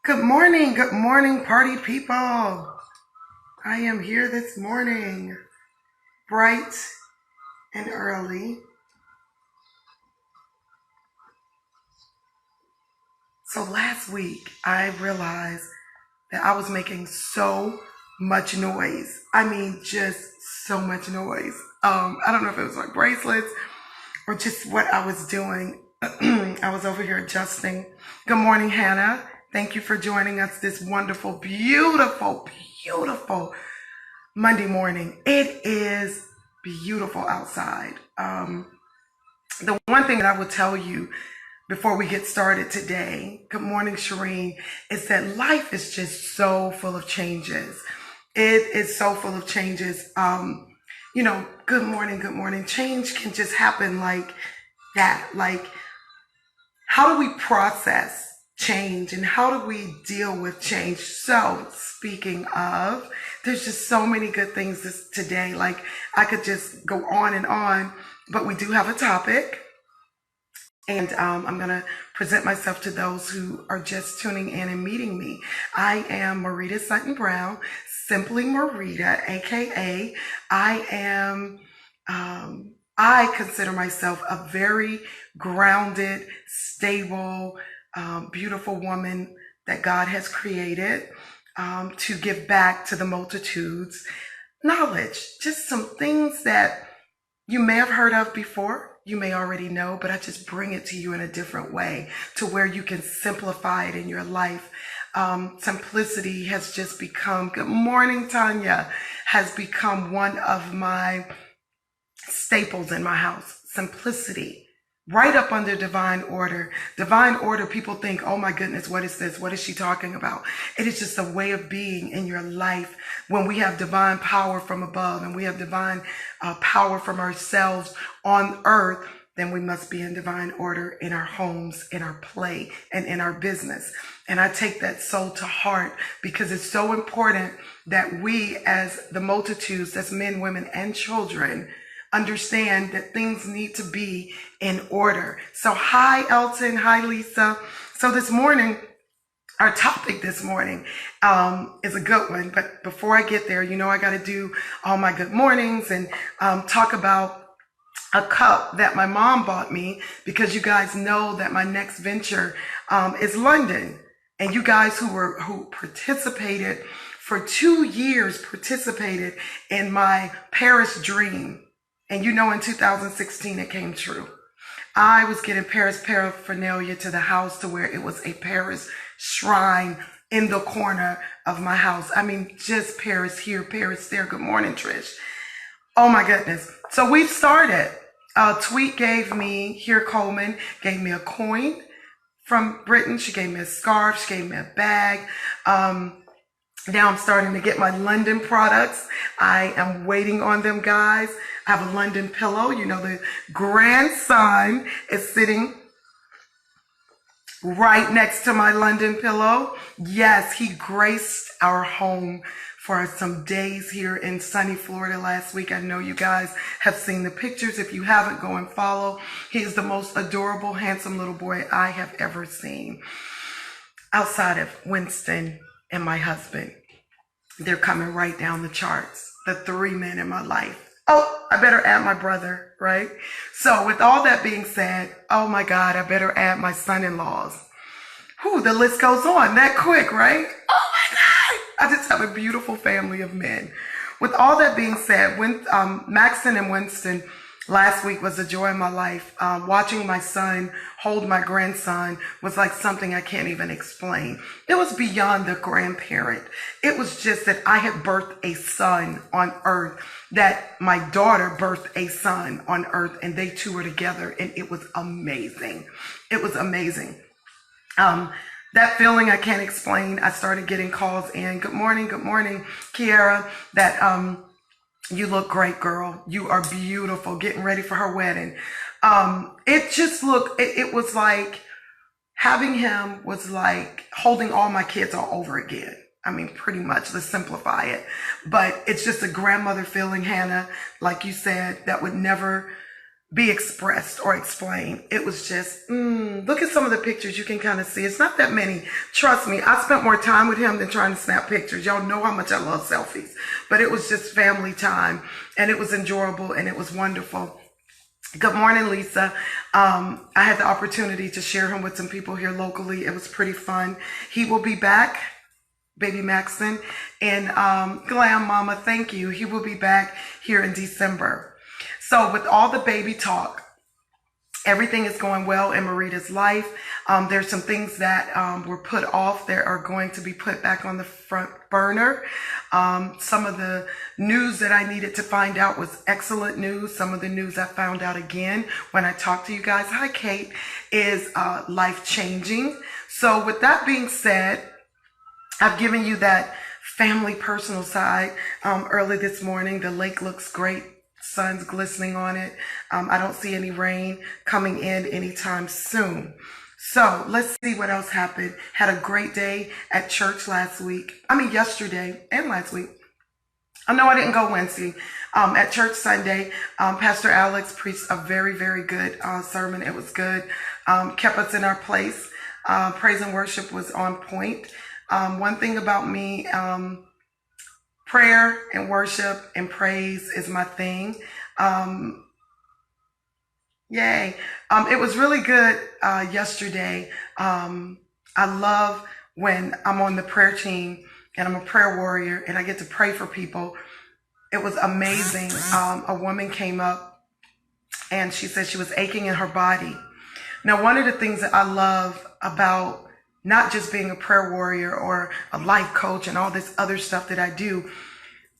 Good morning, party people. I am here this morning, bright and early. So last week, I realized that I was making so much noise. I mean, just so much noise. I don't know if it was my bracelets or just what I was doing. I was over here adjusting. Good morning, Hannah. Thank you for joining us this wonderful, beautiful Monday morning. It is beautiful outside. The one thing that I will tell you before we get started today, good morning, Shireen, is that life is just so full of changes. It is so full of changes. Good morning. Change can just happen like that. Like, how do we process change and how do we deal with change? So speaking of, there's just so many good things today. Like, I could just go on, but we do have a topic. And I'm going to present myself to those who are just tuning in and meeting me. I am Marita Sutton Brown, simply Marita, aka I consider myself a very grounded, stable, beautiful woman that God has created to give back to the multitudes knowledge, just some things that you may have heard of before. You may already know, but I just bring it to you in a different way to where you can simplify it in your life. Simplicity has just become, good morning, Tanya, has become one of my staples in my house. Simplicity. Right up under divine order. Divine order, people think, oh my goodness, what is this? What is she talking about? It is just a way of being in your life when we have divine power from above and we have divine power from ourselves on earth. Then we must be in divine order in our homes, in our play, and in our business. And I take that so to heart because it's so important that we as the multitudes, as men, women, and children, understand that things need to be in order. So hi, Elton. Hi, Lisa. So this morning, our topic this morning is a good one. But before I get there, I got to do all my good mornings and talk about a cup that my mom bought me because you guys know that my next venture is London. And you guys who participated for 2 years, participated in my Paris dream. And in 2016, it came true. I was getting Paris paraphernalia to the house to where it was a Paris shrine in the corner of my house. I mean, just Paris here, Paris there. Good morning, Trish. Oh my goodness. So we've started. Tweet Coleman gave me a coin from Britain. She gave me a scarf. She gave me a bag. Now I'm starting to get my London products. I am waiting on them, guys. I have a London pillow. The grandson is sitting right next to my London pillow. Yes, he graced our home for some days here in sunny Florida last week. I know you guys have seen the pictures. If you haven't, go and follow. He is the most adorable, handsome little boy I have ever seen. Outside of Winston and my husband, they're coming right down the charts. The 3 men in my life. Oh, I better add my brother, right? So with all that being said, oh my God, I better add my son-in-laws. The list goes on that quick, right? Oh my God. I just have a beautiful family of men. With all that being said, when Maxon and Winston last week was a joy in my life. Watching my son hold my grandson was like something I can't even explain. It was beyond the grandparent. It was just that I had birthed a son on earth, that my daughter birthed a son on earth, and they two were together, and it was amazing. It was amazing. That feeling I can't explain. I started getting calls in. Good morning, Kiara. That you look great, girl. You are beautiful. Getting ready for her wedding. It just looked, it was like having him was like holding all my kids all over again. I mean, pretty much, let's simplify it. But it's just a grandmother feeling, Hannah, like you said, that would never be expressed or explained. It was just, look at some of the pictures you can kind of see. It's not that many. Trust me, I spent more time with him than trying to snap pictures. Y'all know how much I love selfies. But it was just family time, and it was enjoyable, and it was wonderful. Good morning, Lisa. I had the opportunity to share him with some people here locally. It was pretty fun. He will be back, baby Maxon, and Glam Mama, thank you. He will be back here in December. So with all the baby talk, everything is going well in Marita's life. There's some things that were put off that are going to be put back on the front burner. Some of the news that I needed to find out was excellent news. Some of the news I found out again when I talked to you guys, hi Kate, is life-changing. So with that being said, I've given you that family personal side early this morning. The lake looks great. Sun's glistening on it. I don't see any rain coming in anytime soon. So let's see what else happened. Had a great day at church yesterday and last week. Oh no, I didn't go Wednesday. At church Sunday, Pastor Alex preached a very, very good sermon. It was good. Kept us in our place. Praise and worship was on point. One thing about me, prayer and worship and praise is my thing. Yay. It was really good yesterday. I love when I'm on the prayer team and I'm a prayer warrior and I get to pray for people. It was amazing. A woman came up and she said she was aching in her body. Now, one of the things that I love about not just being a prayer warrior or a life coach and all this other stuff that I do,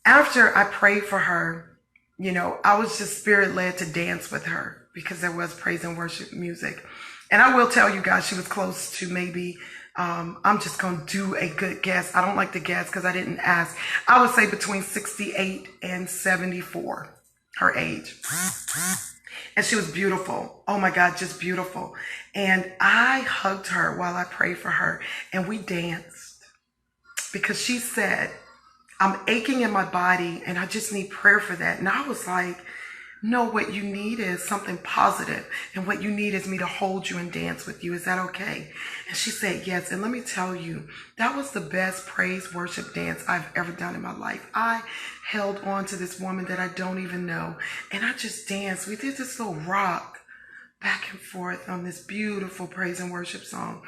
after I prayed for her, I was just spirit led to dance with her because there was praise and worship music. And I will tell you guys, she was close to maybe, I'm just going to do a good guess. I don't like to guess because I didn't ask. I would say between 68 and 74, her age. And she was beautiful. Oh my God, just beautiful. And I hugged her while I prayed for her and we danced because she said, I'm aching in my body and I just need prayer for that. And I was like, no, what you need is something positive. And what you need is me to hold you and dance with you. Is that okay? And she said, yes. And let me tell you, that was the best praise worship dance I've ever done in my life. I held on to this woman that I don't even know. And I just danced. We did this little rock back and forth on this beautiful praise and worship song.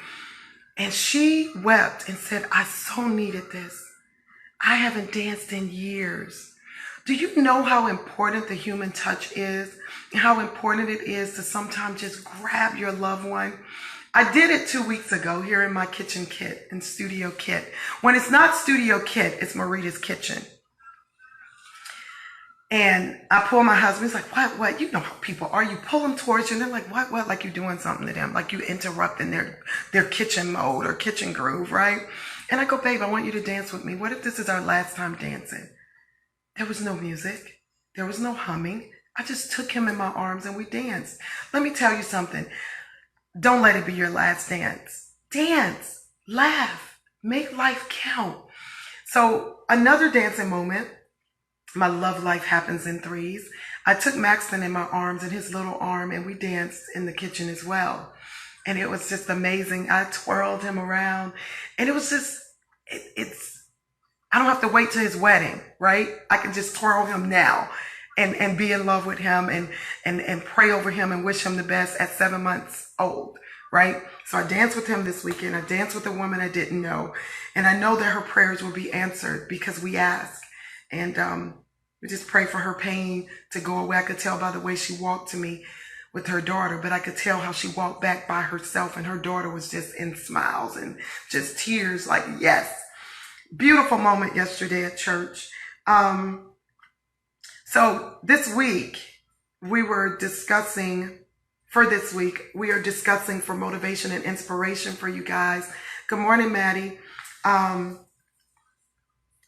And she wept and said, I so needed this. I haven't danced in years. Do you know how important the human touch is? And how important it is to sometimes just grab your loved one? I did it 2 weeks ago here in my kitchen kit, in Studio Kit. When it's not Studio Kit, it's Marita's kitchen. And I pull my husband, he's like, what? You know how people are. You pull them towards you and they're like, what? Like you're doing something to them. Like you interrupting their kitchen mode or kitchen groove, right? And I go, babe, I want you to dance with me. What if this is our last time dancing? There was no music. There was no humming. I just took him in my arms and we danced. Let me tell you something. Don't let it be your last dance. Dance, laugh, make life count. So another dancing moment, my love life happens in threes. I took Maxton in my arms and his little arm and we danced in the kitchen as well. And it was just amazing. I twirled him around and it was just, I don't have to wait till his wedding, right? I can just twirl him now and be in love with him and pray over him and wish him the best at 7 months old, right? So I danced with him this weekend. I danced with a woman I didn't know. And I know that her prayers will be answered because we ask. And we just pray for her pain to go away. I could tell by the way she walked to me with her daughter, but I could tell how she walked back by herself and her daughter was just in smiles and just tears like, yes. Beautiful moment yesterday at church. So this week, we are discussing for motivation and inspiration for you guys. Good morning, Maddie.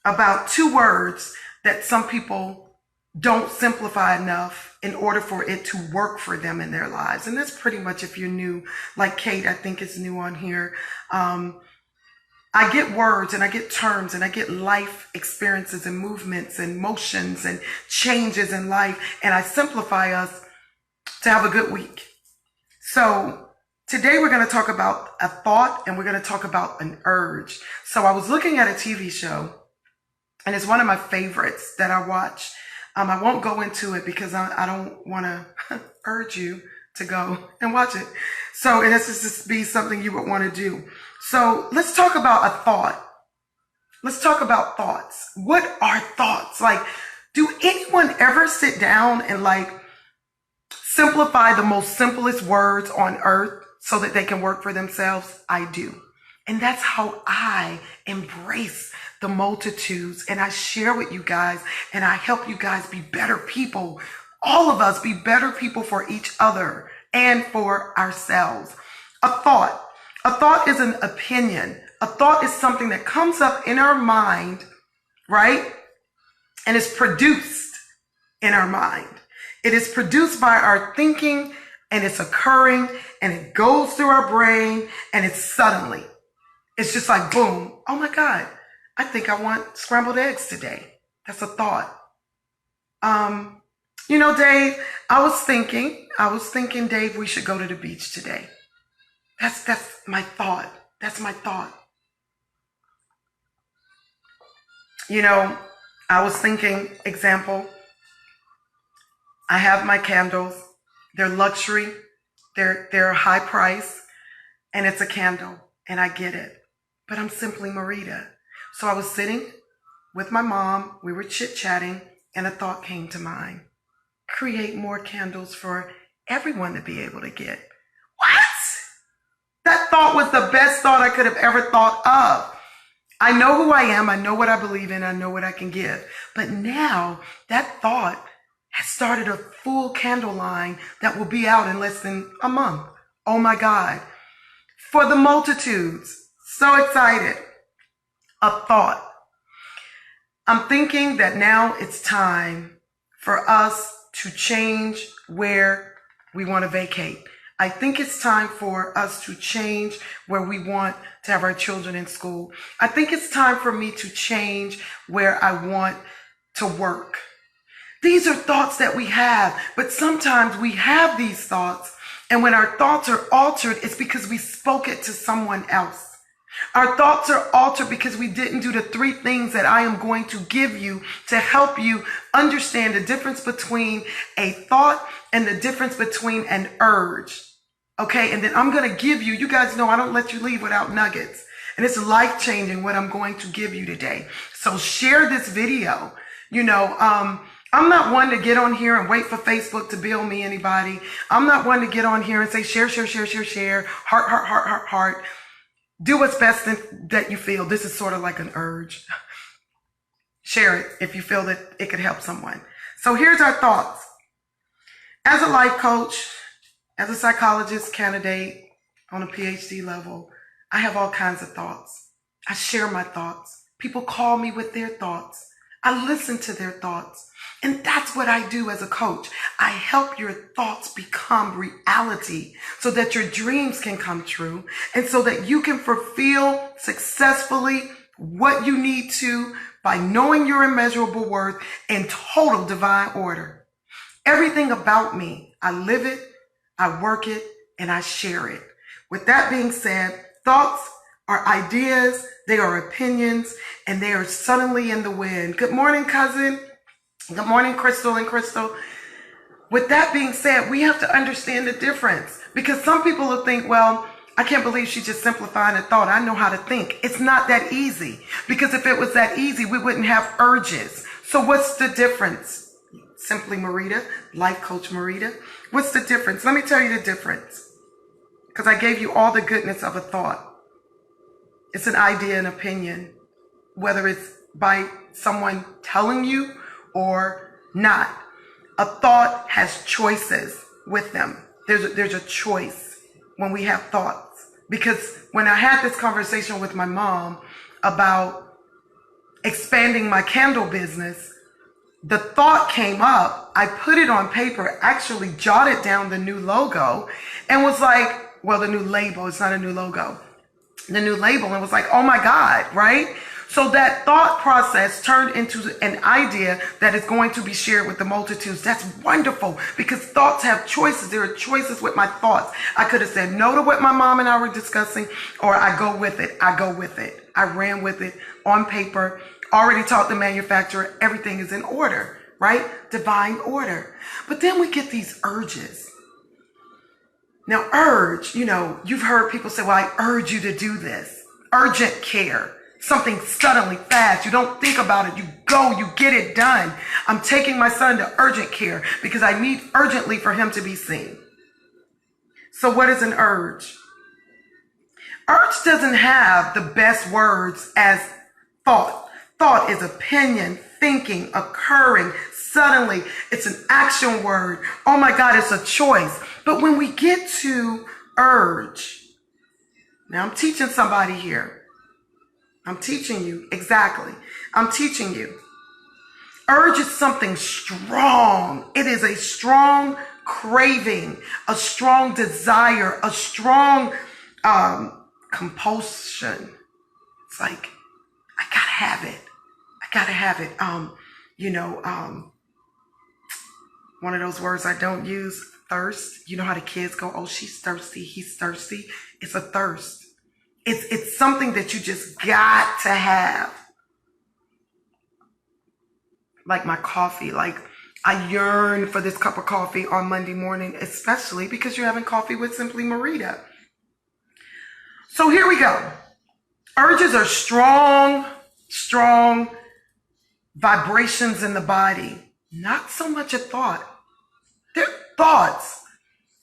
About 2 words that some people don't simplify enough in order for it to work for them in their lives. And that's pretty much if you're new, like Kate, I think is new on here. I get words and I get terms and I get life experiences and movements and motions and changes in life. And I simplify us to have a good week. So today we're going to talk about a thought and we're going to talk about an urge. So I was looking at a TV show and it's one of my favorites that I watch. I won't go into it because I don't want to urge you to go and watch it. So it has to just be something you would want to do. So let's talk about a thought. Let's talk about thoughts. What are thoughts? Like, do anyone ever sit down and simplify the most simplest words on earth so that they can work for themselves? I do. And that's how I embrace the multitudes and I share with you guys and I help you guys be better people. All of us be better people for each other and for ourselves. A thought is an opinion. A thought is something that comes up in our mind, right? And is produced in our mind. It is produced by our thinking and it's occurring and it goes through our brain and it's suddenly. It's just like, boom. Oh my God. I think I want scrambled eggs today. That's a thought. Dave, I was thinking, Dave, we should go to the beach today. That's my thought. That's my thought. I was thinking, example, I have my candles. They're luxury. They're high price and it's a candle and I get it. But I'm simply Marita. So I was sitting with my mom. We were chit-chatting and a thought came to mind. Create more candles for everyone to be able to get. What? That thought was the best thought I could have ever thought of. I know who I am. I know what I believe in. I know what I can give. But now that thought has started a full candle line that will be out in less than a month. Oh my God. For the multitudes. So excited. A thought. I'm thinking that now it's time for us to change where we want to vacate. I think it's time for us to change where we want to have our children in school. I think it's time for me to change where I want to work. These are thoughts that we have, but sometimes we have these thoughts, and when our thoughts are altered, it's because we spoke it to someone else. Our thoughts are altered because we didn't do the 3 things that I am going to give you to help you understand the difference between a thought and the difference between an urge. Okay, and then I'm going to give you guys know I don't let you leave without nuggets. And it's life-changing what I'm going to give you today. So share this video. I'm not one to get on here and wait for Facebook to bill me anybody. I'm not one to get on here and say share, heart. Do what's best that you feel. This is sort of like an urge. Share it if you feel that it could help someone. So here's our thoughts. As a life coach, as a psychologist candidate on a PhD level, I have all kinds of thoughts. I share my thoughts. People call me with their thoughts. I listen to their thoughts. And that's what I do as a coach. I help your thoughts become reality so that your dreams can come true and so that you can fulfill successfully what you need to by knowing your immeasurable worth in total divine order. Everything about me, I live it, I work it, and I share it. With that being said, thoughts are ideas, they are opinions, and they are suddenly in the wind. Good morning, cousin. Good morning, Crystal and Crystal. With that being said, we have to understand the difference because some people will think, well, I can't believe she's just simplifying a thought. I know how to think. It's not that easy because if it was that easy, we wouldn't have urges. So what's the difference? Simply Marita, life coach Marita. What's the difference? Let me tell you the difference because I gave you all the goodness of a thought. It's an idea, an opinion, whether it's by someone telling you or not. A thought has choices with them. There's a choice when we have thoughts. Because when I had this conversation with my mom about expanding my candle business, the thought came up. I put it on paper, actually jotted down the new logo and was like, well, the new label, it's not a new logo. The new label and was like, oh my God, right? So that thought process turned into an idea that is going to be shared with the multitudes. That's wonderful, because thoughts have choices. There are choices with my thoughts. I could have said no to what my mom and I were discussing, or I go with it. I go with it. I ran with it on paper, already taught the manufacturer, everything is in order, right? Divine order. But then we get these urges. Now, urge, you've heard people say, well, I urge you to do this. Urgent care. Something suddenly fast. You don't think about it. You go, you get it done. I'm taking my son to urgent care because I need urgently for him to be seen. So what is an urge? Urge doesn't have the best words as thought. Thought is opinion, thinking, occurring, suddenly. It's an action word. Oh my God, it's a choice. But when we get to urge, now I'm teaching somebody here. I'm teaching you, exactly. I'm teaching you. Urge is something strong. It is a strong craving, a strong desire, a strong compulsion. It's like, I gotta have it. I gotta have it. One of those words I don't use, thirst. You know how the kids go, oh, she's thirsty, he's thirsty. It's a thirst. It's something that you just got to have. Like my coffee, like I yearn for this cup of coffee on Monday morning, especially because you're having coffee with Simply Marita. So here we go. Urges are strong vibrations in the body. Not so much a thought. They're thoughts,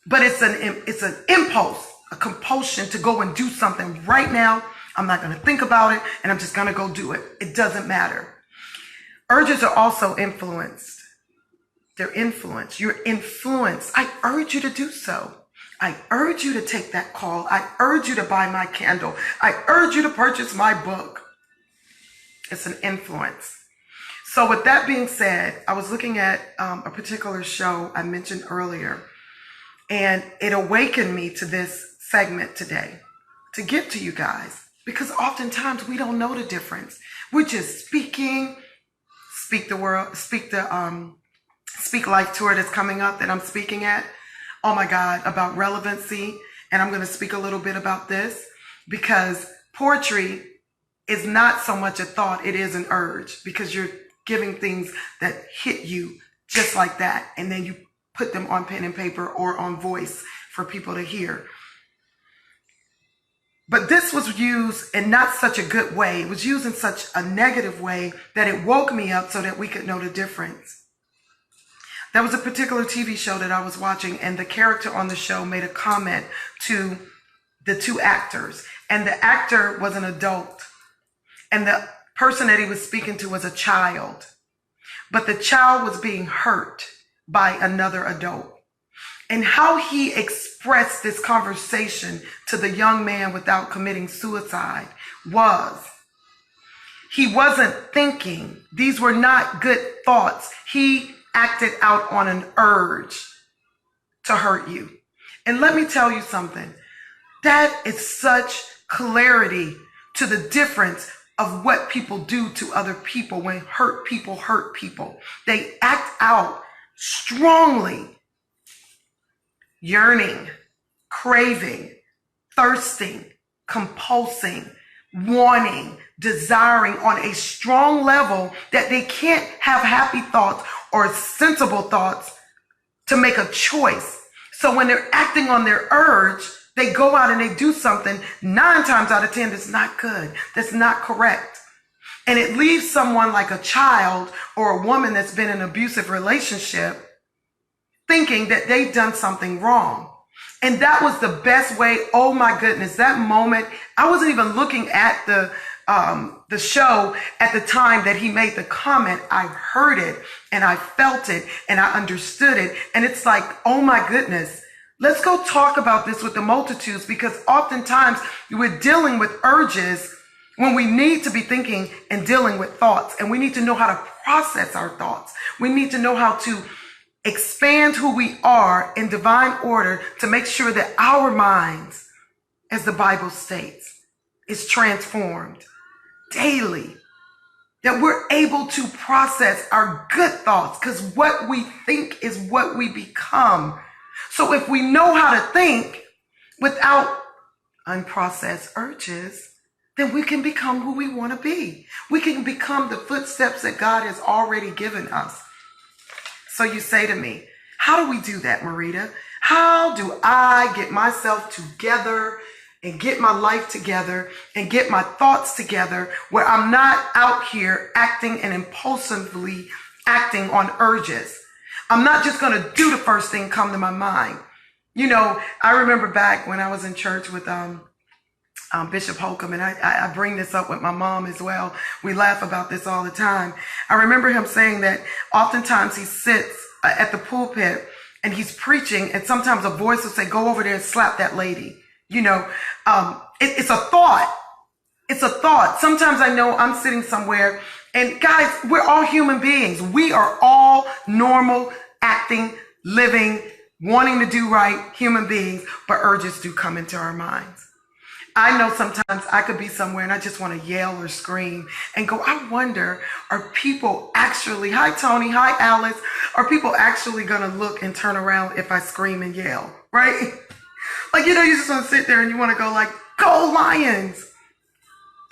but it's an impulse. A compulsion to go and do something right now. I'm not going to think about it, and I'm just going to go do it. It doesn't matter. Urges are also influenced. They're influenced. You're influenced. I urge you to do so. I urge you to take that call. I urge you to buy my candle. I urge you to purchase my book. It's an influence. So with that being said, I was looking at a particular show I mentioned earlier, and it awakened me to this segment today to give to you guys, because oftentimes we don't know the difference. We're just speak the word, speak life tour that's coming up that I'm speaking at. Oh my God, about relevancy. And I'm going to speak a little bit about this, because poetry is not so much a thought. It is an urge, because you're giving things that hit you just like that. And then you put them on pen and paper or on voice for people to hear. But this was used in not such a good way. It was used in such a negative way that it woke me up so that we could know the difference. There was a particular TV show that I was watching, and the character on the show made a comment to the two actors. And the actor was an adult, and the person that he was speaking to was a child. But the child was being hurt by another adult. And how he expressed this conversation to the young man without committing suicide was, he wasn't thinking. These were not good thoughts. He acted out on an urge to hurt you. And let me tell you something. That is such clarity to the difference of what people do to other people when hurt people. They act out strongly. Yearning, craving, thirsting, compulsing, wanting, desiring on a strong level that they can't have happy thoughts or sensible thoughts to make a choice. So when they're acting on their urge, they go out and they do something 9 times out of 10 that's not good, that's not correct. And it leaves someone like a child or a woman that's been in an abusive relationship thinking that they've done something wrong. And that was the best way. Oh my goodness, that moment, I wasn't even looking at the show at the time that he made the comment. I heard it and I felt it and I understood it. And it's like, oh my goodness, let's go talk about this with the multitudes, because oftentimes we're dealing with urges when we need to be thinking and dealing with thoughts. And we need to know how to process our thoughts. We need to know how to expand who we are in divine order to make sure that our minds, as the Bible states, is transformed daily. that we're able to process our good thoughts, because what we think is what we become. So if we know how to think without unprocessed urges, then we can become who we want to be. We can become the footsteps that God has already given us. So you say to me, how do we do that, Marita? How do I get myself together and get my life together and get my thoughts together where I'm not out here acting and impulsively acting on urges? I'm not just going to do the first thing come to my mind. You know, I remember back when I was in church with Bishop Holcomb, and I bring this up with my mom as well. We laugh about this all the time. I remember him saying that oftentimes he sits at the pulpit and he's preaching, and sometimes a voice will say, go over there and slap that lady. You know, it's a thought. It's a thought. Sometimes I know I'm sitting somewhere, and guys, we're all human beings. We are all normal, acting, living, wanting to do right human beings, but urges do come into our minds. I know sometimes I could be somewhere and I just want to yell or scream and go, I wonder, are people actually, hi Tony, hi Alice, are people actually going to look and turn around if I scream and yell, right? Like, you know, you just want to sit there and you want to go like, go Lions.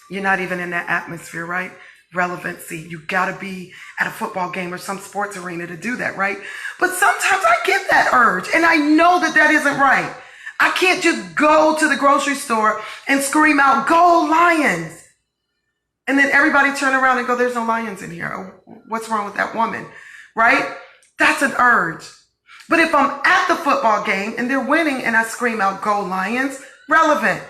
You're not even in that atmosphere, right? Relevancy. You got to be at a football game or some sports arena to do that, right? But sometimes I get that urge and I know that that isn't right. I can't just go to the grocery store and scream out, go Lions. And then everybody turn around and go, there's no lions in here. Oh, what's wrong with that woman, right? That's an urge. But if I'm at the football game and they're winning and I scream out, go Lions, relevant.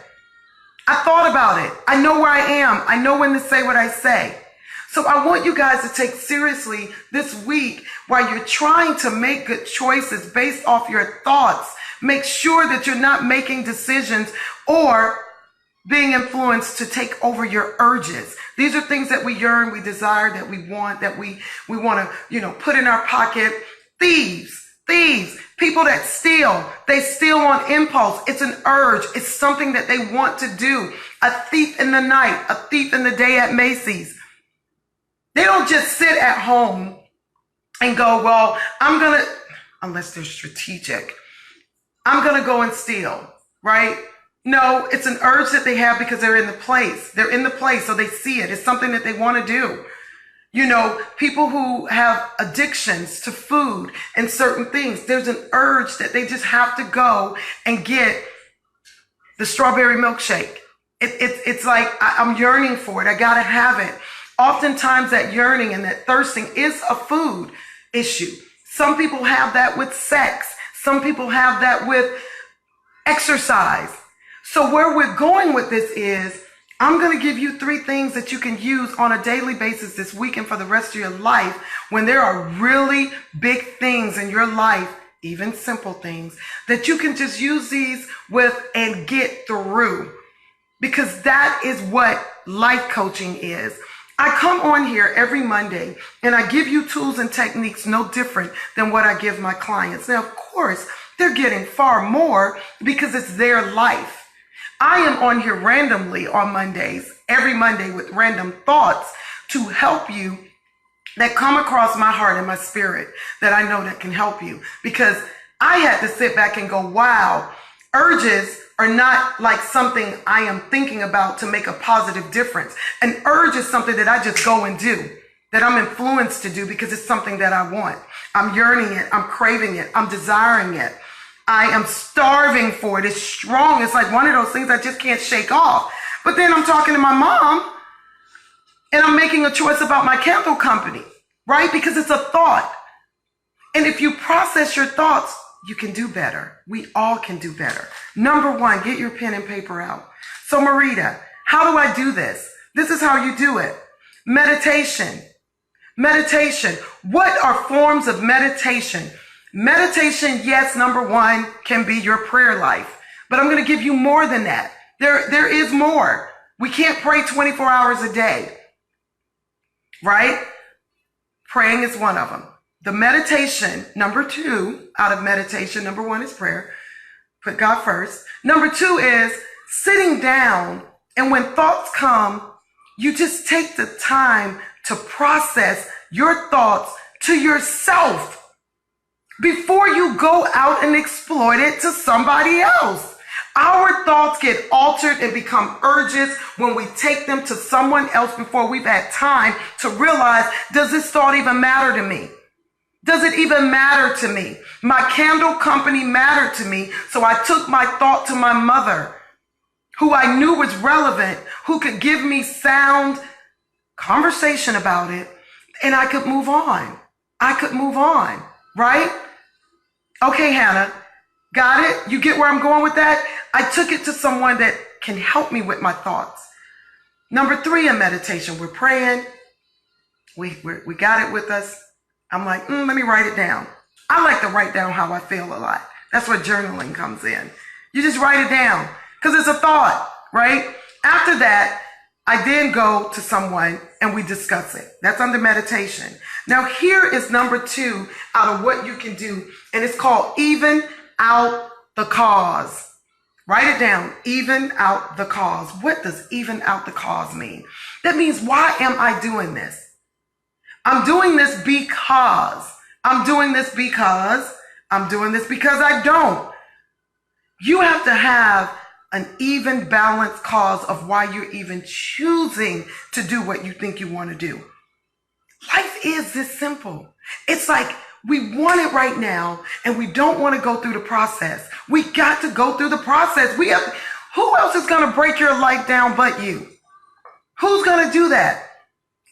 I thought about it. I know where I am. I know when to say what I say. So I want you guys to take seriously this week while you're trying to make good choices based off your thoughts. Make sure that you're not making decisions or being influenced to take over your urges. These are things that we yearn, we desire, that we want, that we want to, put in our pocket. Thieves, people that steal, they steal on impulse. It's an urge. It's something that they want to do. A thief in the night, a thief in the day at Macy's. They don't just sit at home and go, well, unless they're strategic, I'm going to go and steal, right? No, it's an urge that they have because they're in the place. They're in the place, so they see it. It's something that they want to do. People who have addictions to food and certain things, there's an urge that they just have to go and get the strawberry milkshake. It's like, I'm yearning for it. I got to have it. Oftentimes that yearning and that thirsting is a food issue. Some people have that with sex. Some people have that with exercise. So where we're going with this is, I'm going to give you 3 things that you can use on a daily basis this week and for the rest of your life when there are really big things in your life, even simple things, that you can just use these with and get through. Because that is what life coaching is. I come on here every Monday and I give you tools and techniques no different than what I give my clients. Now, of course, they're getting far more because it's their life. I am on here randomly on Mondays, every Monday with random thoughts to help you that come across my heart and my spirit that I know that can help you. Because I had to sit back and go, wow, urges are not like something I am thinking about to make a positive difference. An urge is something that I just go and do, that I'm influenced to do because it's something that I want. I'm yearning it. I'm craving it. I'm desiring it. I am starving for it. It's strong. It's like one of those things I just can't shake off. But then I'm talking to my mom and I'm making a choice about my candle company, right? Because it's a thought. And if you process your thoughts, you can do better. We all can do better. Number 1, get your pen and paper out. So Marita, how do I do this? This is how you do it. Meditation. What are forms of meditation? Meditation, yes, number 1 can be your prayer life. But I'm going to give you more than that. There is more. We can't pray 24 hours a day, right? Praying is one of them. The meditation, number 2, out of meditation, number 1 is prayer. Put God first. Number 2 is sitting down, and when thoughts come, you just take the time to process your thoughts to yourself before you go out and exploit it to somebody else. Our thoughts get altered and become urges when we take them to someone else before we've had time to realize, does this thought even matter to me? Does it even matter to me? My candle company mattered to me, so I took my thought to my mother, who I knew was relevant, who could give me sound conversation about it, and I could move on. I could move on, right? Okay, Hannah, got it? You get where I'm going with that? I took it to someone that can help me with my thoughts. Number 3 in meditation, we're praying. We got it with us. I'm like, let me write it down. I like to write down how I feel a lot. That's where journaling comes in. You just write it down because it's a thought, right? After that, I then go to someone and we discuss it. That's under meditation. Now here is number 2 out of what you can do, and it's called even out the cause. Write it down, even out the cause. What does even out the cause mean? That means, why am I doing this? I'm doing this because. I'm doing this because. I'm doing this because I don't. You have to have an even balanced cause of why you're even choosing to do what you think you want to do. Life is this simple. It's like we want it right now and we don't want to go through the process. We got to go through the process. Who else is going to break your life down but you? Who's going to do that?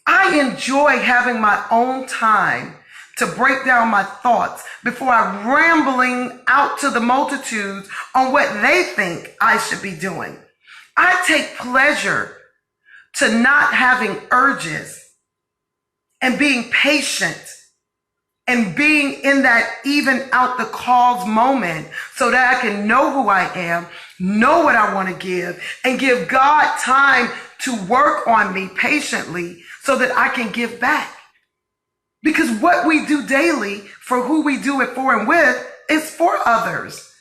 I enjoy having my own time to break down my thoughts before I'm rambling out to the multitudes on what they think I should be doing. I take pleasure to not having urges and being patient and being in that even out the cause moment so that I can know who I am, know what I want to give, and give God time to work on me patiently so that I can give back. Because what we do daily for who we do it for and with is for others.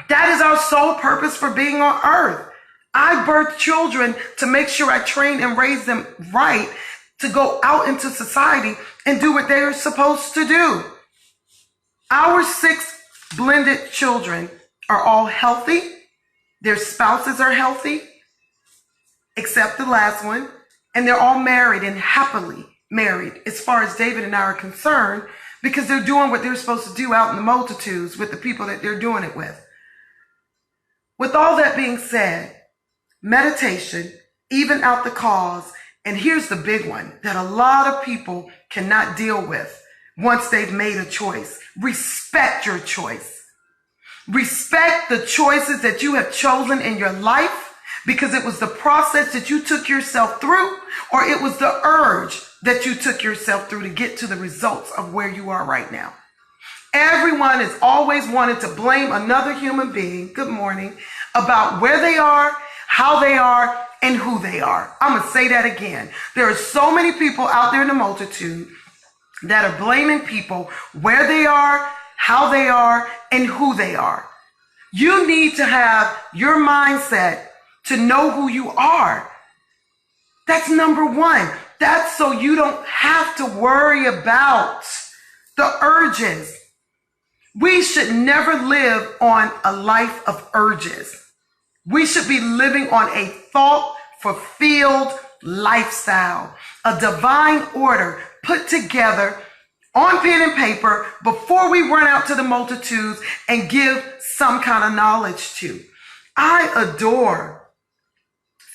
That is our sole purpose for being on earth. I birth children to make sure I train and raise them right to go out into society and do what they are supposed to do. Our 6 blended children are all healthy. Their spouses are healthy, except the last one. And they're all married and happily married as far as David and I are concerned, because they're doing what they're supposed to do out in the multitudes with the people that they're doing it with. With all that being said, meditation, even out the cause, and here's the big one that a lot of people cannot deal with once they've made a choice. Respect your choice. Respect the choices that you have chosen in your life, because it was the process that you took yourself through, or it was the urge that you took yourself through to get to the results of where you are right now. Everyone has always wanted to blame another human being, good morning, about where they are, how they are, and who they are. I'm going to say that again. There are so many people out there in the multitude that are blaming people where they are, how they are, and who they are. You need to have your mindset to know who you are. That's number 1. That's so you don't have to worry about the urges. We should never live on a life of urges. We should be living on a thought-fulfilled lifestyle, a divine order put together on pen and paper before we run out to the multitudes and give some kind of knowledge to. I adore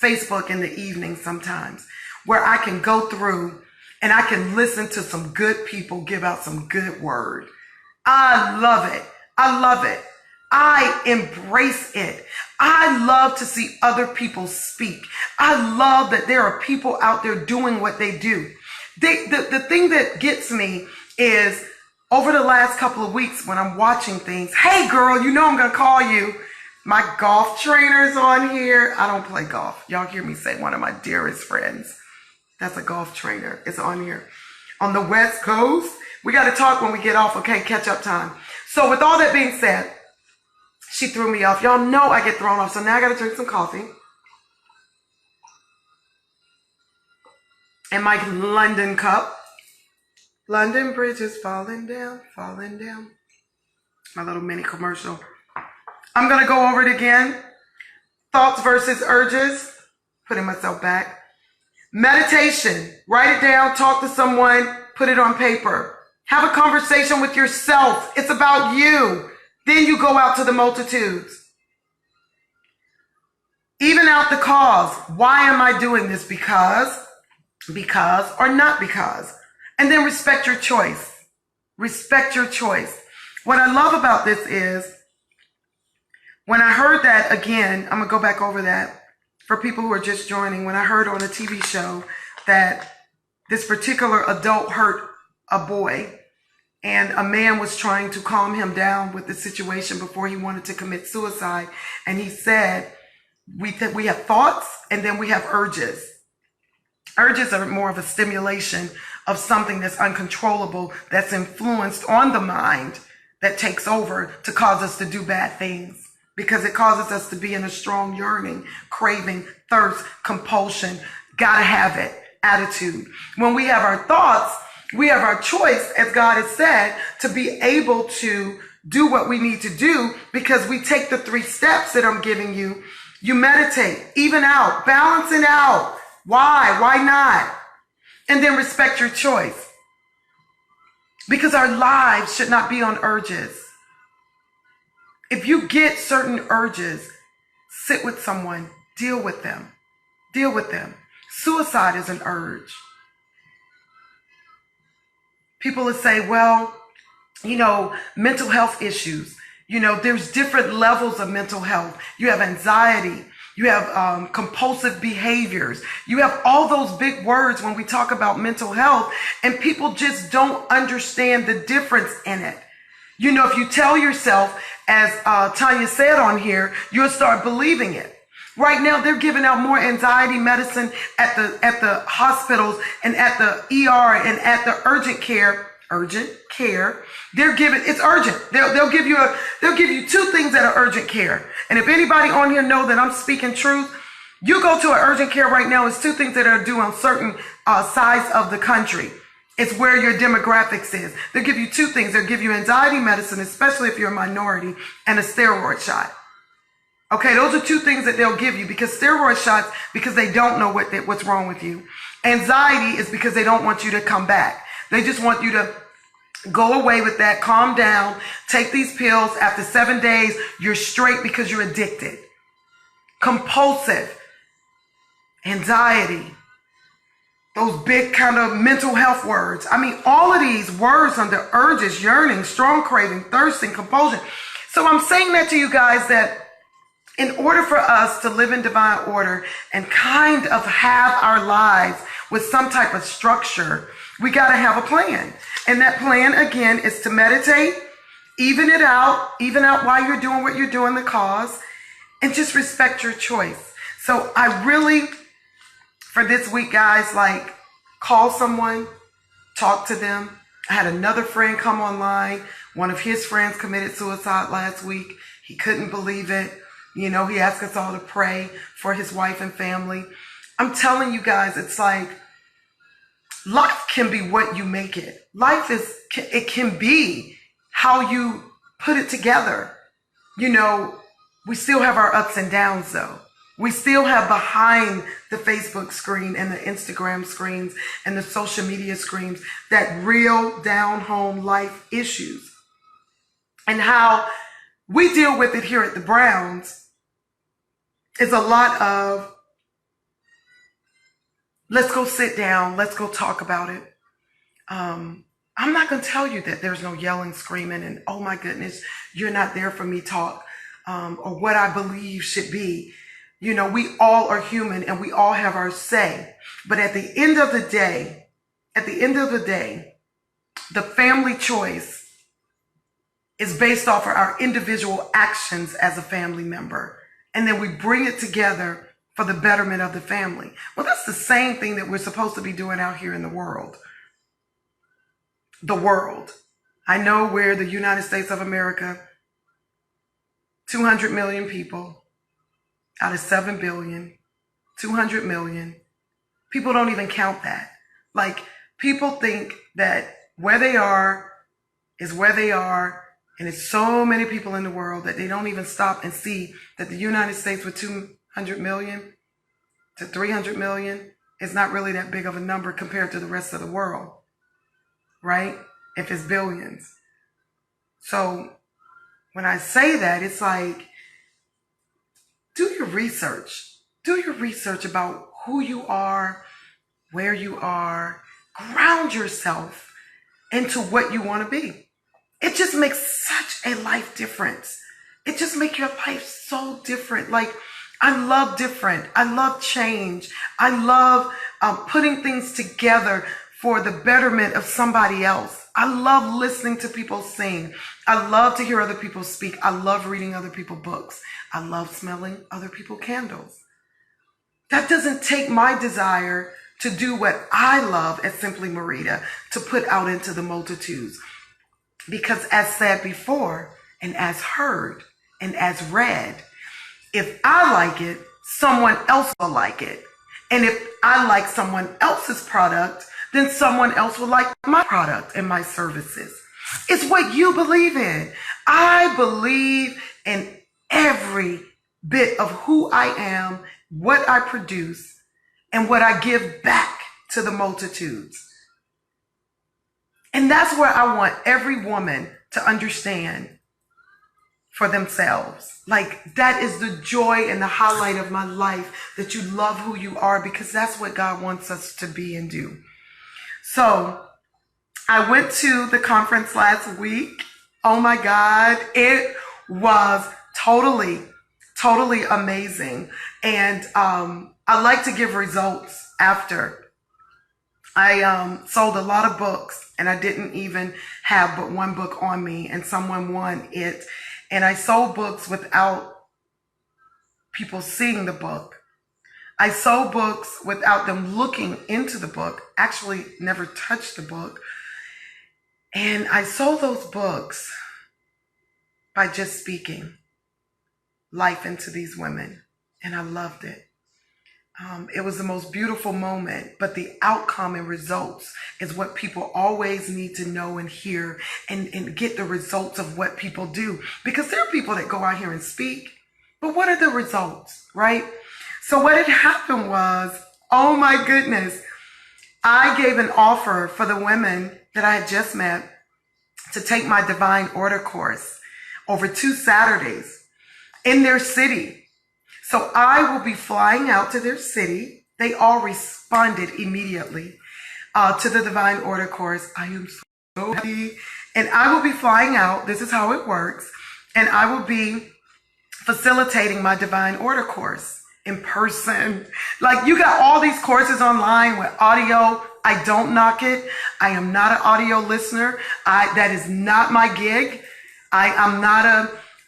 Facebook in the evening sometimes, where I can go through and I can listen to some good people give out some good word. I love it. I love it. I embrace it. I love to see other people speak. I love that there are people out there doing what they do. The thing that gets me is over the last couple of weeks when I'm watching things, hey girl, you know I'm going to call you. My golf trainer's on here. I don't play golf. Y'all hear me say one of my dearest friends. That's a golf trainer. It's on here. On the West Coast. We got to talk when we get off, okay? Catch up time. So with all that being said, she threw me off. Y'all know I get thrown off. So now I got to drink some coffee. and my London cup. London Bridge is falling down, falling down. My little mini commercial. I'm going to go over it again. Thoughts versus urges. Putting myself back. Meditation. Write it down. Talk to someone. Put it on paper. Have a conversation with yourself. It's about you. Then you go out to the multitudes. Even out the cause. Why am I doing this? Because, or not because. And then respect your choice. Respect your choice. What I love about this is, when I heard that again, I'm going to go back over that for people who are just joining. When I heard on a TV show that this particular adult hurt a boy, and a man was trying to calm him down with the situation before he wanted to commit suicide. And he said, we have thoughts and then we have urges. Urges are more of a stimulation of something that's uncontrollable, that's influenced on the mind, that takes over to cause us to do bad things, because it causes us to be in a strong yearning, craving, thirst, compulsion, gotta have it, attitude. When we have our thoughts, we have our choice, as God has said, to be able to do what we need to do, because we take the 3 steps that I'm giving you. You meditate, even out, balance it out. Why? Why not? And then respect your choice. Because our lives should not be on urges. If you get certain urges, sit with someone, deal with them. Deal with them. Suicide is an urge. People will say, well, mental health issues. There's different levels of mental health. You have anxiety. You have compulsive behaviors. You have all those big words when we talk about mental health, and people just don't understand the difference in it. If you tell yourself, as Tanya said on here, you'll start believing it. Right now, they're giving out more anxiety medicine at the hospitals and at the ER and at the urgent care. They're giving, it's urgent. They'll give you 2 things that are urgent care. And if anybody on here know that I'm speaking truth, you go to an urgent care right now, it's 2 things that are due on certain sides of the country. It's where your demographics is. They'll give you 2 things. They'll give you anxiety medicine, especially if you're a minority, and a steroid shot. Okay, those are 2 things that they'll give you, because steroid shots, because they don't know what's wrong with you. Anxiety is because they don't want you to come back. They just want you to go away with that, calm down, take these pills. After 7 days, you're straight because you're addicted. Compulsive, anxiety, those big kind of mental health words. I mean, all of these words under urges, yearning, strong craving, thirsting, compulsion. So I'm saying that to you guys, that in order for us to live in divine order and kind of have our lives with some type of structure, we got to have a plan. And that plan, again, is to meditate, even out while you're doing what you're doing, the cause, and just respect your choice. So I really, for this week, guys, call someone, talk to them. I had another friend come online. One of his friends committed suicide last week. He couldn't believe it. He asked us all to pray for his wife and family. I'm telling you guys, it's like, life can be what you make it. Life it can be how you put it together. We still have our ups and downs though. We still have behind the Facebook screen and the Instagram screens and the social media screens that real down home life issues. And how we deal with it here at the Browns is a lot of, let's go sit down. Let's go talk about it. I'm not going to tell you that there's no yelling, screaming, and oh my goodness, you're not there for me talk, or what I believe should be. We all are human and we all have our say. But at the end of the day, the family choice is based off of our individual actions as a family member. And then we bring it together for the betterment of the family. Well, that's the same thing that we're supposed to be doing out here in the world. The world. I know we're the United States of America, 200 million people out of 7 billion, 200 million. People don't even count that. Like, people think that where they are is where they are, and it's so many people in the world that they don't even stop and see that the United States with 200 million to 300 million is not really that big of a number compared to the rest of the world, right? If it's billions. So when I say that, it's like, do your research. Do your research about who you are, where you are. Ground yourself into what you want to be. It just makes such a life difference. It just makes your life so different. Like, I love different. I love change. I love putting things together for the betterment of somebody else. I love listening to people sing. I love to hear other people speak. I love reading other people's books. I love smelling other people's candles. That doesn't take my desire to do what I love as Simply Marita, to put out into the multitudes. Because as said before, and as heard, and as read, if I like it, someone else will like it. And if I like someone else's product, then someone else will like my product and my services. It's what you believe in. I believe in every bit of who I am, what I produce, and what I give back to the multitudes. And that's where I want every woman to understand for themselves. Like, that is the joy and the highlight of my life, that you love who you are, because that's what God wants us to be and do. So I went to the conference last week. Oh my God, it was totally amazing. And I like to give results after. I sold a lot of books, and I didn't even have but one book on me, and someone won it. And I sold books without people seeing the book. I sold books without them looking into the book, actually never touched the book. And I sold those books by just speaking life into these women. And I loved it. It was the most beautiful moment, but the outcome and results is what people always need to know and hear, and get the results of what people do. Because there are people that go out here and speak, but what are the results, right? So what had happened was, oh my goodness, I gave an offer for the women that I had just met to take my Divine Order course over 2 Saturdays in their city. So I will be flying out to their city. They all responded immediately to the Divine Order course. I am so happy. And I will be flying out. This is how it works. And I will be facilitating my Divine Order course in person. Like, you got all these courses online with audio. I don't knock it. I am not an audio listener. That is not my gig.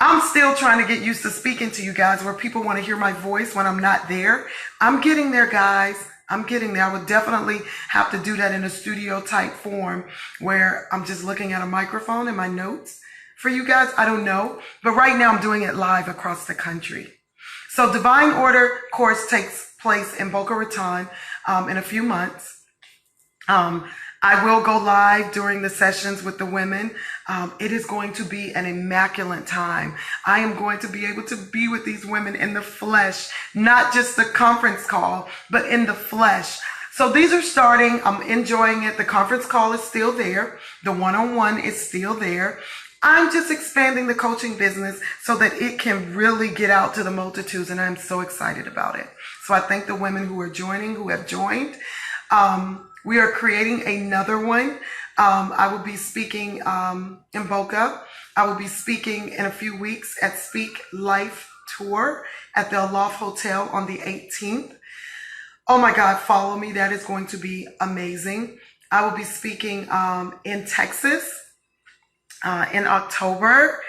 I'm still trying to get used to speaking to you guys where people want to hear my voice when I'm not there. I'm getting there, guys. I'm getting there. I would definitely have to do that in a studio type form where I'm just looking at a microphone and my notes for you guys. I don't know. But right now I'm doing it live across the country. So Divine Order course takes place in Boca Raton in a few months. I will go live during the sessions with the women. It is going to be an immaculate time. I am going to be able to be with these women in the flesh, not just the conference call, but in the flesh. So these are starting. I'm enjoying it. The conference call is still there. The one-on-one is still there. I'm just expanding the coaching business so that it can really get out to the multitudes, and I'm so excited about it. So I thank the women who are joining, who have joined. We are creating another one. I will be speaking in Boca. I will be speaking in a few weeks at Speak Life Tour at the Aloft Hotel on the 18th. Oh my God, follow me. That is going to be amazing. I will be speaking in Texas in October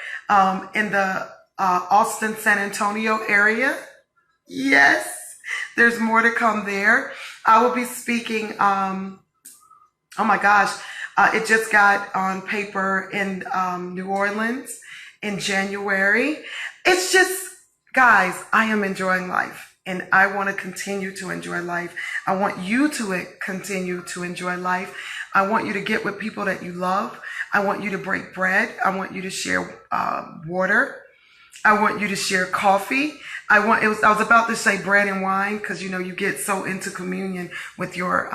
in the Austin, San Antonio area. Yes, there's more to come there. I will be speaking, oh my gosh, it just got on paper in New Orleans in January. It's just, guys, I am enjoying life. And I want to continue to enjoy life. I want you to continue to enjoy life. I want you to get with people that you love. I want you to break bread. I want you to share water. I want you to share coffee. I was about to say bread and wine because you know you get so into communion with your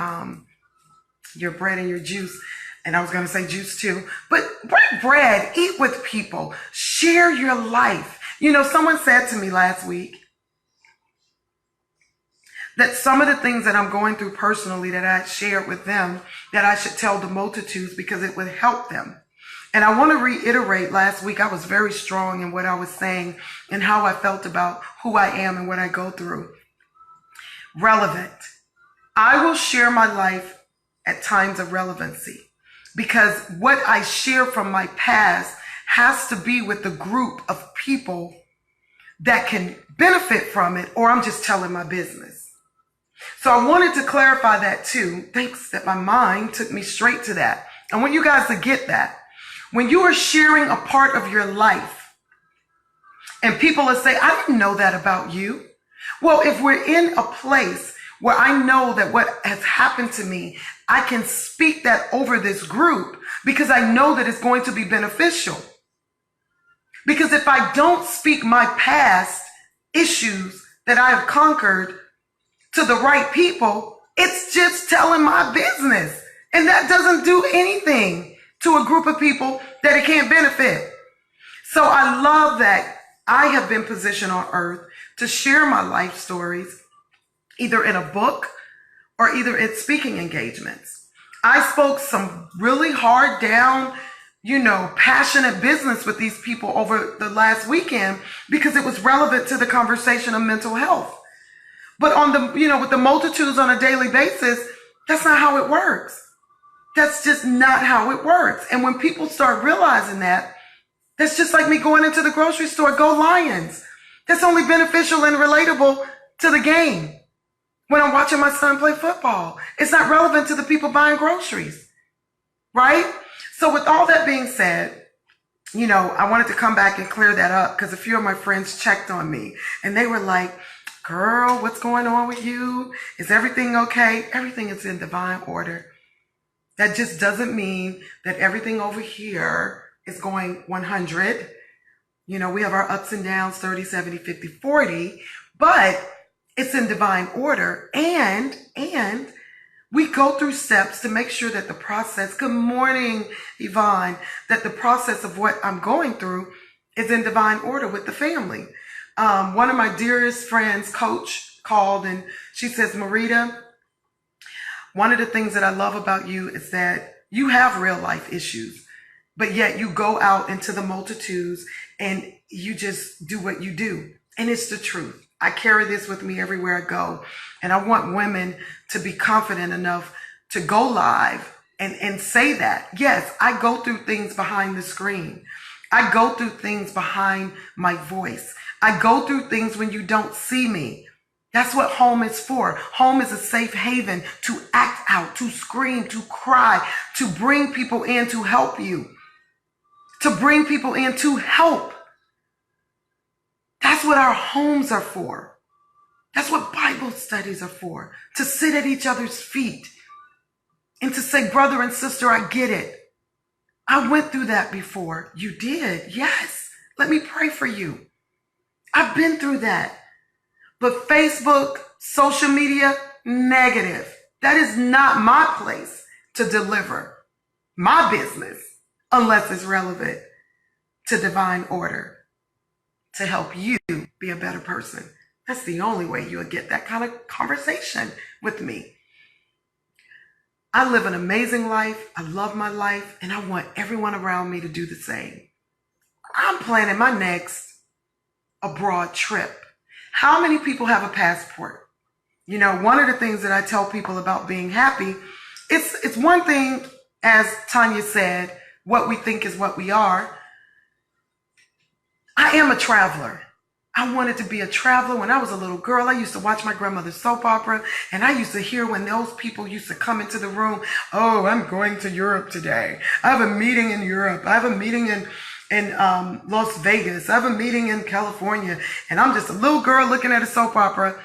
bread and your juice. And I was going to say juice too. But break bread, eat with people, share your life. You know, someone said to me last week that some of the things that I'm going through personally that I shared with them, that I should tell the multitudes because it would help them. And I want to reiterate, last week I was very strong in what I was saying and how I felt about who I am and what I go through. Relevant. I will share my life at times of relevancy because what I share from my past has to be with a group of people that can benefit from it, or I'm just telling my business. So I wanted to clarify that too. Thanks that my mind took me straight to that. I want you guys to get that. When you are sharing a part of your life and people will say, I didn't know that about you. Well, if we're in a place where I know that what has happened to me, I can speak that over this group because I know that it's going to be beneficial. Because if I don't speak my past issues that I have conquered to the right people, it's just telling my business. And that doesn't do anything to a group of people that it can't benefit. So I love that I have been positioned on earth to share my life stories, either in a book or either in speaking engagements. I spoke some really hard down, passionate business with these people over the last weekend because it was relevant to the conversation of mental health. But with the multitudes on a daily basis, that's not how it works. That's just not how it works. And when people start realizing that, that's just like me going into the grocery store, go Lions. That's only beneficial and relatable to the game. When I'm watching my son play football, it's not relevant to the people buying groceries, right? So with all that being said, I wanted to come back and clear that up because a few of my friends checked on me and they were like, girl, what's going on with you? Is everything okay? Everything is in divine order. That just doesn't mean that everything over here is going 100. We have our ups and downs, 30, 70, 50, 40, but it's in divine order. And we go through steps to make sure that the process, good morning, Yvonne, that the process of what I'm going through is in divine order with the family. One of my dearest friends, Coach, called and she says, Marita, one of the things that I love about you is that you have real life issues, but yet you go out into the multitudes and you just do what you do. And it's the truth. I carry this with me everywhere I go. And I want women to be confident enough to go live and say that. Yes, I go through things behind the screen. I go through things behind my voice. I go through things when you don't see me. That's what home is for. Home is a safe haven to act out, to scream, to cry, to bring people in to help you, to bring people in to help. That's what our homes are for. That's what Bible studies are for, to sit at each other's feet and to say, brother and sister, I get it. I went through that before. You did. Yes. Let me pray for you. I've been through that. But Facebook, social media, negative. That is not my place to deliver my business unless it's relevant to divine order to help you be a better person. That's the only way you'll get that kind of conversation with me. I live an amazing life. I love my life, and I want everyone around me to do the same. I'm planning my next abroad trip. How many people have a passport? One of the things that I tell people about being happy, it's one thing, as Tanya said, what we think is what we are. I am a traveler. I wanted to be a traveler. When I was a little girl, I used to watch my grandmother's soap opera, and I used to hear when those people used to come into the room, oh, I'm going to Europe today. I have a meeting in Europe. I have a meeting in Las Vegas. I have a meeting in California. And I'm just a little girl looking at a soap opera.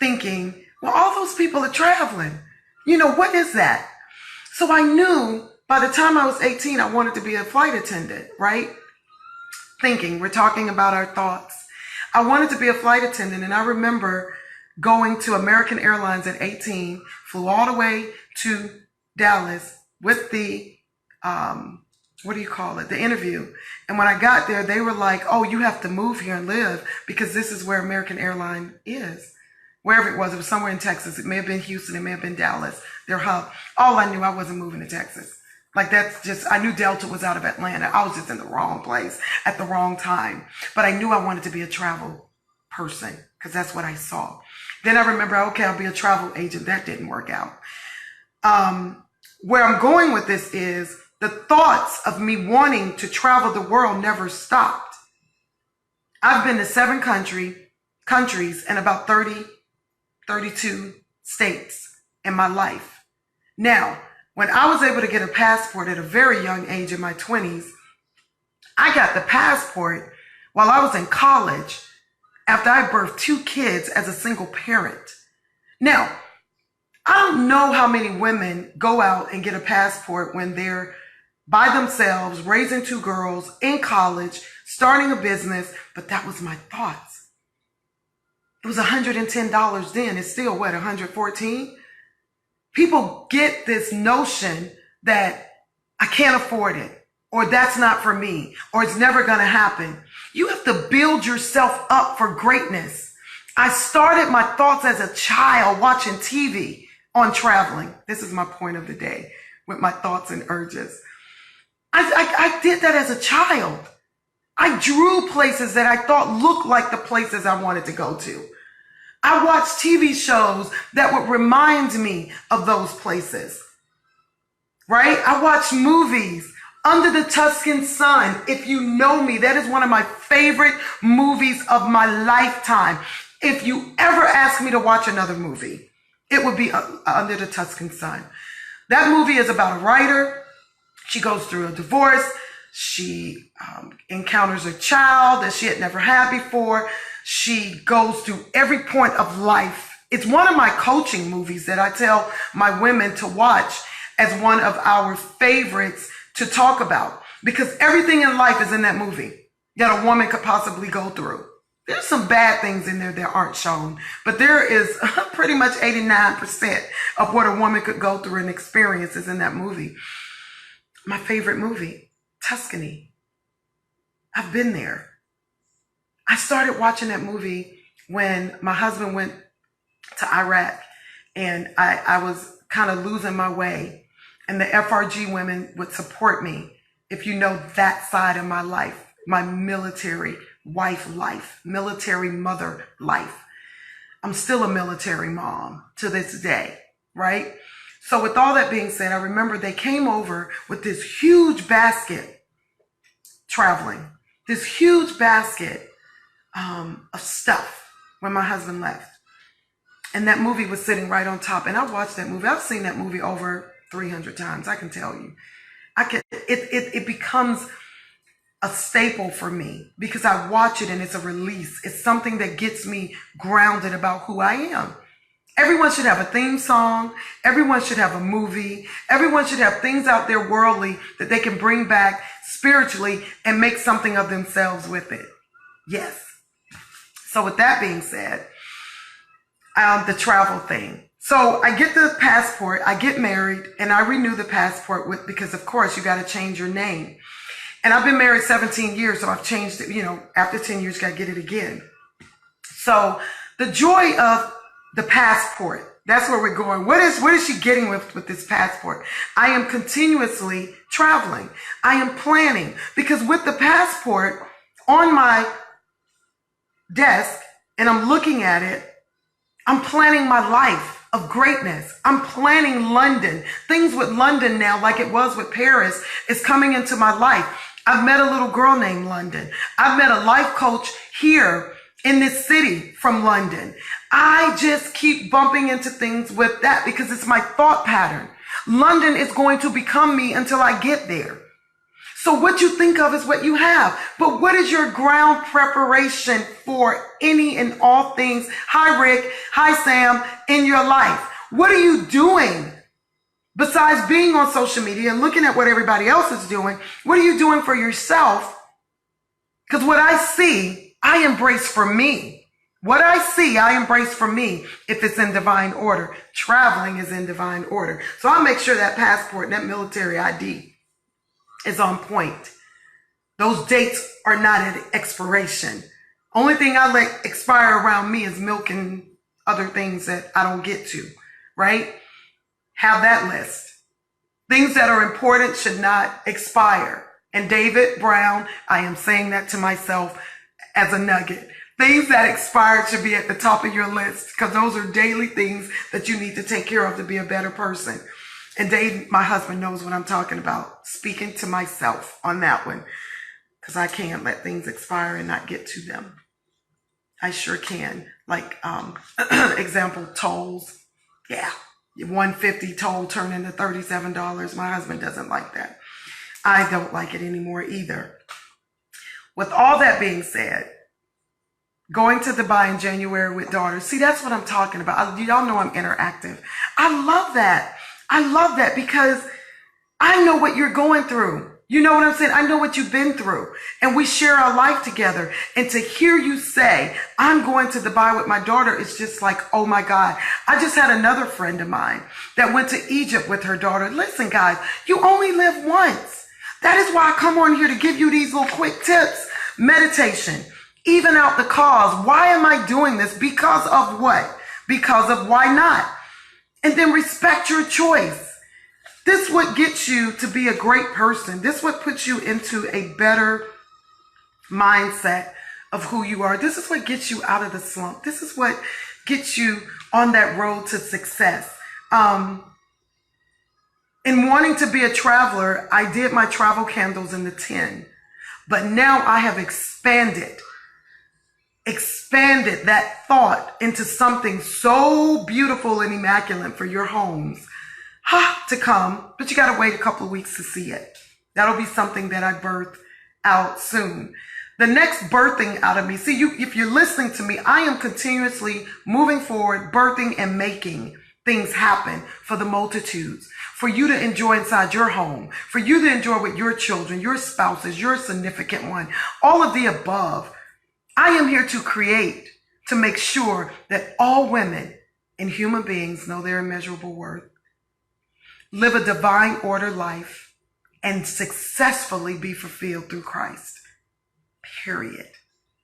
thinking, well, all those people are traveling. You know, what is that? So I knew by the time I was 18, I wanted to be a flight attendant, right? Thinking, we're talking about our thoughts. I wanted to be a flight attendant, and I remember going to American Airlines at 18, flew all the way to Dallas with the, the interview. And when I got there, they were like, oh, you have to move here and live because this is where American Airlines is. Wherever it was somewhere in Texas. It may have been Houston, it may have been Dallas, their hub. All I knew, I wasn't moving to Texas. Like I knew Delta was out of Atlanta. I was just in the wrong place at the wrong time. But I knew I wanted to be a travel person because that's what I saw. Then I remember, okay, I'll be a travel agent. That didn't work out. Where I'm going with this is the thoughts of me wanting to travel the world never stopped. I've been to 7 countries and about 32 states in my life. Now, when I was able to get a passport at a very young age in my 20s, I got the passport while I was in college after I birthed 2 kids as a single parent. Now, I don't know how many women go out and get a passport when they're by themselves, raising 2 girls, in college, starting a business, but that was my thoughts. It was $110 then. It's still what, $114? People get this notion that I can't afford it, or that's not for me, or it's never going to happen. You have to build yourself up for greatness. I started my thoughts as a child watching TV on traveling. This is my point of the day with my thoughts and urges. I did that as a child. I drew places that I thought looked like the places I wanted to go to. I watched TV shows that would remind me of those places, right? I watched movies. Under the Tuscan Sun, if you know me, that is one of my favorite movies of my lifetime. If you ever ask me to watch another movie, it would be Under the Tuscan Sun. That movie is about a writer. She goes through a divorce. She encounters a child that she had never had before. She goes through every point of life. It's one of my coaching movies that I tell my women to watch as one of our favorites to talk about, because everything in life is in that movie that a woman could possibly go through. There's some bad things in there that aren't shown, but there is pretty much 89% of what a woman could go through and experience is in that movie. My favorite movie, Tuscany. I've been there. I started watching that movie when my husband went to Iraq and I was kind of losing my way. And the FRG women would support me. If you know that side of my life, my military wife life, military mother life. I'm still a military mom to this day, right? So with all that being said, I remember they came over with this huge basket traveling, this huge basket of stuff when my husband left. And that movie was sitting right on top. And I watched that movie. I've seen that movie over 300 times. I can tell you. It becomes a staple for me because I watch it and it's a release. It's something that gets me grounded about who I am. Everyone should have a theme song. Everyone should have a movie. Everyone should have things out there worldly that they can bring back spiritually and make something of themselves with it. Yes. So with that being said, the travel thing. So I get the passport, I get married, and I renew the passport because of course you got to change your name. And I've been married 17 years, so I've changed it, after 10 years, you got to get it again. So the joy of the passport, that's where we're going. What is she getting with this passport? I am continuously traveling. I am planning because with the passport on my desk and I'm looking at it, I'm planning my life of greatness. I'm planning London. Things with London now, like it was with Paris, is coming into my life. I've met a little girl named London. I've met a life coach here in this city from London. I just keep bumping into things with that because it's my thought pattern. London is going to become me until I get there. So what you think of is what you have. But what is your ground preparation for any and all things? Hi, Rick. Hi, Sam. In your life. What are you doing besides being on social media and looking at what everybody else is doing? What are you doing for yourself? Because what I see, I embrace for me. What I see, I embrace for me if it's in divine order. Traveling is in divine order. So I'll make sure that passport and that military ID is on point. Those dates are not at expiration. Only thing I let expire around me is milk and other things that I don't get to, right? Have that list. Things that are important should not expire. And David Brown, I am saying that to myself as a nugget. Things that expired should be at the top of your list because those are daily things that you need to take care of to be a better person. And Dave, my husband, knows what I'm talking about. Speaking to myself on that one because I can't let things expire and not get to them. I sure can. Like, example, tolls. Yeah, $150 toll turned into $37. My husband doesn't like that. I don't like it anymore either. With all that being said, going to Dubai in January with daughters. See, that's what I'm talking about. Y'all know I'm interactive. I love that. I love that because I know what you're going through. You know what I'm saying? I know what you've been through. And we share our life together. And to hear you say, I'm going to Dubai with my daughter, it's just like, oh my God. I just had another friend of mine that went to Egypt with her daughter. Listen, guys, you only live once. That is why I come on here to give you these little quick tips. Meditation. Even out the cause. Why am I doing this? Because of what? Because of why not? And then respect your choice. This is what gets you to be a great person. This is what puts you into a better mindset of who you are. This is what gets you out of the slump. This is what gets you on that road to success. In wanting to be a traveler, I did my travel candles in the tin. But now I have expanded that thought into something so beautiful and immaculate for your homes to come, but you got to wait a couple of weeks to see it. That'll be something that I birth out soon. The next birthing out of me, see, if you're listening to me, I am continuously moving forward, birthing and making things happen for the multitudes, for you to enjoy inside your home, for you to enjoy with your children, your spouses, your significant one, all of the above. I am here to create, to make sure that all women and human beings know their immeasurable worth, live a divine order life, and successfully be fulfilled through Christ. Period.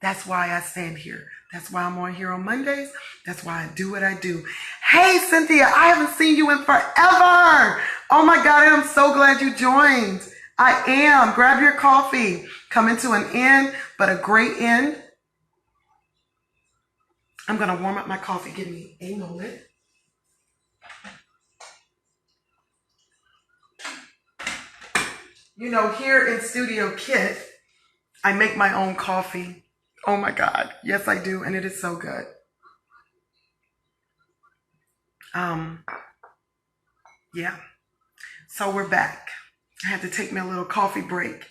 That's why I stand here. That's why I'm on here on Mondays. That's why I do what I do. Hey, Cynthia, I haven't seen you in forever. Oh my God, I'm so glad you joined. I am. Grab your coffee. Coming to an end, but a great end. I'm going to warm up my coffee. Give me a moment. You know, here in Studio Kit, I make my own coffee. Oh my God. Yes, I do. And it is so good. Yeah. So we're back. I had to take me a little coffee break.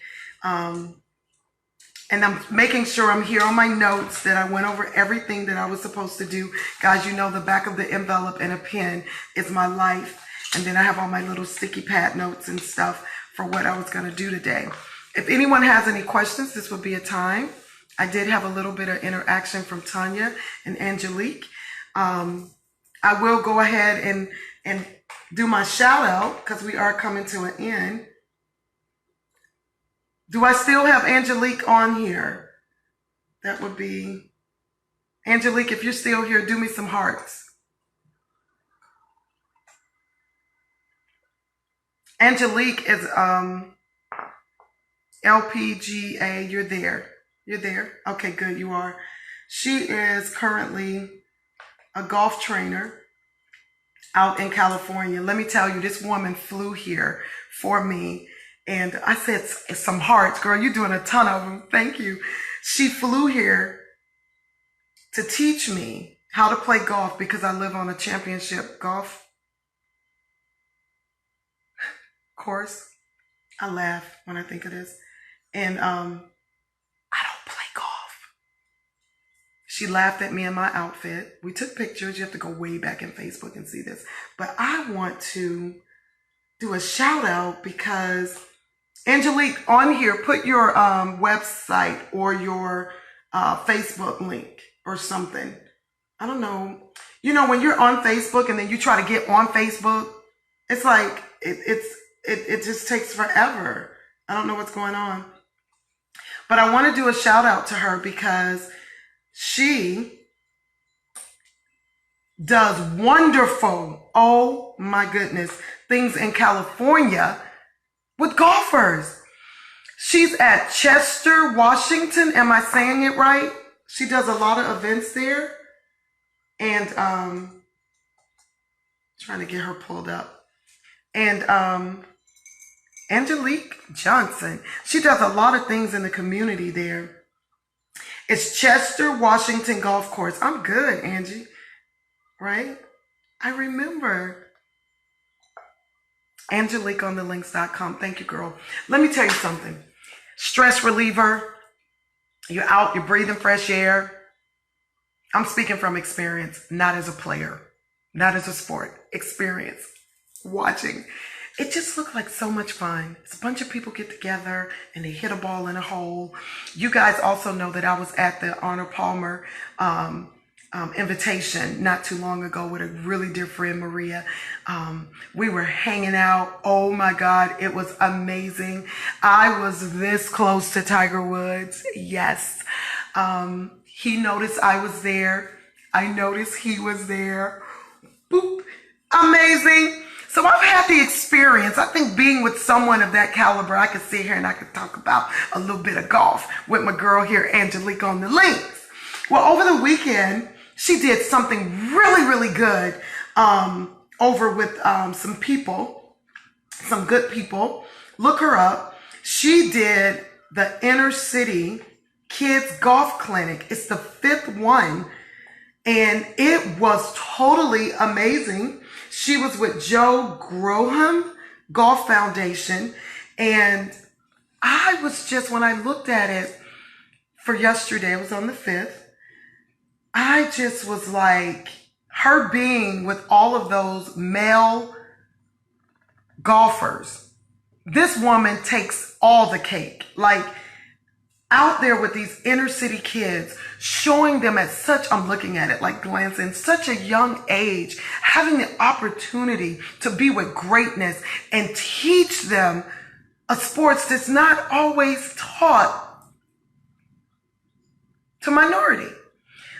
And I'm making sure I'm here on my notes that I went over everything that I was supposed to do. Guys, you know the back of the envelope and a pen is my life. And then I have all my little sticky pad notes and stuff for what I was going to do today. If anyone has any questions, this would be a time. I did have a little bit of interaction from Tanya and Angelique. I will go ahead and do my shout out because we are coming to an end. Do I still have Angelique on here? That would be Angelique. If you're still here, do me some hearts. Angelique is LPGA. You're there. You're there. Okay, good. You are. She is currently a golf trainer out in California. Let me tell you, this woman flew here for me. And I said, some hearts, girl, you're doing a ton of them. Thank you. She flew here to teach me how to play golf because I live on a championship golf course. I laugh when I think of this. And I don't play golf. She laughed at me in my outfit. We took pictures. You have to go way back in Facebook and see this. But I want to do a shout out because Angelique, on here, put your website or your Facebook link or something. I don't know. You know, when you're on Facebook and then you try to get on Facebook, it's like it just takes forever. I don't know what's going on. But I want to do a shout out to her because she does wonderful, oh my goodness, things in California with golfers. She's at Chester, Washington. Am I saying it right? She does a lot of events there. And trying to get her pulled up. And Angelique Johnson, she does a lot of things in the community there. It's Chester, Washington Golf Course. I'm good, Angie. Right? I remember. AngeliqueOnTheLinks.com. Thank you, girl. Let me tell you something. Stress reliever. You're out, you're breathing fresh air. I'm speaking from experience, not as a player, not as a sport. Experience. Watching. It just looked like so much fun. It's a bunch of people get together and they hit a ball in a hole. You guys also know that I was at the Arnold Palmer invitation not too long ago with a really dear friend, Maria. We were hanging out. Oh my God, it was amazing. I was this close to Tiger Woods. Yes. He noticed I was there. I noticed he was there. Boop. Amazing. So I've had the experience. I think being with someone of that caliber, I could sit here and I could talk about a little bit of golf with my girl here, Angelique on the links. Well, over the weekend, she did something really, really good over with some people, some good people. Look her up. She did the Inner City Kids Golf Clinic. It's the 5th one. And it was totally amazing. She was with Joe Groham Golf Foundation. And I was just, when I looked at it for yesterday, it was on the 5th. I just was like, her being with all of those male golfers, this woman takes all the cake. Like, out there with these inner city kids, showing them at such, I'm looking at it like glancing, such a young age, having the opportunity to be with greatness and teach them a sports that's not always taught to minority.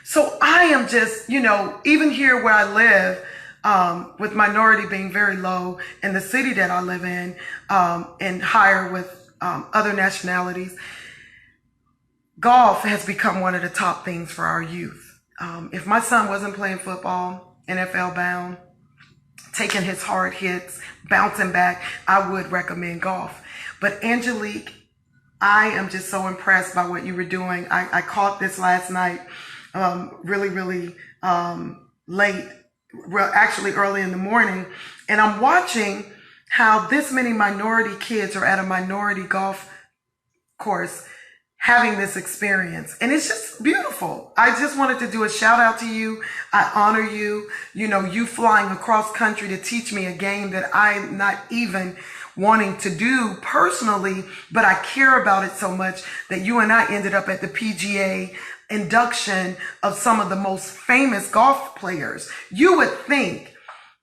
So I am just, you know, even here where I live, with minority being very low in the city that I live in, and higher with other nationalities, golf has become one of the top things for our youth. If my son wasn't playing football, NFL bound, taking his hard hits, bouncing back, I would recommend golf. But Angelique, I am just so impressed by what you were doing. I caught this last night, really, really late, actually early in the morning. And I'm watching how this many minority kids are at a minority golf course having this experience. And it's just beautiful. I just wanted to do a shout out to you. I honor you. You know, you flying across country to teach me a game that I'm not even wanting to do personally, but I care about it so much that you and I ended up at the PGA induction of some of the most famous golf players. You would think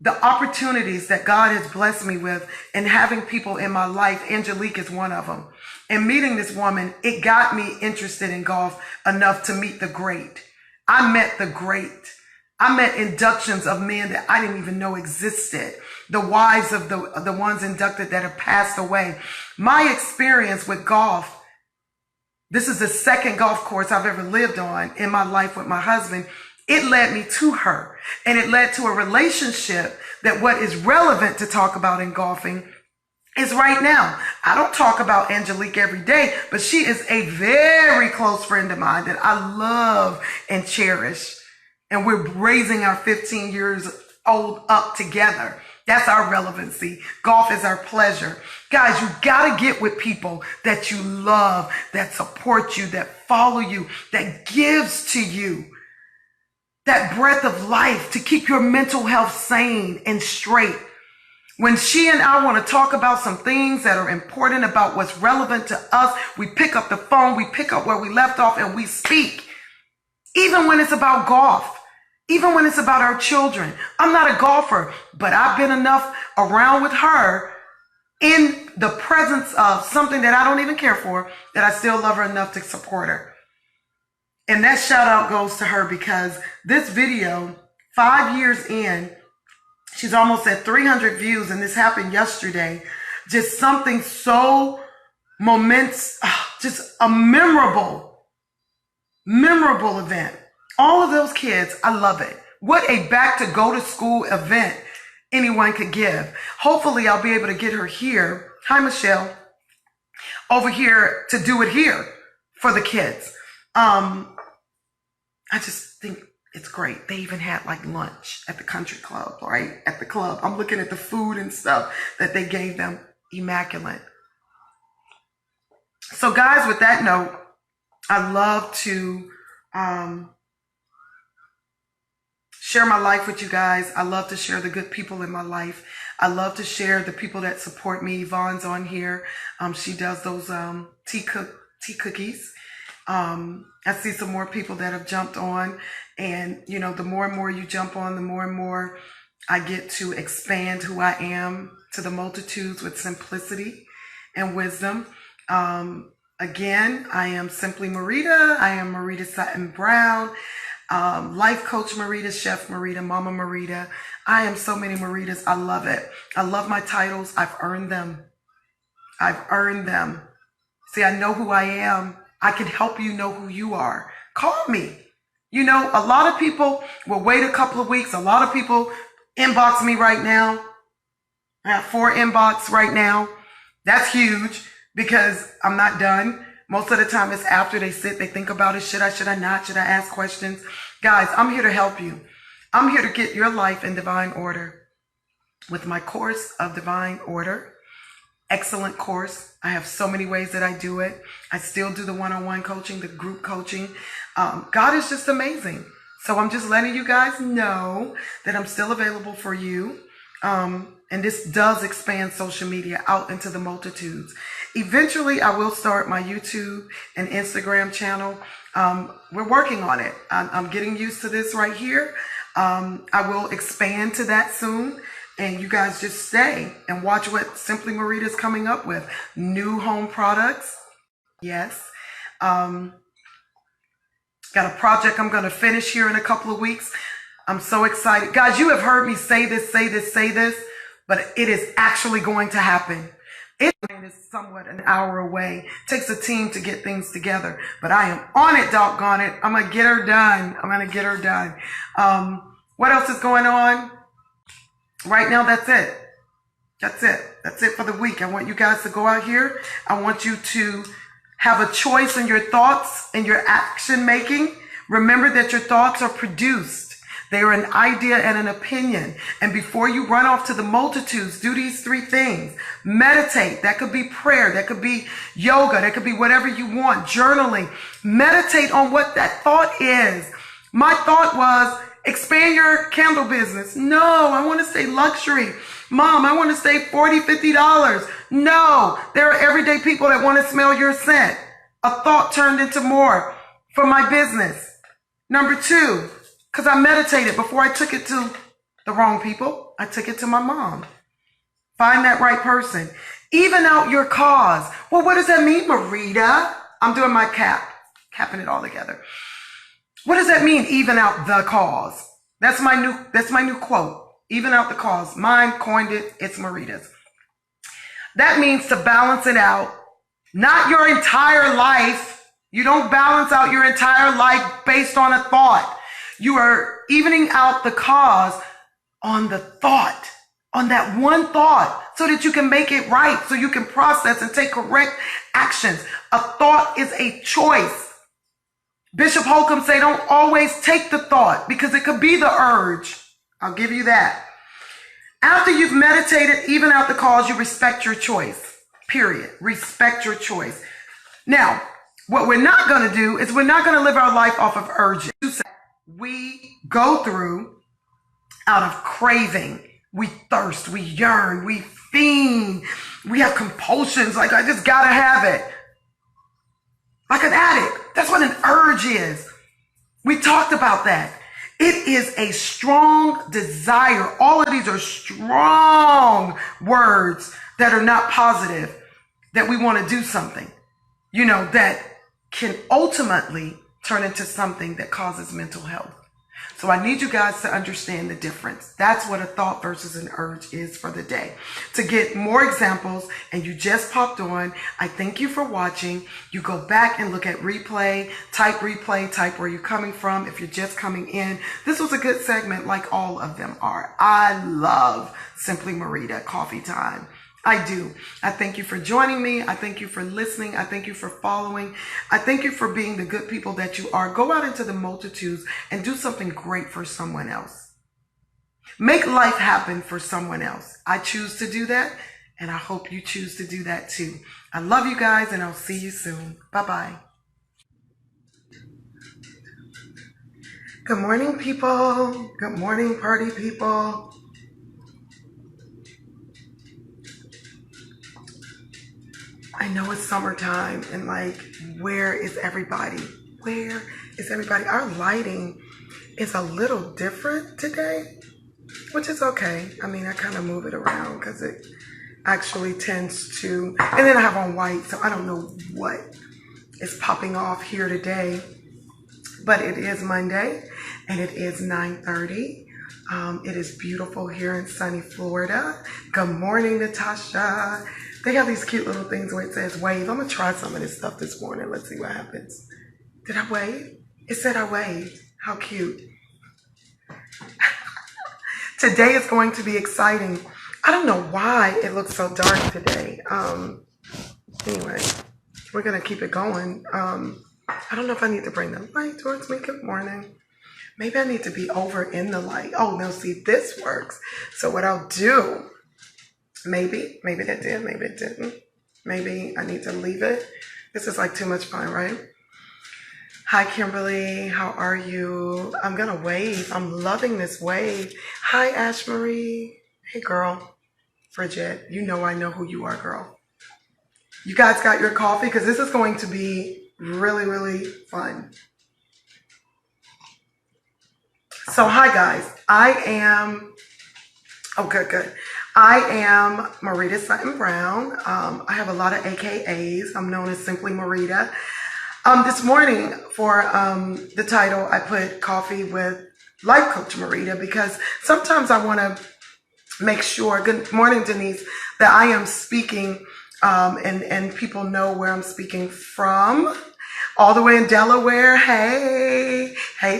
the opportunities that God has blessed me with and having people in my life, Angelique is one of them. And meeting this woman, it got me interested in golf enough to meet the great. I met the great. I met inductions of men that I didn't even know existed. The wives of the ones inducted that have passed away. My experience with golf, this is the second golf course I've ever lived on in my life with my husband. It led me to her, and it led to a relationship that what is relevant to talk about in golfing is right now. I don't talk about Angelique every day, but she is a very close friend of mine that I love and cherish. And we're raising our 15 years old up together. That's our relevancy. Golf is our pleasure. Guys, you got to get with people that you love, that support you, that follow you, that gives to you that breath of life to keep your mental health sane and straight. When she and I want to talk about some things that are important about what's relevant to us, we pick up the phone, we pick up where we left off, and we speak. Even when it's about golf, even when it's about our children. I'm not a golfer, but I've been enough around with her in the presence of something that I don't even care for, that I still love her enough to support her. And that shout out goes to her, because this video, 5 years in, she's almost at 300 views, and this happened yesterday. Just something so momentous, just a memorable event. All of those kids, I love it. What a back to go to school event anyone could give. Hopefully I'll be able to get her here. Hi, Michelle. Over here to do it here for the kids. I just think it's great. They even had like lunch at the country club, right? At the club. I'm looking at the food and stuff that they gave them. Immaculate. So guys, with that note, I love to share my life with you guys. I love to share the good people in my life. I love to share the people that support me. Yvonne's on here. She does those tea cookies. I see some more people that have jumped on, and you know, the more and more you jump on, the more and more I get to expand who I am to the multitudes with simplicity and wisdom. Again, I am Simply Marita. I am Marita Sutton Brown, life coach Marita, chef Marita, mama Marita. I am so many Maritas. I love it. I love my titles. I've earned them. I've earned them. See, I know who I am. I can help you know who you are. Call me. You know, a lot of people will wait a couple of weeks. A lot of people inbox me right now. I have 4 inbox right now. That's huge, because I'm not done. Most of the time it's after they sit, they think about it. Should I not? Should I ask questions? Guys, I'm here to help you. I'm here to get your life in divine order with my course of divine order. Excellent course. I have so many ways that I do it. I still do the one-on-one coaching, the group coaching. God is just amazing. So I'm just letting you guys know that I'm still available for you. And this does expand social media out into the multitudes. Eventually, I will start my YouTube and Instagram channel. We're working on it. I'm getting used to this right here. I will expand to that soon. And you guys just stay and watch what Simply Marita is coming up with. New home products. Yes. Got a project I'm going to finish here in a couple of weeks. I'm so excited. Guys, you have heard me say this, but it is actually going to happen. It is somewhat an hour away. It takes a team to get things together, but I am on it, doggone it. I'm going to get her done. What else is going on? Right now, that's it. That's it for the week. I want you guys to go out here. I want you to have a choice in your thoughts and your action making. Remember that your thoughts are produced. They are an idea and an opinion. And before you run off to the multitudes, do these 3 things. Meditate. That could be prayer. That could be yoga. That could be whatever you want. Journaling. Meditate on what that thought is. My thought was, expand your candle business. No, I want to stay luxury. Mom, I want to save $40, $50. No, there are everyday people that want to smell your scent. A thought turned into more for my business. Number 2, because I meditated before I took it to the wrong people. I took it to my mom. Find that right person. Even out your cause. Well, what does that mean, Marita? I'm doing my capping it all together. What does that mean, even out the cause? That's my new quote. Even out the cause. Mine coined it. It's Marita's. That means to balance it out. Not your entire life. You don't balance out your entire life based on a thought. You are evening out the cause on the thought, on that one thought, so that you can make it right, so you can process and take correct actions. A thought is a choice. Bishop Holcomb say don't always take the thought, because it could be the urge. I'll give you that. After you've meditated, even out the cause, you respect your choice. Period. Respect your choice. Now, what we're not going to do is we're not going to live our life off of urges. We go through out of craving. We thirst, we yearn, we fiend, we have compulsions. Like, I just got to have it. Like an addict. That's what an urge is. We talked about that. It is a strong desire. All of these are strong words that are not positive, that we want to do something, that can ultimately turn into something that causes mental health. So I need you guys to understand the difference. That's what a thought versus an urge is for the day. To get more examples, and you just popped on, I thank you for watching. You go back and look at replay, type where you're coming from. If you're just coming in, this was a good segment like all of them are. I love Simply Marita Coffee Time. I do. I thank you for joining me. I thank you for listening. I thank you for following. I thank you for being the good people that you are. Go out into the multitudes and do something great for someone else. Make life happen for someone else. I choose to do that, and I hope you choose to do that too. I love you guys, and I'll see you soon. Bye-bye. Good morning, people. Good morning, party people. I know it's summertime, and like, where is everybody? Where is everybody? Our lighting is a little different today, which is okay. I mean, I kind of move it around because it actually tends to, and then I have on white, so I don't know what is popping off here today, but it is Monday, and it is 9:30. It is beautiful here in sunny Florida. Good morning, Natasha. They have these cute little things where it says wave. I'm going to try some of this stuff this morning. Let's see what happens. Did I wave? It said I waved. How cute. Today is going to be exciting. I don't know why it looks so dark today. Anyway, we're going to keep it going. I don't know if I need to bring the light towards me. Good morning. Maybe I need to be over in the light. Oh, no, see, this works. So what I'll do, maybe that did, maybe it didn't. Maybe I need to leave it. This is like too much fun, right? Hi, Kimberly. How are you? I'm going to wave. I'm loving this wave. Hi, Ash Marie. Hey, girl. Bridget, you know I know who you are, girl. You guys got your coffee? Because this is going to be really, really fun. So, hi, guys. Good. I am Marita Sutton Brown. I have a lot of AKAs. I'm known as Simply Marita. This morning for the title, I put Coffee with Life Coach Marita because sometimes I want to make sure, good morning, Denise, that I am speaking and people know where I'm speaking from. All the way in Delaware. Hey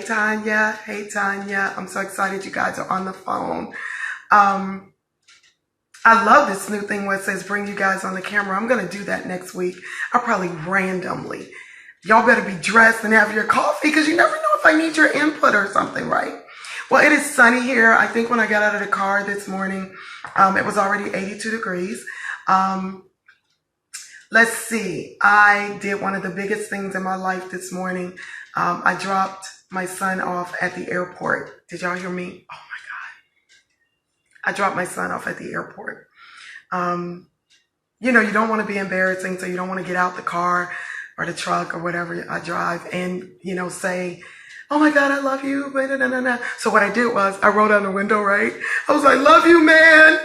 Tanya. I'm so excited you guys are on the phone. I love this new thing where it says bring you guys on the camera. I'm going to do that next week. I'll probably randomly. Y'all better be dressed and have your coffee because you never know if I need your input or something, right? Well, it is sunny here. I think when I got out of the car this morning, it was already 82 degrees. Let's see. I did one of the biggest things in my life this morning. I dropped my son off at the airport. Did y'all hear me? Oh my God. I dropped my son off at the airport. You don't want to be embarrassing, so you don't want to get out the car or the truck or whatever I drive and, say, oh my God, I love you. So what I did was I rolled down the window, right? I was like, love you, man.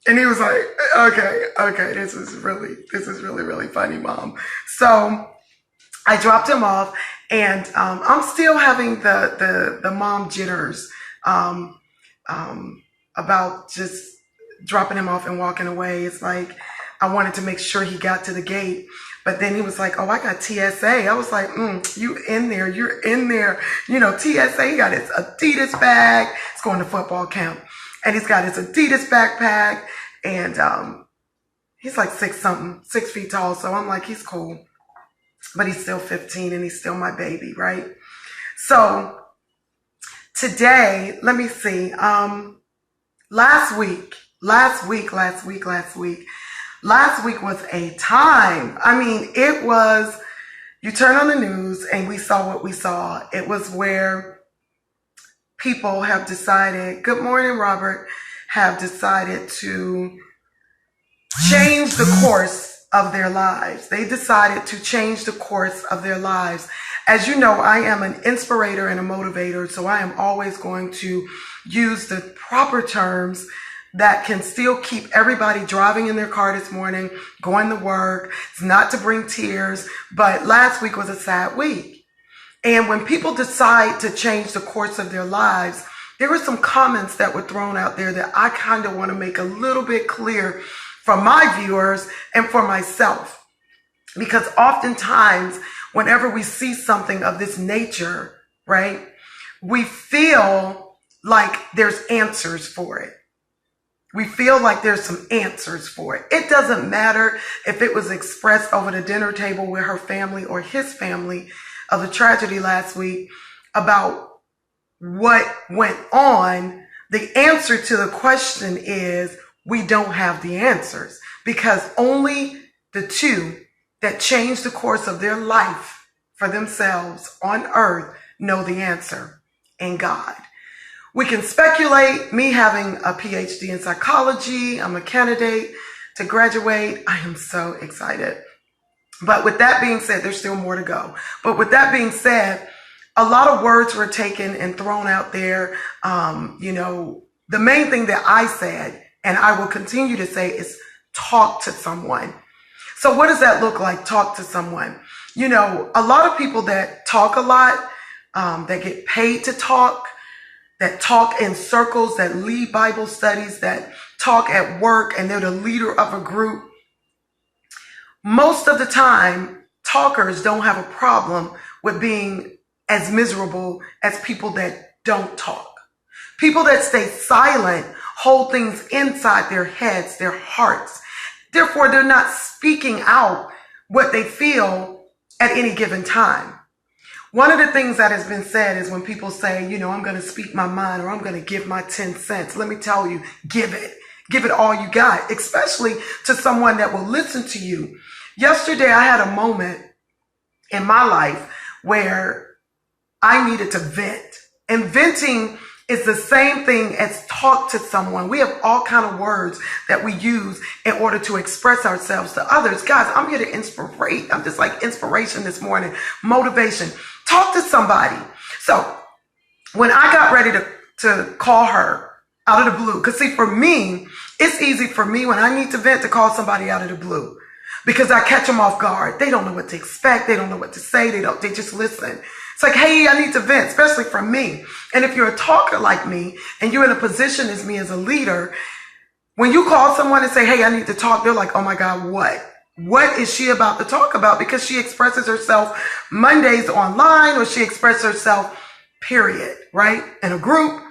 And he was like, okay, this is really, really funny, Mom. So I dropped him off, and I'm still having the mom jitters about just dropping him off and walking away. It's like I wanted to make sure he got to the gate. But then he was like, oh, I got TSA. I was like, you're in there. TSA, he got his Adidas bag. He's going to football camp. And he's got his Adidas backpack. And he's like 6 feet tall. So I'm like, he's cool. But he's still 15 and he's still my baby, right? So today, let me see. Last week was a time. I mean, it was, you turn on the news and we saw what we saw. It was where people have decided, good morning, Robert, have decided to change the course of their lives. They decided to change the course of their lives. As you know, I am an inspirator and a motivator, so I am always going to use the proper terms that can still keep everybody driving in their car this morning, going to work. It's not to bring tears, but last week was a sad week. And when people decide to change the course of their lives, there were some comments that were thrown out there that I kind of want to make a little bit clear for my viewers and for myself. Because oftentimes, whenever we see something of this nature, right, we feel like there's answers for it. We feel like there's some answers for it. It doesn't matter if it was expressed over the dinner table with her family or his family of the tragedy last week about what went on. The answer to the question is we don't have the answers, because only the two that change the course of their life for themselves on earth know the answer, and God. We can speculate. Me having a PhD in psychology, I'm a candidate to graduate. I am so excited. But with that being said, there's still more to go. But with that being said, a lot of words were taken and thrown out there. The main thing that I said, and I will continue to say, is talk to someone. So what does that look like? Talk to someone. A lot of people that talk a lot, that get paid to talk, that talk in circles, that lead Bible studies, that talk at work, and they're the leader of a group. Most of the time, talkers don't have a problem with being as miserable as people that don't talk. People that stay silent hold things inside their heads, their hearts. Therefore, they're not speaking out what they feel at any given time. One of the things that has been said is when people say, I'm going to speak my mind, or I'm going to give my 10 cents. Let me tell you, give it. Give it all you got, especially to someone that will listen to you. Yesterday, I had a moment in my life where I needed to vent. And venting is the same thing as talk to someone. We have all kind of words that we use in order to express ourselves to others. Guys, I'm here to inspirate. I'm just like inspiration this morning, motivation. Talk to somebody. So when I got ready to call her out of the blue, because see, for me, it's easy for me when I need to vent to call somebody out of the blue, because I catch them off guard. They don't know what to expect. They don't know what to say. They just listen. It's like, hey, I need to vent, especially for me. And if you're a talker like me and you're in a position as me as a leader, when you call someone and say, hey, I need to talk, they're like, oh my God, what? What is she about to talk about? Because she expresses herself Mondays online, or she expresses herself, period, right? In a group.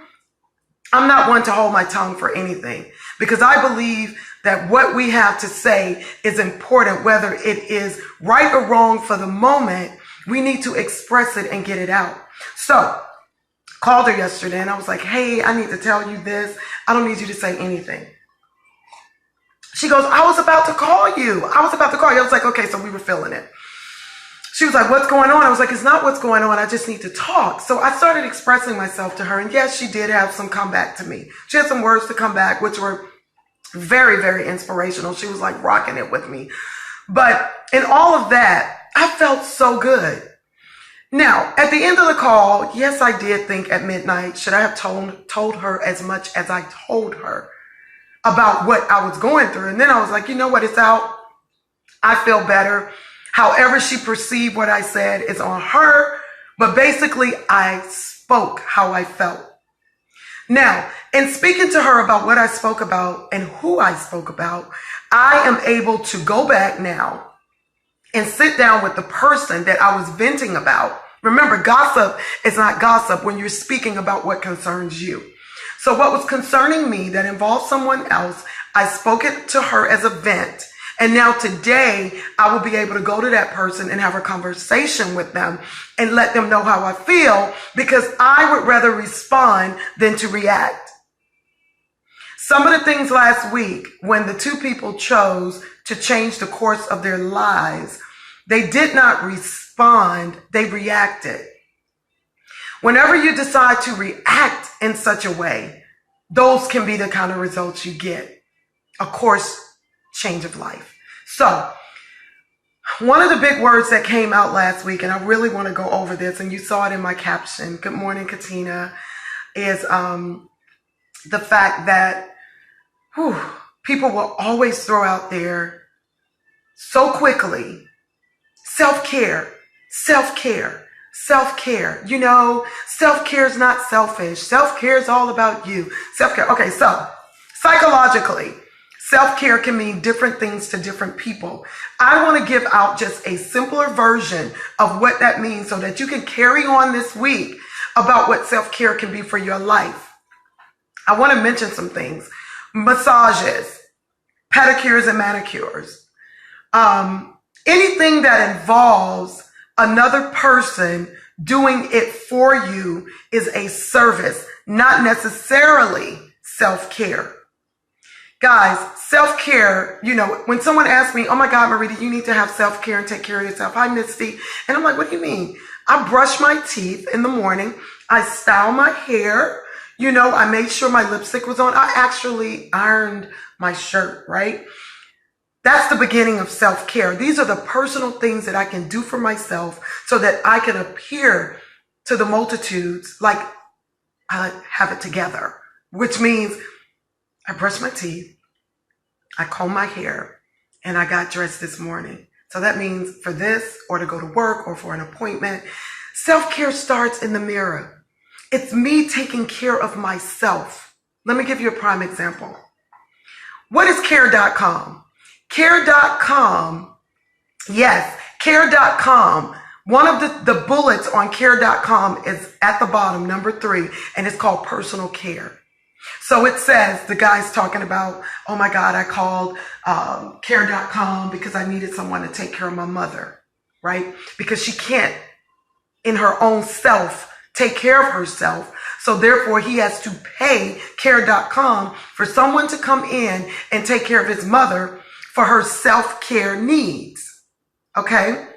I'm not one to hold my tongue for anything, because I believe that what we have to say is important, whether it is right or wrong for the moment. We need to express it and get it out. So called her yesterday and I was like, hey, I need to tell you this. I don't need you to say anything. She goes, I was about to call you. I was like, okay, so we were feeling it. She was like, what's going on? I was like, it's not what's going on. I just need to talk. So I started expressing myself to her. And yes, she did have some come back to me. She had some words to come back, which were very, very inspirational. She was like rocking it with me. But in all of that, I felt so good. Now, at the end of the call, yes, I did think at midnight, should I have told her as much as I told her about what I was going through? And then I was like, you know what? It's out. I feel better. However she perceived what I said is on her. But basically, I spoke how I felt. Now, in speaking to her about what I spoke about and who I spoke about, I am able to go back now and sit down with the person that I was venting about. Remember, gossip is not gossip when you're speaking about what concerns you. So what was concerning me that involved someone else, I spoke it to her as a vent. And now today, I will be able to go to that person and have a conversation with them and let them know how I feel, because I would rather respond than to react. Some of the things last week, when the two people chose to change the course of their lives, they did not respond, they reacted. Whenever you decide to react in such a way, those can be the kind of results you get. A course change of life. So, one of the big words that came out last week, and I really want to go over this, and you saw it in my caption, good morning, Katina, is the fact that people will always throw out there so quickly, self-care, self-care, self-care. You know, self-care is not selfish. Self-care is all about you. Self-care. Okay, so psychologically, self-care can mean different things to different people. I want to give out just a simpler version of what that means so that you can carry on this week about what self-care can be for your life. I want to mention some things. Massages, pedicures and manicures. Anything that involves another person doing it for you is a service, not necessarily self-care. Guys, self-care, you know, when someone asks me, oh my God, Marita, you need to have self-care and take care of yourself. Hi, Misty. And I'm like, what do you mean? I brush my teeth in the morning. I style my hair. You know, I made sure my lipstick was on. I actually ironed my shirt, right? That's the beginning of self-care. These are the personal things that I can do for myself so that I can appear to the multitudes like I have it together, which means I brushed my teeth, I combed my hair, and I got dressed this morning. So that means for this or to go to work or for an appointment, self-care starts in the mirror. It's me taking care of myself. Let me give you a prime example. What is care.com? Care.com, yes, care.com. One of the bullets on care.com is at the bottom, number 3, and it's called personal care. So it says, the guy's talking about, oh my God, I called care.com because I needed someone to take care of my mother, right? Because she can't, in her own self, take care of herself. So therefore, he has to pay care.com for someone to come in and take care of his mother for her self-care needs. Okay?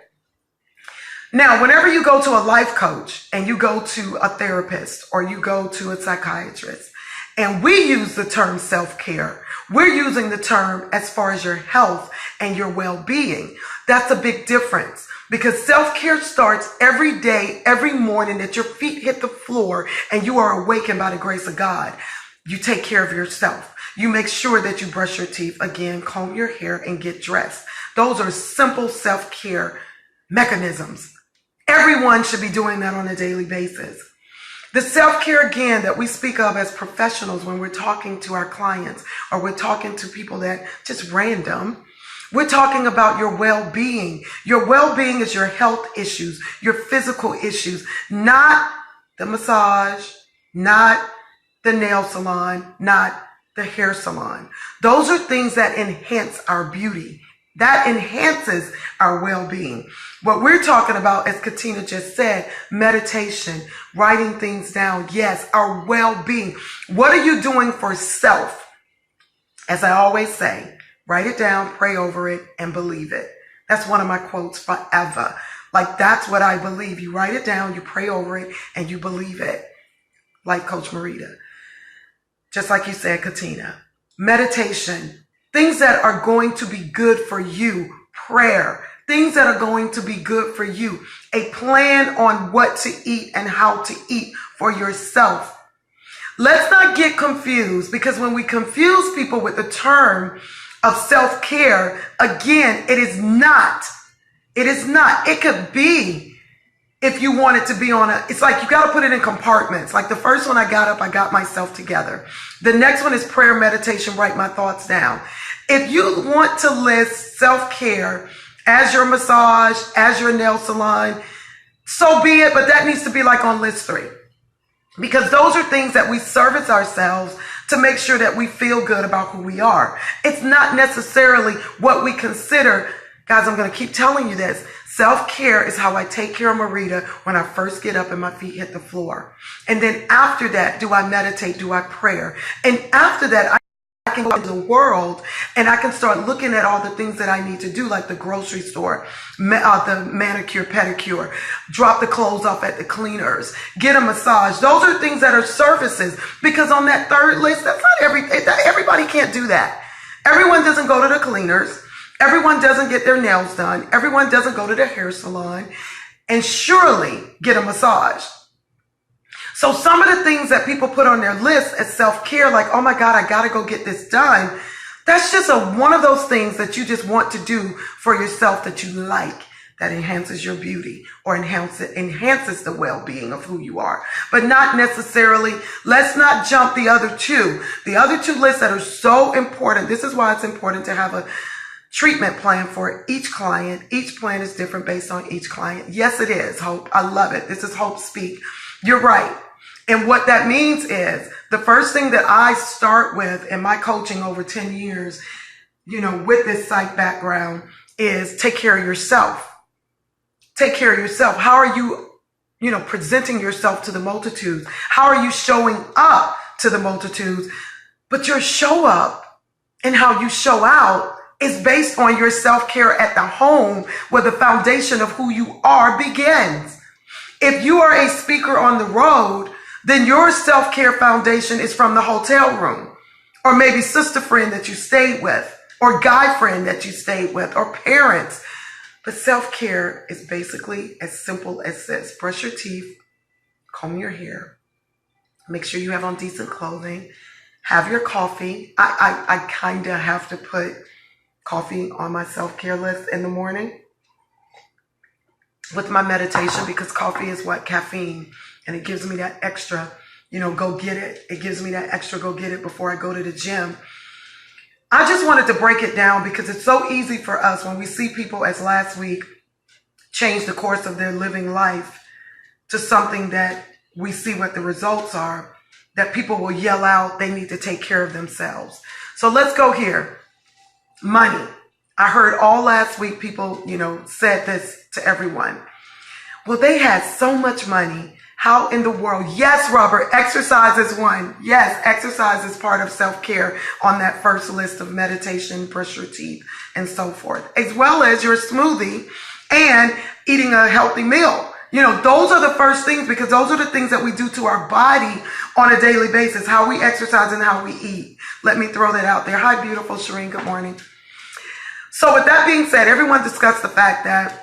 Now, whenever you go to a life coach and you go to a therapist or you go to a psychiatrist, and we use the term self-care, we're using the term as far as your health and your well-being. That's a big difference because self-care starts every day, every morning that your feet hit the floor and you are awakened by the grace of God. You take care of yourself. You make sure that you brush your teeth, again, comb your hair, and get dressed. Those are simple self-care mechanisms. Everyone should be doing that on a daily basis. The self-care, again, that we speak of as professionals when we're talking to our clients or we're talking to people that just random, we're talking about your well-being. Your well-being is your health issues, your physical issues, not the massage, not the nail salon, not the hair salon. Those are things that enhance our beauty. That enhances our well-being. What we're talking about, as Katina just said, meditation, writing things down. Yes, our well-being. What are you doing for self? As I always say, write it down, pray over it, and believe it. That's one of my quotes forever. Like, that's what I believe. You write it down, you pray over it, and you believe it. Like Coach Marita. Just like you said, Katina. Meditation. Things that are going to be good for you. Prayer. Things that are going to be good for you. A plan on what to eat and how to eat for yourself. Let's not get confused, because when we confuse people with the term of self-care, again, it is not. It is not. It could be if you want it to be on it's like you got to put it in compartments. Like the first one, I got up, I got myself together. The next one is prayer, meditation, write my thoughts down. If you want to list self-care as your massage, as your nail salon, so be it, but that needs to be like on list 3. Because those are things that we service ourselves to make sure that we feel good about who we are. It's not necessarily what we consider. Guys, I'm going to keep telling you this. Self-care is how I take care of Marita when I first get up and my feet hit the floor. And then after that, do I meditate? Do I pray? And after that, can go into the world and I can start looking at all the things that I need to do, like the grocery store, the manicure, pedicure, drop the clothes off at the cleaners, get a massage. Those are things that are services, because on that third list, that's not everybody can't do that. Everyone doesn't go to the cleaners. Everyone doesn't get their nails done. Everyone doesn't go to the hair salon and surely get a massage. So some of the things that people put on their list as self-care, like, oh my God, I got to go get this done. That's just one of those things that you just want to do for yourself that you like, that enhances your beauty or enhances the well-being of who you are, but not necessarily. Let's not jump the other two. The other two lists that are so important. This is why it's important to have a treatment plan for each client. Each plan is different based on each client. Yes, it is, Hope. I love it. This is Hope Speak. You're right. And what that means is the first thing that I start with in my coaching over 10 years, with this psych background, is take care of yourself. Take care of yourself. How are you, presenting yourself to the multitudes? How are you showing up to the multitudes? But your show up and how you show out is based on your self-care at the home, where the foundation of who you are begins. If you are a speaker on the road, then your self-care foundation is from the hotel room, or maybe sister friend that you stayed with, or guy friend that you stayed with, or parents. But self-care is basically as simple as this: brush your teeth, comb your hair, make sure you have on decent clothing, have your coffee. I kind of have to put coffee on my self-care list in the morning with my meditation, because coffee is what? Caffeine. And it gives me that extra, go get it. It gives me that extra go get it before I go to the gym. I just wanted to break it down because it's so easy for us when we see people, as last week, change the course of their living life to something that we see what the results are, that people will yell out they need to take care of themselves. So let's go here. Money. I heard all last week people, said this to everyone. Well, they had so much money. How in the world? Yes, Robert, exercise is one. Yes, exercise is part of self-care on that first list of meditation, brush your teeth, and so forth, as well as your smoothie and eating a healthy meal. Those are the first things, because those are the things that we do to our body on a daily basis, how we exercise and how we eat. Let me throw that out there. Hi, beautiful Shireen. Good morning. So with that being said, everyone discussed the fact that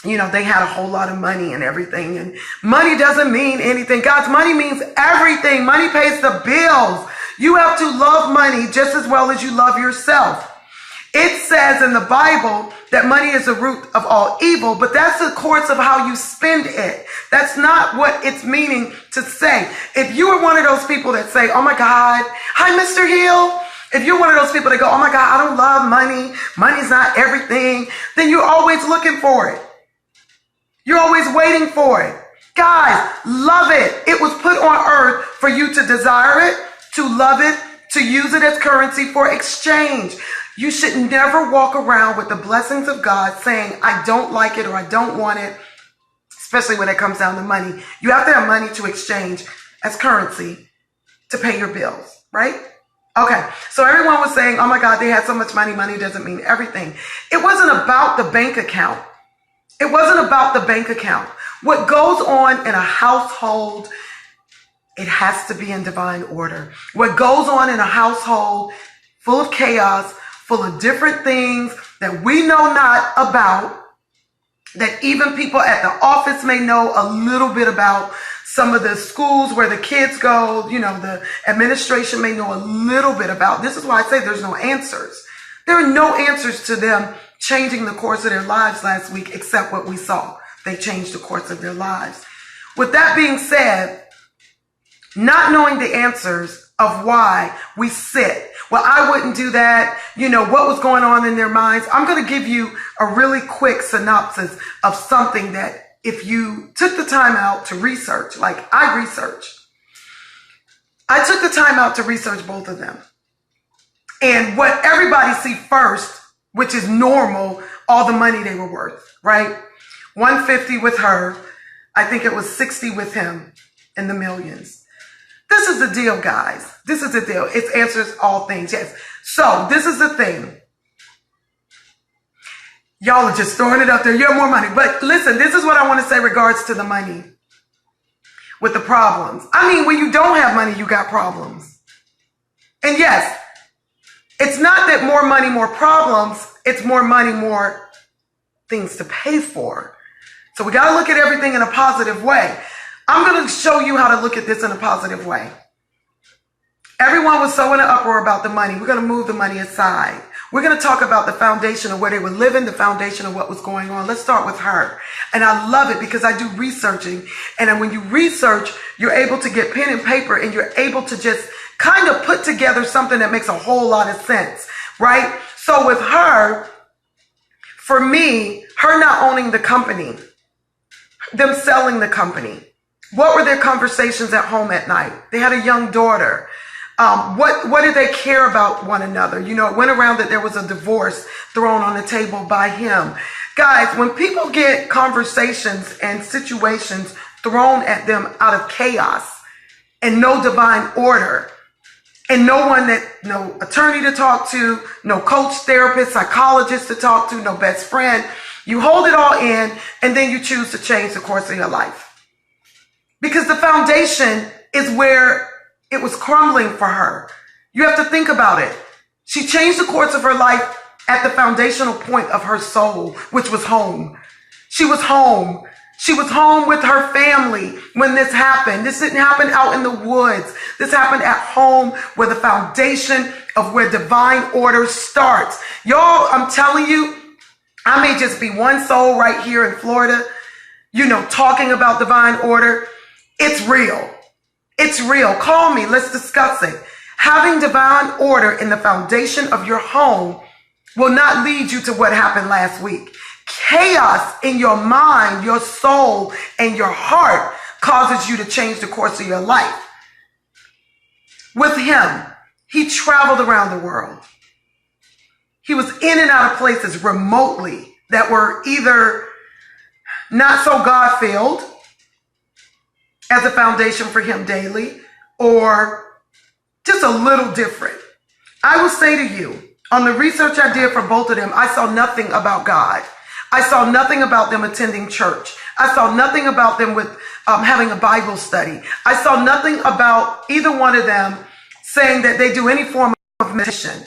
they had a whole lot of money and everything. And money doesn't mean anything. God's money means everything. Money pays the bills. You have to love money just as well as you love yourself. It says in the Bible that money is the root of all evil, but that's the course of how you spend it. That's not what it's meaning to say. If you are one of those people that say, oh my God, hi, Mr. Hill. If you're one of those people that go, oh my God, I don't love money. Money's not everything. Then you're always looking for it. You're always waiting for it. Guys, love it. It was put on earth for you to desire it, to love it, to use it as currency for exchange. You should never walk around with the blessings of God saying, I don't like it or I don't want it, especially when it comes down to money. You have to have money to exchange as currency to pay your bills, right? Okay, so everyone was saying, oh my God, they had so much money. Money doesn't mean everything. It wasn't about the bank account. It wasn't about the bank account. What goes on in a household, it has to be in divine order. What goes on in a household full of chaos, full of different things that we know not about, that even people at the office may know a little bit about, some of the schools where the kids go, the administration may know a little bit about. This is why I say there's no answers. There are no answers to them changing the course of their lives last week, except what we saw. They changed the course of their lives. With that being said, not knowing the answers of why we sit. Well, I wouldn't do that. What was going on in their minds? I'm going to give you a really quick synopsis of something that if you took the time out to research, like I took the time out to research both of them. And what everybody see first, which is normal, all the money they were worth, right? 150 with her. I think it was 60 with him in the millions. This is the deal, guys. This is the deal. It answers all things. Yes. So this is the thing. Y'all are just throwing it up there. You have more money. But listen, this is what I want to say regards to the money with the problems. I mean, when you don't have money, you got problems. And yes, it's not that more money, more problems. It's more money, more things to pay for. So we got to look at everything in a positive way. I'm going to show you how to look at this in a positive way. Everyone was so in an uproar about the money. We're going to move the money aside. We're going to talk about the foundation of where they were living, the foundation of what was going on. Let's start with her. And I love it because I do researching. And then when you research, you're able to get pen and paper and you're able to just kind of put together something that makes a whole lot of sense, right? So with her, for me, her not owning the company, them selling the company, what were their conversations at home at night? They had a young daughter. What did they care about one another? You know, it went around that there was a divorce thrown on the table by him. Guys, when people get conversations and situations thrown at them out of chaos and no divine order and no attorney to talk to, no coach, therapist, psychologist to talk to, no best friend, you hold it all in and then you choose to change the course of your life. Because the foundation is where it was crumbling for her. You have to think about it. She changed the course of her life at the foundational point of her soul, which was home. She was home. She was home with her family when this happened. This didn't happen out in the woods. This happened at home where the foundation of where divine order starts. Y'all, I'm telling you, I may just be one soul right here in Florida, you know, talking about divine order. It's real. It's real. Call me. Let's discuss it. Having divine order in the foundation of your home will not lead you to what happened last week. Chaos in your mind, your soul, and your heart causes you to change the course of your life. With him, he traveled around the world. He was in and out of places remotely that were either not so God-filled as a foundation for him daily, or just a little different. I will say to you, on the research I did for both of them, I saw nothing about God. I saw nothing about them attending church. I saw nothing about them with having a Bible study. I saw nothing about either one of them saying that they do any form of meditation.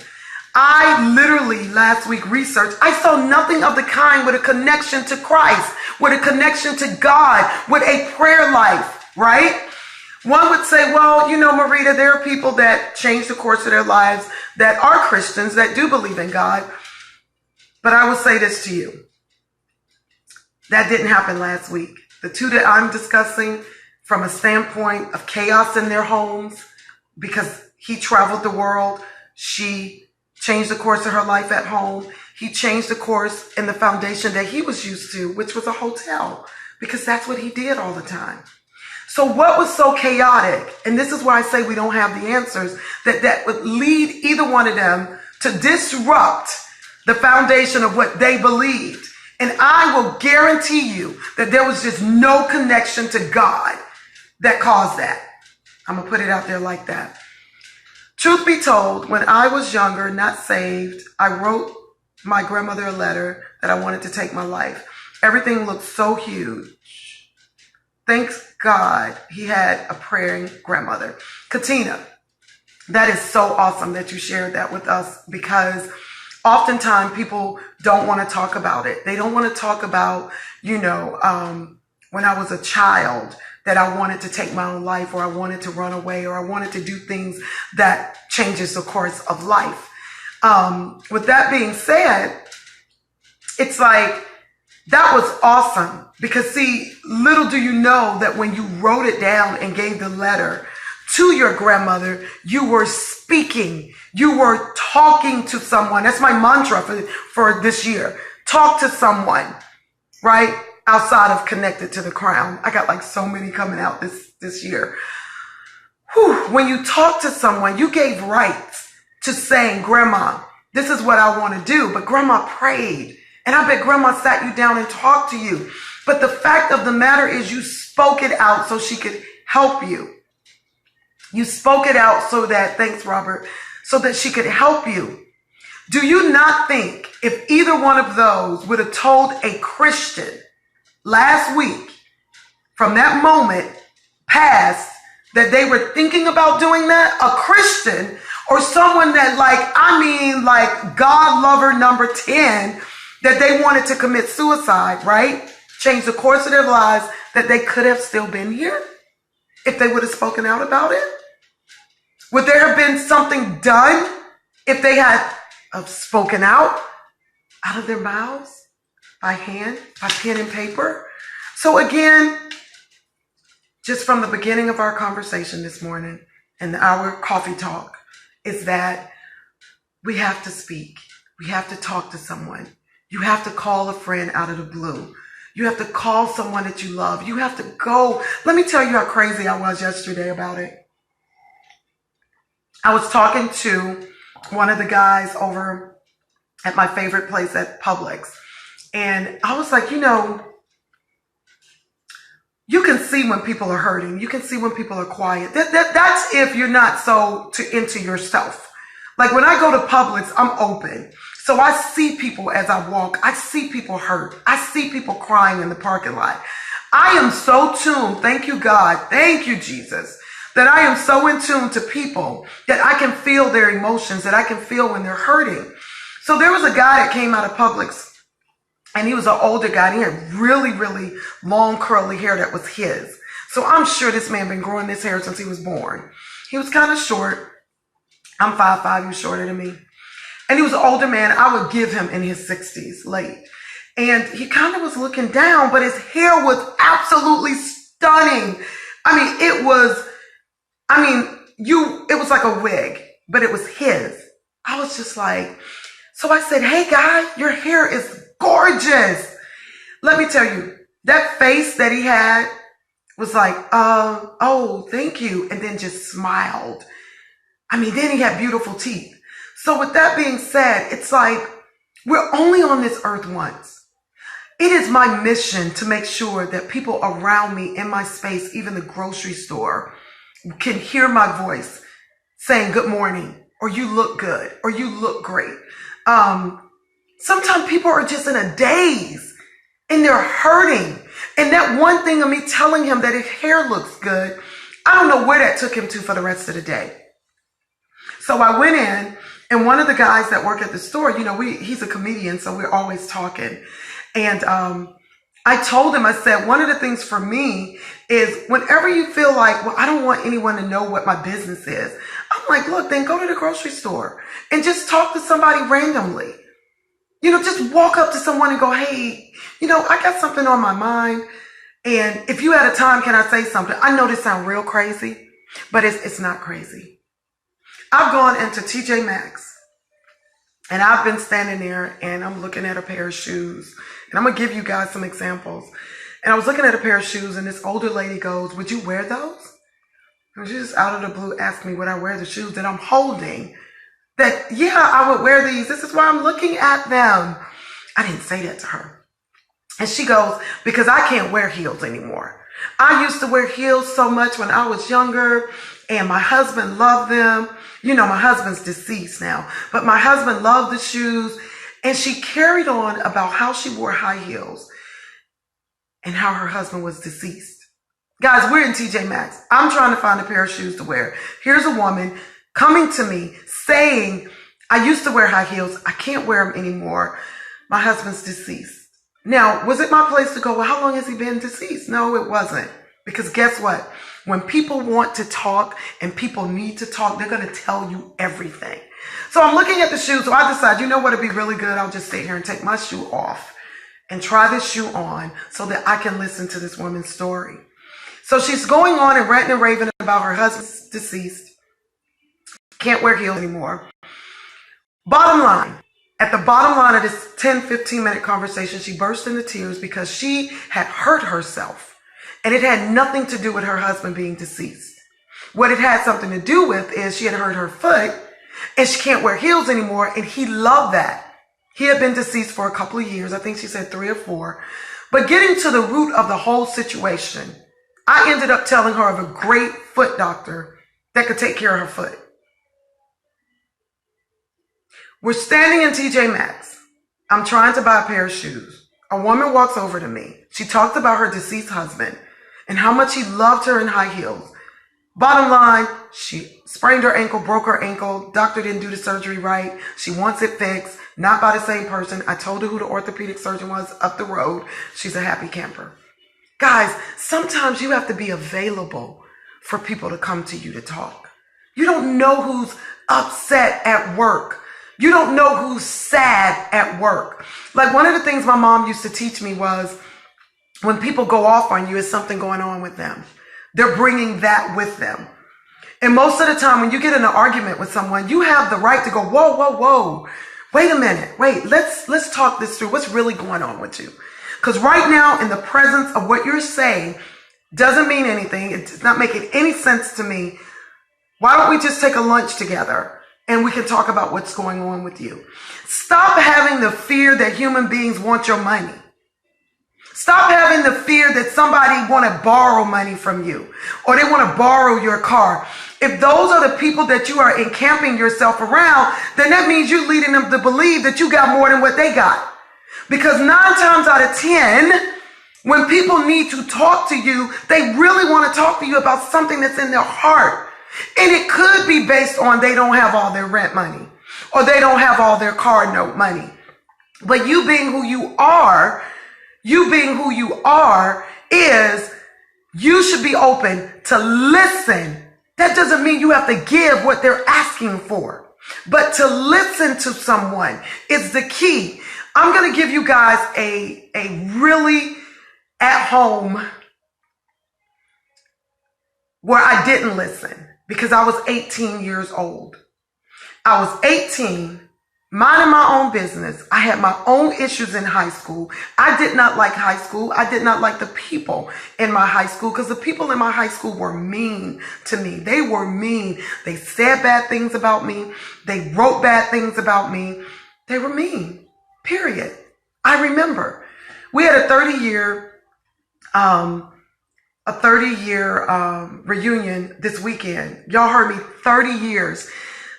I literally last week researched, I saw nothing of the kind with a connection to Christ, with a connection to God, with a prayer life. Right? One would say, well, you know, Marita, there are people that change the course of their lives that are Christians, that do believe in God. But I will say this to you. That didn't happen last week. The two that I'm discussing from a standpoint of chaos in their homes, because he traveled the world, she changed the course of her life at home. He changed the course in the foundation that he was used to, which was a hotel, because that's what he did all the time. So what was so chaotic, and this is why I say we don't have the answers, that would lead either one of them to disrupt the foundation of what they believed. And I will guarantee you that there was just no connection to God that caused that. I'm going to put it out there like that. Truth be told, when I was younger, not saved, I wrote my grandmother a letter that I wanted to take my life. Everything looked so huge. Thanks God he had a praying grandmother. Katina, that is so awesome that you shared that with us, because oftentimes people don't want to talk about it. They don't want to talk about, you know, when I was a child that I wanted to take my own life, or I wanted to run away, or I wanted to do things that changes the course of life. With that being said, it's like, that was awesome, because see, little do you know that when you wrote it down and gave the letter to your grandmother, you were speaking, you were talking to someone. That's my mantra for this year. Talk to someone, right? Outside of connected to the crown. I got like so many coming out this year. Whew. When you talk to someone, you gave rights to saying, Grandma, this is what I want to do. But Grandma prayed. And I bet Grandma sat you down and talked to you. But the fact of the matter is you spoke it out so she could help you. You spoke it out so that, thanks, Robert, so that she could help you. Do you not think if either one of those would have told a Christian last week, from that moment past, that they were thinking about doing that, a Christian or someone that like God lover number 10, that they wanted to commit suicide, right? Change the course of their lives, that they could have still been here if they would have spoken out about it? Would there have been something done if they had spoken out of their mouths, by hand, by pen and paper? So again, just from the beginning of our conversation this morning and our coffee talk, is that we have to speak. We have to talk to someone. You have to call a friend out of the blue. You have to call someone that you love. You have to go. Let me tell you how crazy I was yesterday about it. I was talking to one of the guys over at my favorite place at Publix. And I was like, you can see when people are hurting. You can see when people are quiet. That's if you're not so into yourself. Like when I go to Publix, I'm open. So I see people as I walk. I see people hurt. I see people crying in the parking lot. I am so tuned. Thank you, God. Thank you, Jesus. That I am so in tune to people that I can feel their emotions, that I can feel when they're hurting. So there was a guy that came out of Publix, and he was an older guy. And he had really, really long curly hair that was his. So I'm sure this man been growing this hair since he was born. He was kind of short. I'm 5'5", he was shorter than me. And he was an older man. I would give him in his 60s, late. And he kind of was looking down, but his hair was absolutely stunning. It was like a wig, but it was his. I was just like, so I said, hey guy, your hair is gorgeous. Let me tell you, that face that he had was like, oh, thank you. And then just smiled. Then he had beautiful teeth. So with that being said, it's like, we're only on this earth once. It is my mission to make sure that people around me in my space, even the grocery store, can hear my voice saying good morning, or you look good, or you look great. Sometimes people are just in a daze and they're hurting. And that one thing of me telling him that his hair looks good, I don't know where that took him to for the rest of the day. So I went in, and one of the guys that work at the store, he's a comedian, so we're always talking. And I told him, I said, one of the things for me is whenever you feel like, well, I don't want anyone to know what my business is. I'm like, look, then go to the grocery store and just talk to somebody randomly. Just walk up to someone and go, hey, I got something on my mind. And if you had a time, can I say something? I know this sounds real crazy, but it's not crazy. I've gone into TJ Maxx, and I've been standing there and I'm looking at a pair of shoes, and I'm going to give you guys some examples. And I was looking at a pair of shoes, and this older lady goes, would you wear those? And she just out of the blue asked me, would I wear the shoes that I'm holding? That, yeah, I would wear these. This is why I'm looking at them. I didn't say that to her. And she goes, because I can't wear heels anymore. I used to wear heels so much when I was younger, and my husband loved them. My husband's deceased now, but my husband loved the shoes. And she carried on about how she wore high heels and how her husband was deceased. Guys, we're in TJ Maxx. I'm trying to find a pair of shoes to wear. Here's a woman coming to me saying, I used to wear high heels. I can't wear them anymore. My husband's deceased. Now, was it my place to go, well, how long has he been deceased? No, it wasn't. Because guess what? When people want to talk and people need to talk, they're going to tell you everything. So I'm looking at the shoes. So I decide, what would be really good? I'll just sit here and take my shoe off and try this shoe on so that I can listen to this woman's story. So she's going on and ranting and raving about her husband's deceased. Can't wear heels anymore. Bottom line, at the bottom line of this 10, 15-minute conversation, she burst into tears because she had hurt herself. And it had nothing to do with her husband being deceased. What it had something to do with is she had hurt her foot and she can't wear heels anymore. And he loved that. He had been deceased for a couple of years. I think she said 3 or 4. But getting to the root of the whole situation, I ended up telling her of a great foot doctor that could take care of her foot. We're standing in TJ Maxx. I'm trying to buy a pair of shoes. A woman walks over to me. She talks about her deceased husband and how much he loved her in high heels. Bottom line, she sprained her ankle, broke her ankle. Doctor didn't do the surgery right. She wants it fixed, not by the same person. I told her who the orthopedic surgeon was up the road. She's a happy camper. Guys, sometimes you have to be available for people to come to you to talk. You don't know who's upset at work. You don't know who's sad at work. Like, one of the things my mom used to teach me was when people go off on you, is something going on with them. They're bringing that with them. And most of the time when you get in an argument with someone, you have the right to go, whoa, whoa, whoa. Wait a minute. Wait, let's talk this through. What's really going on with you? Because right now, in the presence of what you're saying, doesn't mean anything. It's not making any sense to me. Why don't we just take a lunch together and we can talk about what's going on with you? Stop having the fear that human beings want your money. Stop having the fear that somebody want to borrow money from you or they want to borrow your car. If those are the people that you are encamping yourself around, then that means you're leading them to believe that you got more than what they got. Because 9 times out of 10, when people need to talk to you, they really want to talk to you about something that's in their heart. And it could be based on they don't have all their rent money or they don't have all their car note money. But you being who you are is you should be open to listen. That doesn't mean you have to give what they're asking for, but to listen to someone is the key. I'm going to give you guys a really at home where I didn't listen because I was 18 years old. I was 18, minding my own business. I had my own issues in high school. I did not like high school. I did not like the people in my high school because the people in my high school were mean to me. They were mean. They said bad things about me. They wrote bad things about me. They were mean, period. I remember we had a 30-year reunion this weekend. Y'all heard me, 30 years.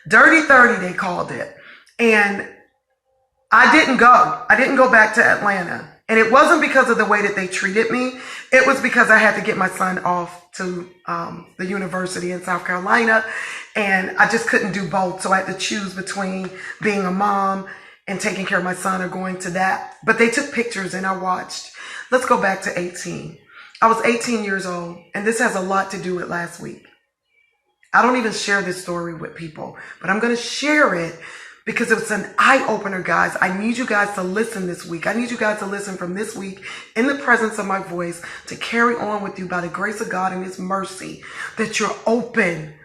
Dirty 30, they called it. And I didn't go. I didn't go back to Atlanta. And it wasn't because of the way that they treated me. It was because I had to get my son off to the university in South Carolina. And I just couldn't do both. So I had to choose between being a mom and taking care of my son or going to that. But they took pictures and I watched. Let's go back to 18. I was 18 years old. And this has a lot to do with last week. I don't even share this story with people, but I'm going to share it because it's an eye-opener, guys. I need you guys to listen this week. I need you guys to listen from this week in the presence of my voice to carry on with you by the grace of God and His mercy that you're open.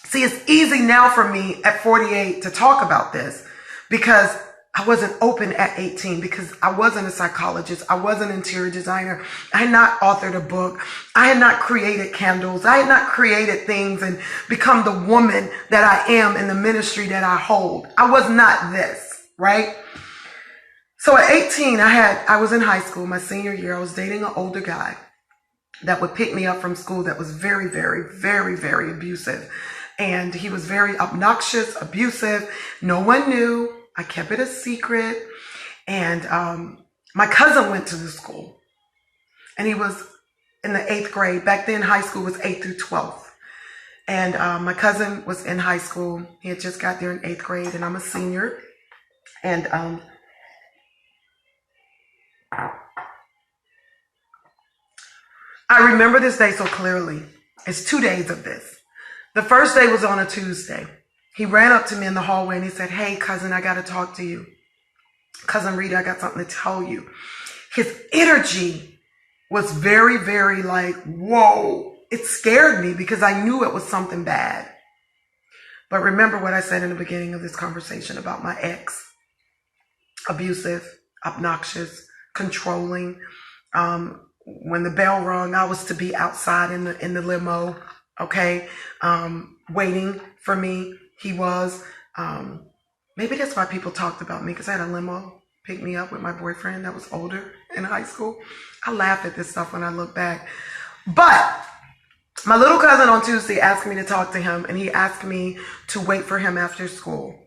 See, it's easy now for me at 48 to talk about this because I wasn't open at 18 because I wasn't a psychologist. I wasn't an interior designer. I had not authored a book. I had not created candles. I had not created things and become the woman that I am in the ministry that I hold. I was not this, right? So at 18, I was in high school, my senior year. I was dating an older guy that would pick me up from school that was very, very, very, very abusive. And he was very obnoxious, abusive. No one knew. I kept it a secret. And my cousin went to the school. And he was in the 8th grade. Back then, high school was 8th through 12th. And my cousin was in high school. He had just got there in 8th grade. And I'm a senior. And I remember this day so clearly. It's 2 days of this. The first day was on a Tuesday. He ran up to me in the hallway and he said, "Hey, cousin, I got to talk to you. Cousin Rita, I got something to tell you." His energy was very, very like, whoa. It scared me because I knew it was something bad. But remember what I said in the beginning of this conversation about my ex. Abusive, obnoxious, controlling. When the bell rung, I was to be outside in the limo, okay, waiting for me. He was. Maybe that's why people talked about me, because I had a limo pick me up with my boyfriend that was older in high school. I laugh at this stuff when I look back. But My little cousin on Tuesday asked me to talk to him, and he asked me to wait for him after school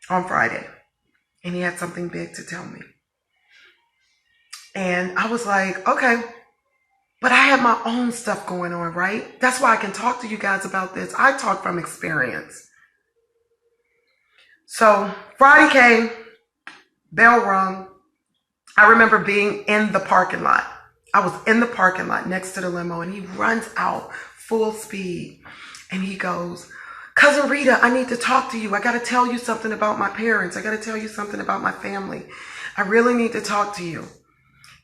on Friday. And he had something big to tell me. And I was like, okay, but I have my own stuff going on, right? That's why I can talk to you guys about this. I talk from experience. So Friday came, bell rung. I remember being in the parking lot. I was in the parking lot next to the limo, and he runs out full speed. And he goes, Cousin Rita, I need to talk to you. I got to tell you something about my parents. I got to tell you something about my family. I really need to talk to you.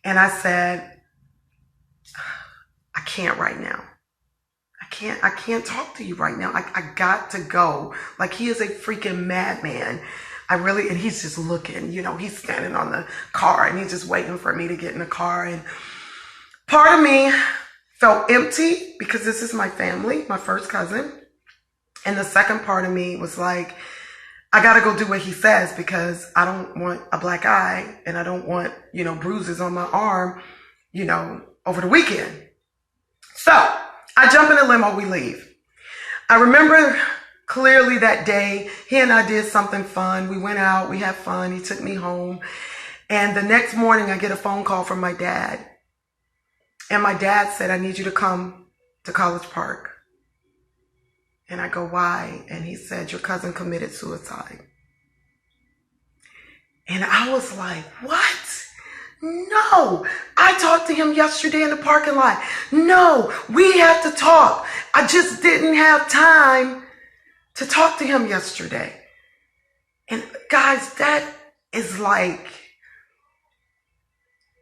And I said, I can't right now. I can't talk to you right now. I got to go. Like, he is a freaking madman. And he's just looking, he's standing on the car and he's just waiting for me to get in the car. And part of me felt empty because this is my family, my first cousin. And the second part of me was like, I got to go do what he says because I don't want a black eye and I don't want, bruises on my arm, over the weekend. So I jump in the limo, we leave. I remember clearly that day, he and I did something fun. We went out, we had fun. He took me home. And the next morning I get a phone call from my dad. And my dad said, I need you to come to College Park. And I go, why? And he said, your cousin committed suicide. And I was like, what? No, I talked to him yesterday in the parking lot. No, we have to talk. I just didn't have time to talk to him yesterday. And guys, that is like,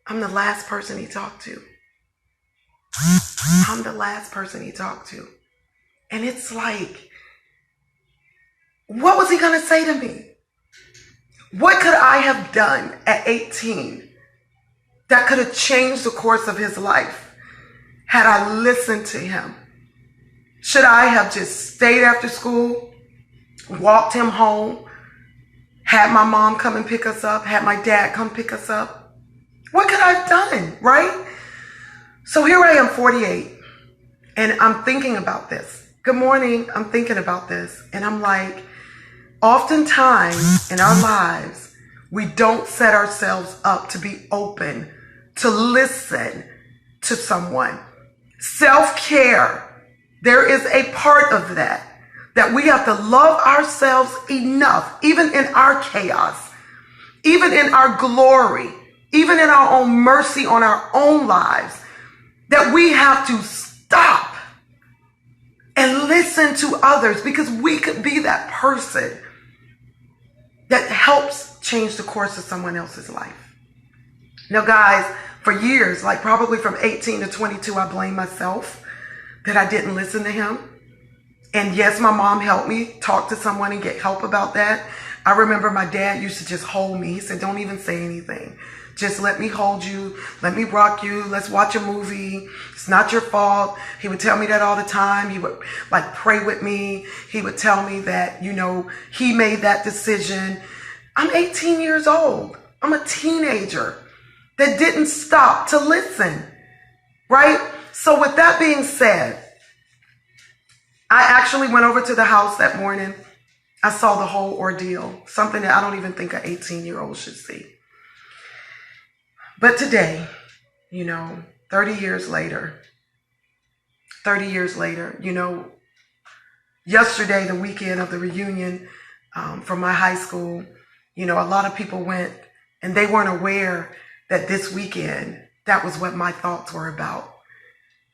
I'm the last person he talked to. I'm the last person he talked to. And it's like, what was he going to say to me? What could I have done at 18 that could have changed the course of his life had I listened to him? Should I have just stayed after school, walked him home, had my mom come and pick us up, had my dad come pick us up? What could I have done, right? So here I am, 48, and I'm thinking about this. Good morning, I'm thinking about this, and I'm like, oftentimes in our lives, we don't set ourselves up to be open, to listen to someone. Self-care, there is a part of that we have to love ourselves enough, even in our chaos, even in our glory, even in our own mercy on our own lives, that we have to stop and listen to others, because we could be that person that helps change the course of someone else's life. Now, guys, for years, like probably from 18 to 22, I blamed myself that I didn't listen to him. And yes, my mom helped me talk to someone and get help about that. I remember my dad used to just hold me. He said, don't even say anything. Just let me hold you. Let me rock you. Let's watch a movie. It's not your fault. He would tell me that all the time. He would pray with me. He would tell me that, he made that decision. I'm 18 years old. I'm a teenager that didn't stop to listen, right? So with that being said, I actually went over to the house that morning. I saw the whole ordeal, something that I don't even think an 18-year-old should see. But today, 30 years later, yesterday, the weekend of the reunion from my high school, a lot of people went and they weren't aware that this weekend, that was what my thoughts were about.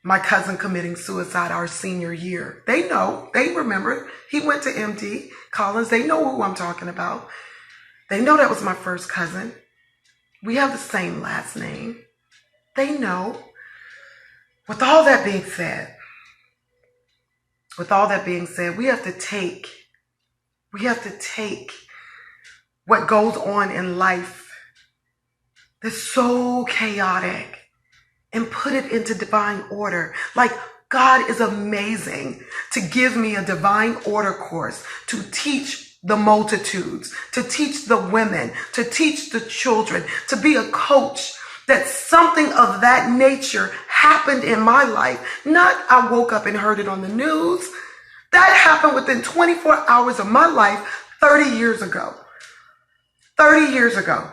My cousin committing suicide our senior year. They know, they remember. He went to MD Collins. They know who I'm talking about. They know that was my first cousin. We have the same last name. They know. With all that being said, we have to take what goes on in life that's so chaotic and put it into divine order. Like, God is amazing to give me a divine order course to teach the multitudes, to teach the women, to teach the children, to be a coach, that something of that nature happened in my life. Not I woke up and heard it on the news. That happened within 24 hours of my life 30 years ago. 30 years ago.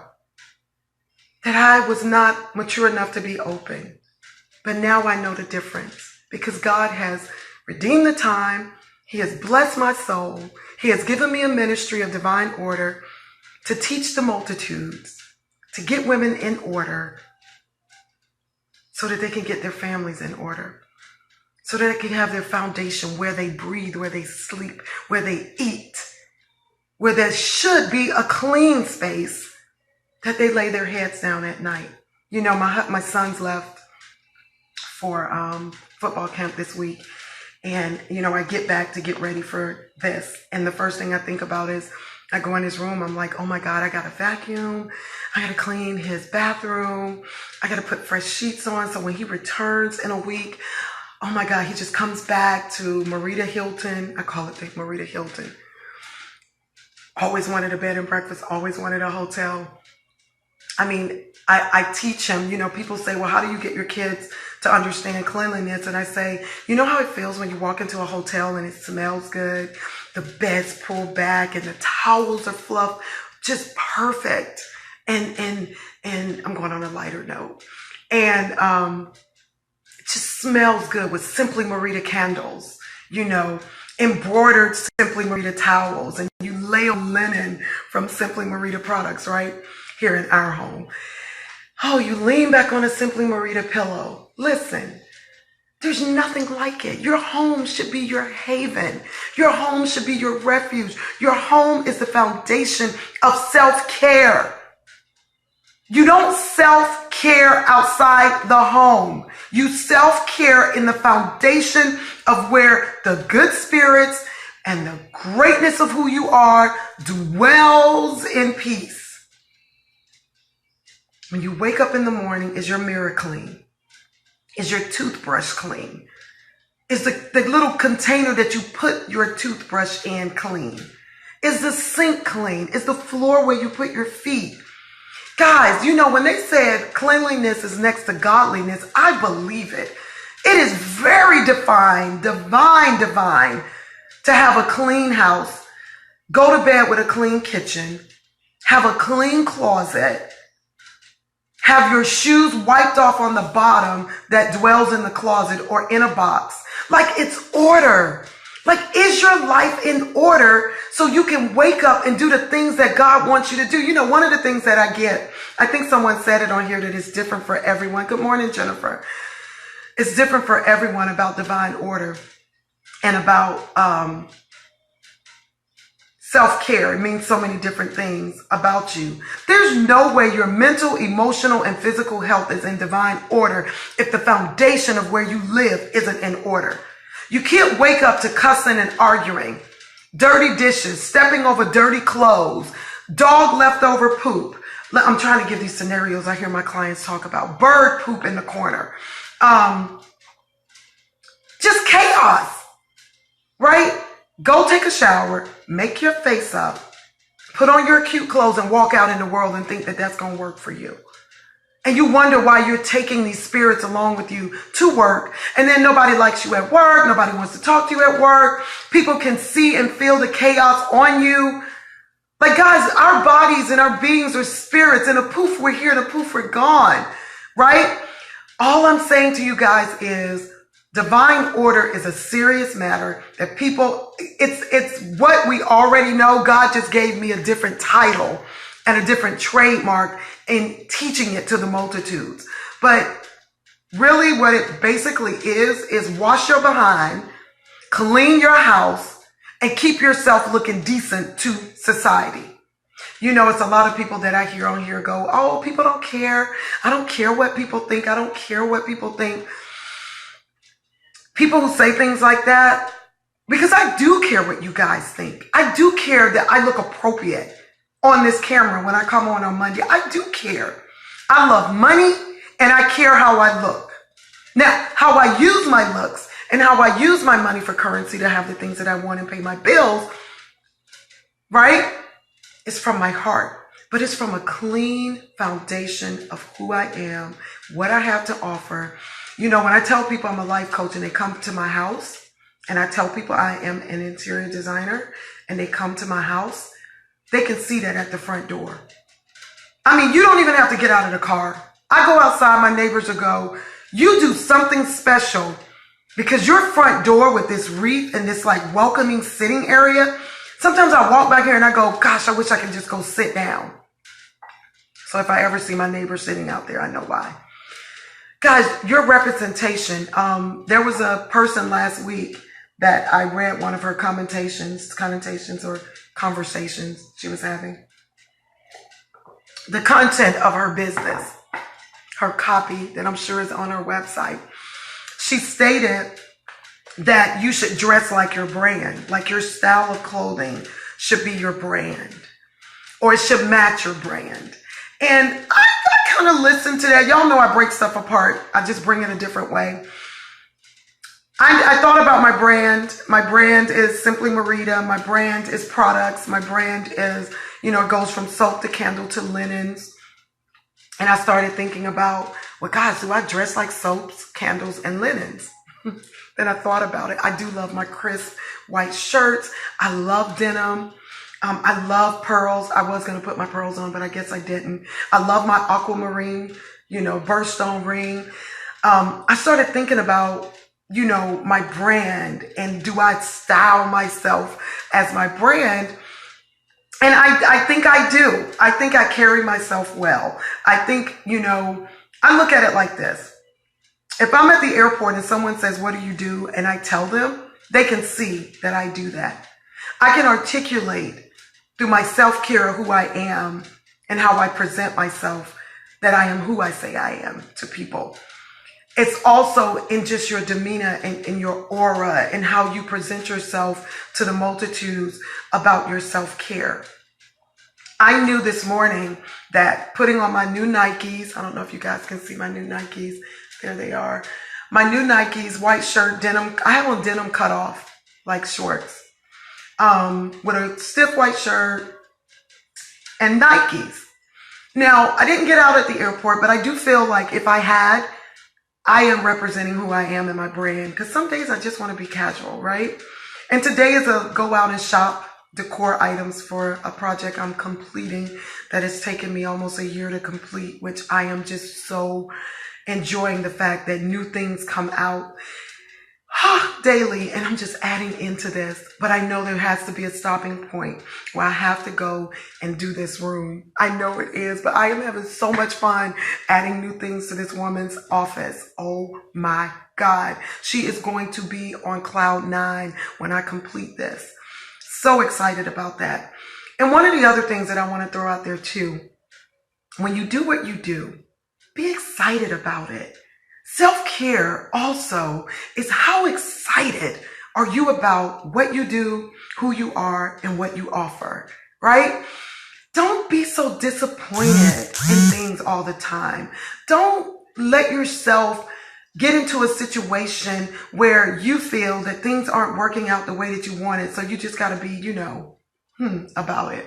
That I was not mature enough to be open. But now I know the difference because God has redeemed the time. He has blessed my soul. He has given me a ministry of divine order to teach the multitudes, to get women in order so that they can get their families in order, so that they can have their foundation where they breathe, where they sleep, where they eat, where there should be a clean space that they lay their heads down at night. You know, my sons left for football camp this week. And, you know, I get back to get ready for this. And the first thing I think about is I go in his room. I'm like, oh, my God, I got to vacuum. I got to clean his bathroom. I got to put fresh sheets on. So when he returns in a week, oh, my God, he just comes back to Marita Hilton. I call it the Marita Hilton. Always wanted a bed and breakfast. Always wanted a hotel. I mean, I teach him, you know, people say, well, how do you get your kids to understand cleanliness? And I say, you know how it feels when you walk into a hotel and it smells good, the bed's pulled back and the towels are fluffed, just perfect. And I'm going on a lighter note. And it just smells good with Simply Marita candles, you know, embroidered Simply Marita towels, and you lay on linen from Simply Marita products, right? Here in our home. Oh, you lean back on a Simply Marita pillow. Listen, there's nothing like it. Your home should be your haven. Your home should be your refuge. Your home is the foundation of self-care. You don't self-care outside the home. You self-care in the foundation of where the good spirits and the greatness of who you are dwells in peace. When you wake up in the morning, is your mirror clean? Is your toothbrush clean? Is the little container that you put your toothbrush in clean? Is the sink clean? Is the floor where you put your feet? Guys, you know, when they said cleanliness is next to godliness, I believe it. It is very divine to have a clean house, go to bed with a clean kitchen, have a clean closet, have your shoes wiped off on the bottom that dwells in the closet or in a box. Like, it's order. Like, is your life in order so you can wake up and do the things that God wants you to do? You know, one of the things that I get, I think someone said it on here that is different for everyone. Good morning, Jennifer. It's different for everyone about divine order and about self-care. It means so many different things about you. There's no way your mental, emotional, and physical health is in divine order if the foundation of where you live isn't in order. You can't wake up to cussing and arguing, dirty dishes, stepping over dirty clothes, dog leftover poop. I'm trying to give these scenarios I hear my clients talk about. Bird poop in the corner. Just chaos, right? Go take a shower, make your face up, put on your cute clothes and walk out in the world and think that that's going to work for you. And you wonder why you're taking these spirits along with you to work. And then nobody likes you at work. Nobody wants to talk to you at work. People can see and feel the chaos on you. Like, guys, our bodies and our beings are spirits, and a poof, we're here, and a poof, we're gone, right? All I'm saying to you guys is divine order is a serious matter that people, it's what we already know. God just gave me a different title and a different trademark in teaching it to the multitudes. But really what it basically is wash your behind, clean your house, and keep yourself looking decent to society. You know, it's a lot of people that I hear on here go, oh, people don't care. I don't care what people think. I don't care what people think. People who say things like that, because I do care what you guys think. I do care that I look appropriate on this camera when I come on Monday. I do care. I love money and I care how I look. Now, how I use my looks and how I use my money for currency to have the things that I want and pay my bills, right? It's from my heart, but it's from a clean foundation of who I am, what I have to offer, You know, when I tell people I'm a life coach and they come to my house, and I tell people I am an interior designer and they come to my house, they can see that at the front door. I mean, you don't even have to get out of the car. I go outside, my neighbors will go, you do something special because your front door with this wreath and this like welcoming sitting area, sometimes I walk back here and I go, gosh, I wish I could just go sit down. So if I ever see my neighbor sitting out there, I know why. Guys, your representation. There was a person last week that I read one of her connotations or conversations she was having. The content of her business, her copy that I'm sure is on her website. She stated that you should dress like your brand, like your style of clothing should be your brand, or it should match your brand. And I kind of listened to that. Y'all know I break stuff apart. I just bring it a different way. I thought about my brand. My brand is Simply Marita. My brand is products. My brand is, you know, it goes from soap to candle to linens. And I started thinking about, well, guys, do I dress like soaps, candles, and linens? Then I thought about it. I do love my crisp white shirts. I love denim. I love pearls. I was going to put my pearls on, but I guess I didn't. I love my aquamarine, you know, birthstone ring. I started thinking about, you know, my brand and do I style myself as my brand? And I think I do. I think I carry myself well. I think, you know, I look at it like this. If I'm at the airport and someone says, what do you do? And I tell them, they can see that I do that. I can articulate through my self-care of who I am and how I present myself that I am who I say I am to people. It's also in just your demeanor and in your aura and how you present yourself to the multitudes about your self-care. I knew this morning that putting on my new Nikes, I don't know if you guys can see my new Nikes. There they are. My new Nikes, white shirt, denim. I have on denim cut off, like shorts, with a stiff white shirt and Nikes. Now, I didn't get out at the airport, but I do feel like if I had, I am representing who I am in my brand, because some days I just want to be casual, right? And today is a go out and shop decor items for a project I'm completing that has taken me almost a year to complete, which I am just so enjoying the fact that new things come out daily and I'm just adding into this. But I know there has to be a stopping point where I have to go and do this room. I know it is, but I am having so much fun adding new things to this woman's office. Oh my God. She is going to be on cloud 9 when I complete this. So excited about that. And one of the other things that I want to throw out there too, when you do what you do, be excited about it. Self-care also is how excited are you about what you do, who you are, and what you offer, right? Don't be so disappointed in things all the time. Don't let yourself get into a situation where you feel that things aren't working out the way that you want it. So you just got to be, you know, about it.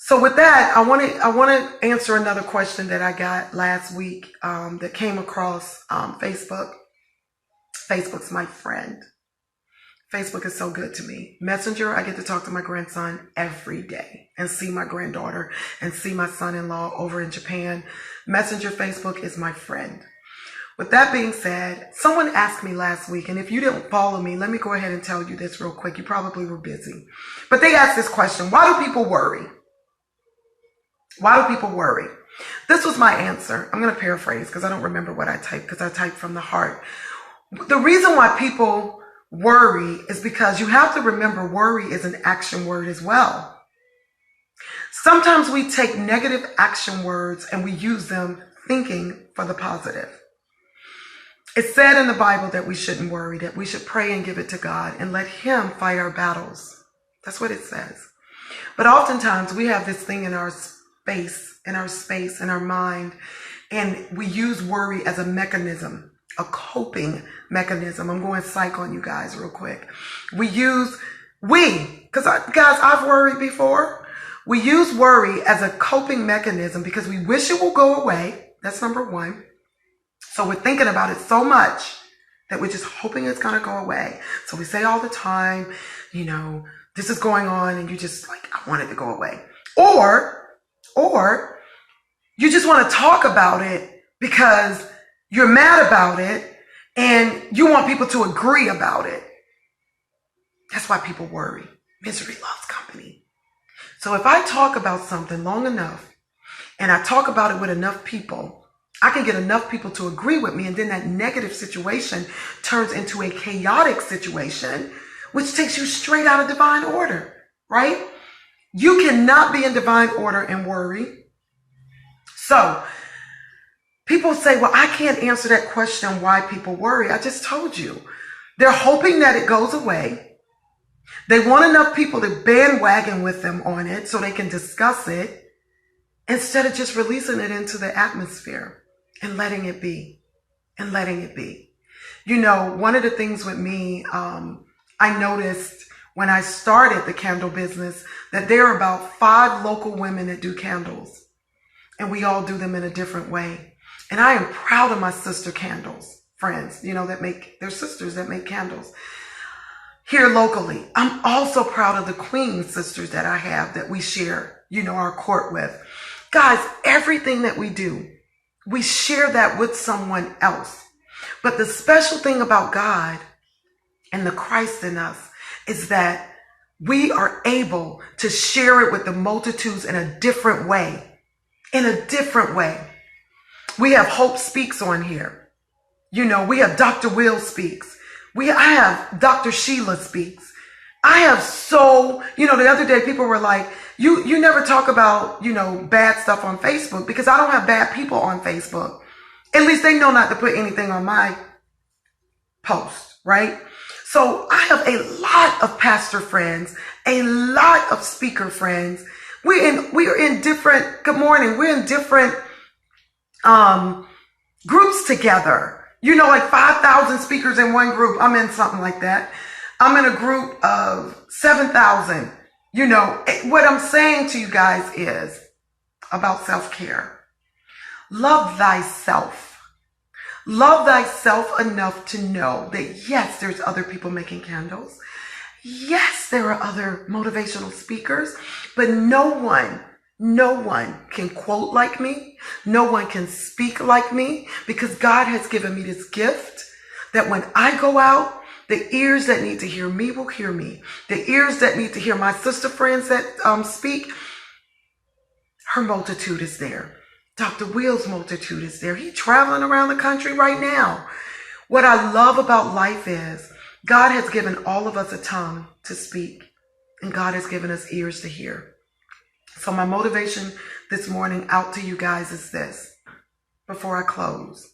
So with that, I want to answer another question that I got last week that came across Facebook. Facebook's my friend. Facebook is so good to me. Messenger, I get to talk to my grandson every day and see my granddaughter and see my son-in-law over in Japan. Messenger, Facebook is my friend. With that being said, someone asked me last week, and if you didn't follow me, let me go ahead and tell you this real quick. You probably were busy. But they asked this question: why do people worry? Why do people worry? This was my answer. I'm going to paraphrase because I don't remember what I typed, because I typed from the heart. The reason why people worry is because you have to remember worry is an action word as well. Sometimes we take negative action words and we use them thinking for the positive. It's said in the Bible that we shouldn't worry, that we should pray and give it to God and let Him fight our battles. That's what it says. But oftentimes we have this thing in our space, in our mind, and we use worry as a mechanism, a coping mechanism. I'm going psych on you guys real quick. Because guys, I've worried before. We use worry as a coping mechanism because we wish it will go away. That's number one. So we're thinking about it so much that we're just hoping it's going to go away. So we say all the time, you know, this is going on and you just like, I want it to go away. Or you just want to talk about it because you're mad about it and you want people to agree about it. That's why people worry. Misery loves company. So if I talk about something long enough and I talk about it with enough people, I can get enough people to agree with me, and then that negative situation turns into a chaotic situation, which takes you straight out of divine order, right? You cannot be in divine order and worry. So people say, well, I can't answer that question, why people worry. I just told you. They're hoping that it goes away. They want enough people to bandwagon with them on it so they can discuss it instead of just releasing it into the atmosphere and letting it be, and letting it be. You know, one of the things with me, I noticed when I started the candle business that there are about 5 local women that do candles, and we all do them in a different way. And I am proud of my sister candles, friends, you know, they're sisters that make candles here locally. I'm also proud of the queen sisters that I have that we share, you know, our court with. Guys, everything that we do, we share that with someone else. But the special thing about God and the Christ in us is that we are able to share it with the multitudes in a different way. In a different way. We have Hope Speaks on here. You know, we have Dr. Will Speaks. I have Dr. Sheila Speaks. I have the other day people were like, you never talk about, you know, bad stuff on Facebook, because I don't have bad people on Facebook. At least they know not to put anything on my post, right? So I have a lot of pastor friends, a lot of speaker friends. We are in different, good morning, we're in different groups together. You know, like 5,000 speakers in one group. I'm in something like that. I'm in a group of 7,000. You know, what I'm saying to you guys is about self-care. Love thyself. Love thyself enough to know that yes, there's other people making candles. Yes, there are other motivational speakers, but no one can quote like me. No one can speak like me, because God has given me this gift that when I go out, the ears that need to hear me will hear me. The ears that need to hear my sister friends that speak, her multitude is there. Dr. Will's multitude is there. He's traveling around the country right now. What I love about life is God has given all of us a tongue to speak, and God has given us ears to hear. So my motivation this morning out to you guys is this, before I close.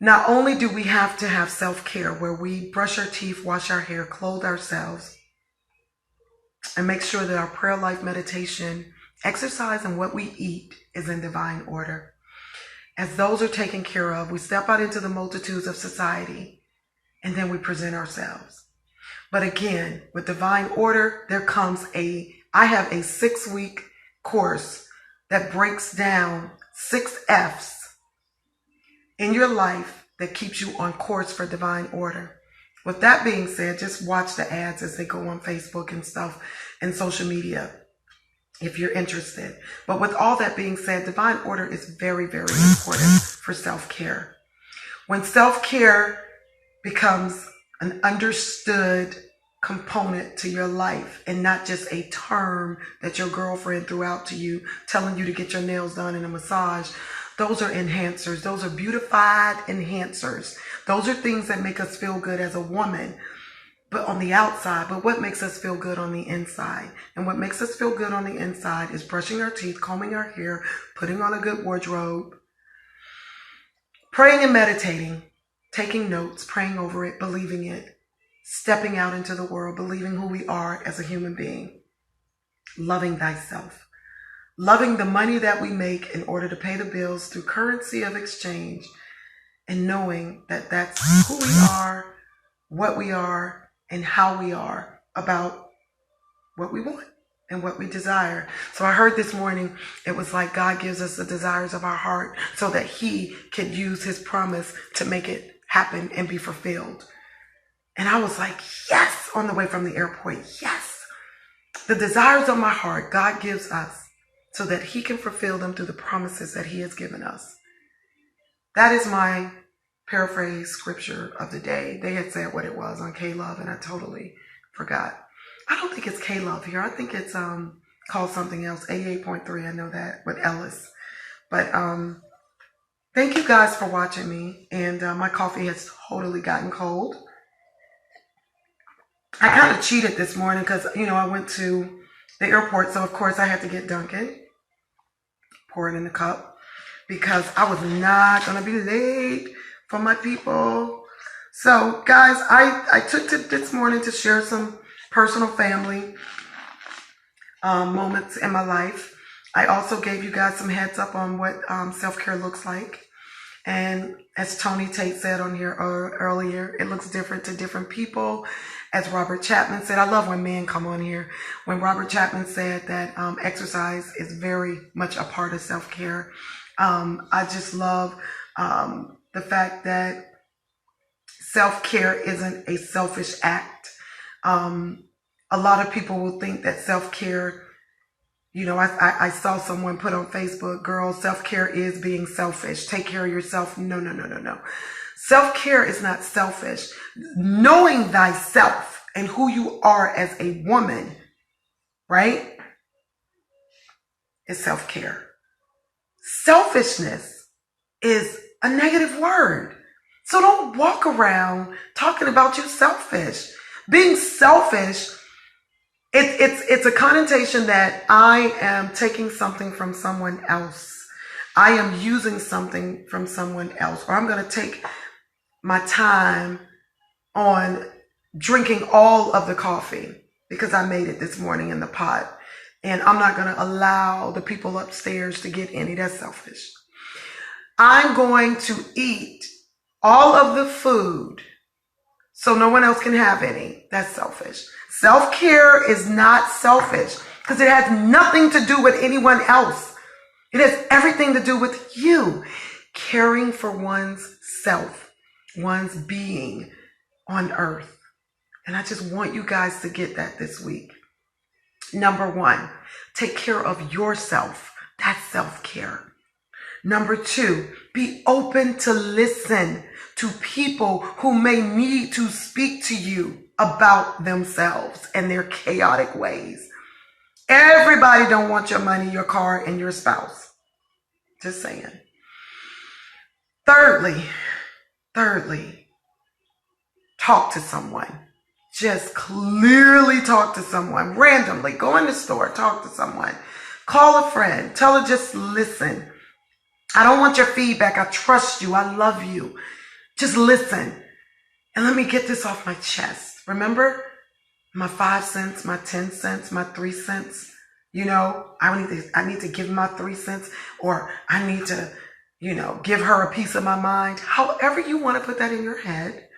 Not only do we have to have self-care where we brush our teeth, wash our hair, clothe ourselves, and make sure that our prayer life, meditation, exercise, and what we eat is in divine order. As those are taken care of, we step out into the multitudes of society, and then we present ourselves. But again, with divine order, there comes I have a 6-week course that breaks down 6 F's in your life that keeps you on course for divine order. With that being said, just watch the ads as they go on Facebook and stuff and social media if you're interested. But with all that being said, divine order is very, very important for self-care. When self-care becomes an understood component to your life and not just a term that your girlfriend threw out to you telling you to get your nails done and a massage, those are enhancers. Those are beautified enhancers. Those are things that make us feel good as a woman, but on the outside. But what makes us feel good on the inside? And what makes us feel good on the inside is brushing our teeth, combing our hair, putting on a good wardrobe, praying and meditating, taking notes, praying over it, believing it, stepping out into the world, believing who we are as a human being, loving thyself, loving the money that we make in order to pay the bills through currency of exchange, and knowing that that's who we are, what we are, and how we are about what we want. and what we desire. So I heard this morning, it was like God gives us the desires of our heart so that he can use his promise to make it happen and be fulfilled. And I was like, yes, on the way from the airport, yes. The desires of my heart, God gives us so that he can fulfill them through the promises that he has given us. That is my paraphrase scripture of the day. They had said what it was on K-Love, and I totally forgot. I don't think it's K-Love here. I think it's called something else, A8.3. I know that, with Ellis. But thank you guys for watching me. And my coffee has totally gotten cold. I kind of cheated this morning because, I went to the airport. So, of course, I had to get Dunkin', pour it in the cup, because I was not going to be late for my people. So, guys, I took this morning to share some personal family moments in my life. I also gave you guys some heads up on what self-care looks like. And as Tony Tate said on here earlier, it looks different to different people. As Robert Chapman said, I love when men come on here. When Robert Chapman said that exercise is very much a part of self-care. I just love the fact that self-care isn't a selfish act. A lot of people will think that self-care, I saw someone put on Facebook, girls, self-care is being selfish. Take care of yourself. No. Self-care is not selfish. Knowing thyself and who you are as a woman, right, is self-care. Selfishness is a negative word. So don't walk around talking about you selfish. Being selfish, it's a connotation that I am taking something from someone else. I am using something from someone else. Or I'm going to take my time on drinking all of the coffee because I made it this morning in the pot. And I'm not going to allow the people upstairs to get any. That's selfish. I'm going to eat all of the food so no one else can have any. That's selfish. Self-care is not selfish because it has nothing to do with anyone else. It has everything to do with you. Caring for one's self, one's being on earth. And I just want you guys to get that this week. Number one, take care of yourself. That's self-care. Number two, be open to listen to people who may need to speak to you about themselves and their chaotic ways. Everybody don't want your money, your car, and your spouse. Just saying. Thirdly, talk to someone. Just clearly talk to someone. Randomly, go in the store, talk to someone. Call a friend. Tell her just listen. I don't want your feedback. I trust you. I love you. Just listen. And let me get this off my chest. Remember my 5 cents, my 10 cents, my 3 cents? I need to give my 3 cents, or I need to, give her a piece of my mind. However you want to put that in your head,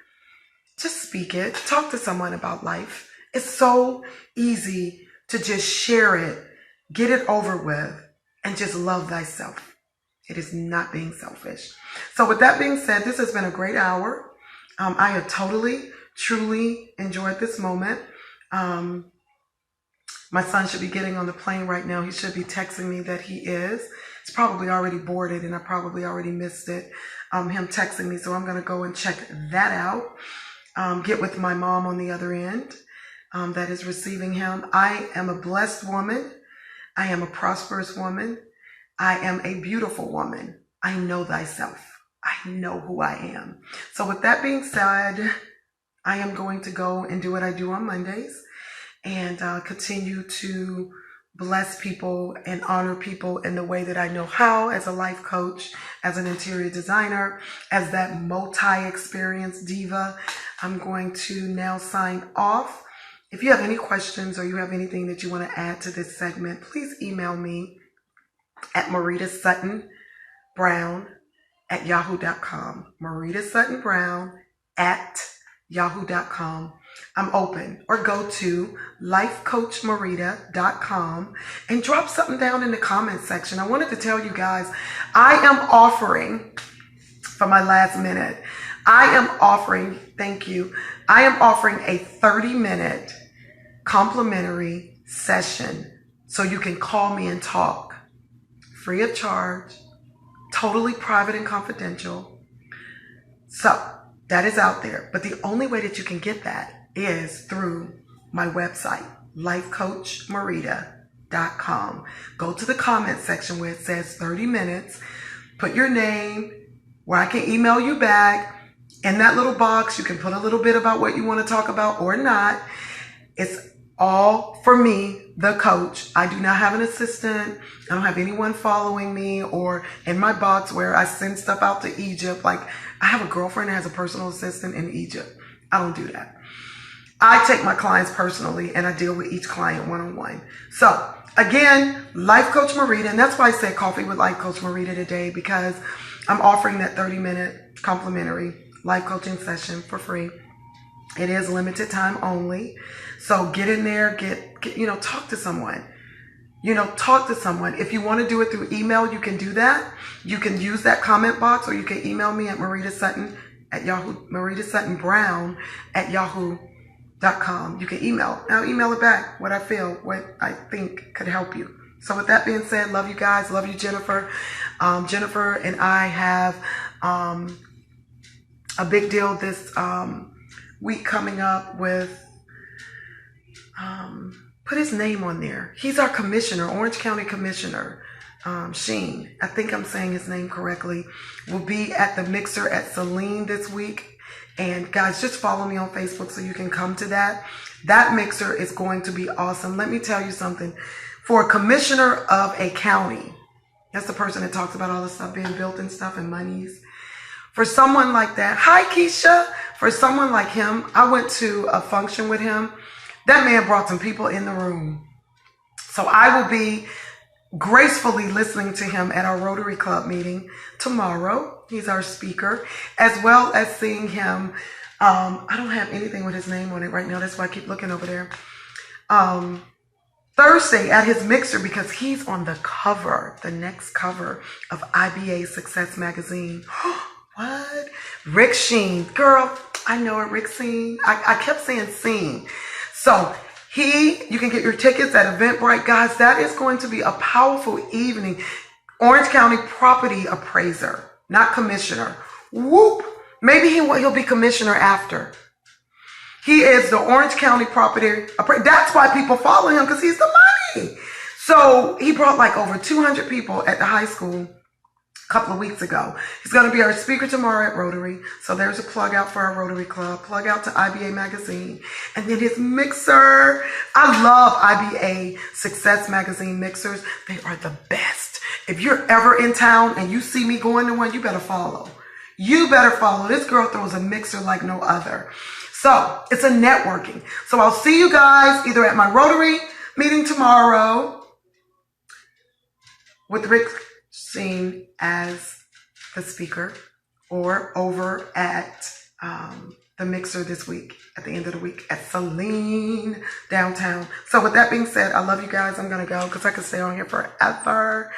just speak it. Talk to someone about life. It's so easy to just share it, get it over with, and just love thyself. It is not being selfish. So with that being said, this has been a great hour. I have totally, truly enjoyed this moment. My son should be getting on the plane right now. He should be texting me that he is. It's probably already boarded and I probably already missed it. Him texting me. So I'm going to go and check that out. Get with my mom on the other end that is receiving him. I am a blessed woman. I am a prosperous woman. I am a beautiful woman. I know thyself. I know who I am. So with that being said, I am going to go and do what I do on Mondays and continue to bless people and honor people in the way that I know how, as a life coach, as an interior designer, as that multi-experienced diva. I'm going to now sign off. If you have any questions or you have anything that you want to add to this segment, please email me at maritasuttonbrown@yahoo.com. maritasuttonbrown@yahoo.com. I'm open. Or go to lifecoachmarita.com and drop something down in the comment section. I wanted to tell you guys, I am offering, for my last minute, thank you, I am offering a 30-minute complimentary session so you can call me and talk. Free of charge, totally private and confidential. So that is out there. But the only way that you can get that is through my website, lifecoachmarita.com. Go to the comment section where it says 30 minutes. Put your name, where I can email you back. In that little box, you can put a little bit about what you want to talk about or not. It's all for me, the coach. I do not have an assistant. I don't have anyone following me or in my box where I send stuff out to Egypt. Like, I have a girlfriend that has a personal assistant in Egypt. I don't do that. I take my clients personally and I deal with each client one-on-one. So again, Life Coach Marita, and that's why I said Coffee with Life Coach Marita today, because I'm offering that 30-minute complimentary life coaching session for free. It is limited time only. So get in there, talk to someone. Talk to someone. If you want to do it through email, you can do that. You can use that comment box, or you can email me at maritasutton@yahoo.com. You can email. I'll email it back what I feel, what I think could help you. So with that being said, love you guys. Love you, Jennifer. Jennifer and I have a big deal this week coming up with, put his name on there. He's our commissioner, Orange County Commissioner, Sheen. I think I'm saying his name correctly. We'll be at the mixer at Celine this week. And guys, just follow me on Facebook so you can come to that. That mixer is going to be awesome. Let me tell you something. For a commissioner of a county, that's the person that talks about all the stuff being built and stuff and monies. For someone like that, hi Keisha. For someone like him, I went to a function with him. That man brought some people in the room. So I will be gracefully listening to him at our Rotary Club meeting tomorrow. He's our speaker, as well as seeing him. I don't have anything with his name on it right now. That's why I keep looking over there. Thursday at his mixer, because he's on the cover, the next cover of IBA Success Magazine. What? Rick Sheen. Girl, I know it, Rick Sheen. I kept saying Sheen. So you can get your tickets at Eventbrite. Guys, that is going to be a powerful evening. Orange County property appraiser, not commissioner. Whoop. Maybe he'll be commissioner after. He is the Orange County property appraiser. That's why people follow him, because he's the money. So he brought like over 200 people at the high school a couple of weeks ago. He's going to be our speaker tomorrow at Rotary. So there's a plug out for our Rotary Club, plug out to IBA Magazine. And then his mixer. I love IBA Success Magazine mixers. They are the best. If you're ever in town and you see me going to one, you better follow. You better follow. This girl throws a mixer like no other. So it's a networking. So I'll see you guys either at my Rotary meeting tomorrow with Rick Sheen as the speaker, or over at the mixer this week, at the end of the week at Celine downtown. So with that being said, I love you guys. I'm going to go because I could stay on here forever.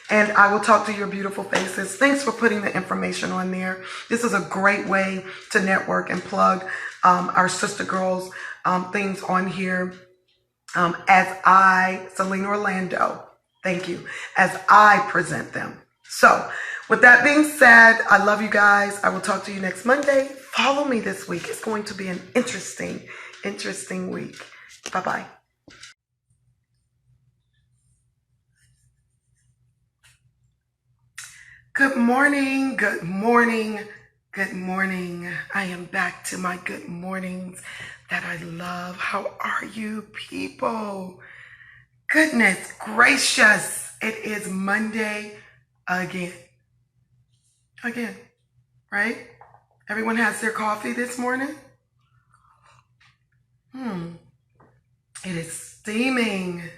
And I will talk to your beautiful faces. Thanks for putting the information on there. This is a great way to network and plug our sister girls things on here Celine Orlando, thank you, as I present them. So with that being said, I love you guys. I will talk to you next Monday. Follow me this week. It's going to be an interesting week. Bye-bye. Good morning, good morning, good morning. I am back to my good mornings that I love. How are you people? Goodness gracious. It is Monday again, right? Everyone has their coffee this morning? It is steaming.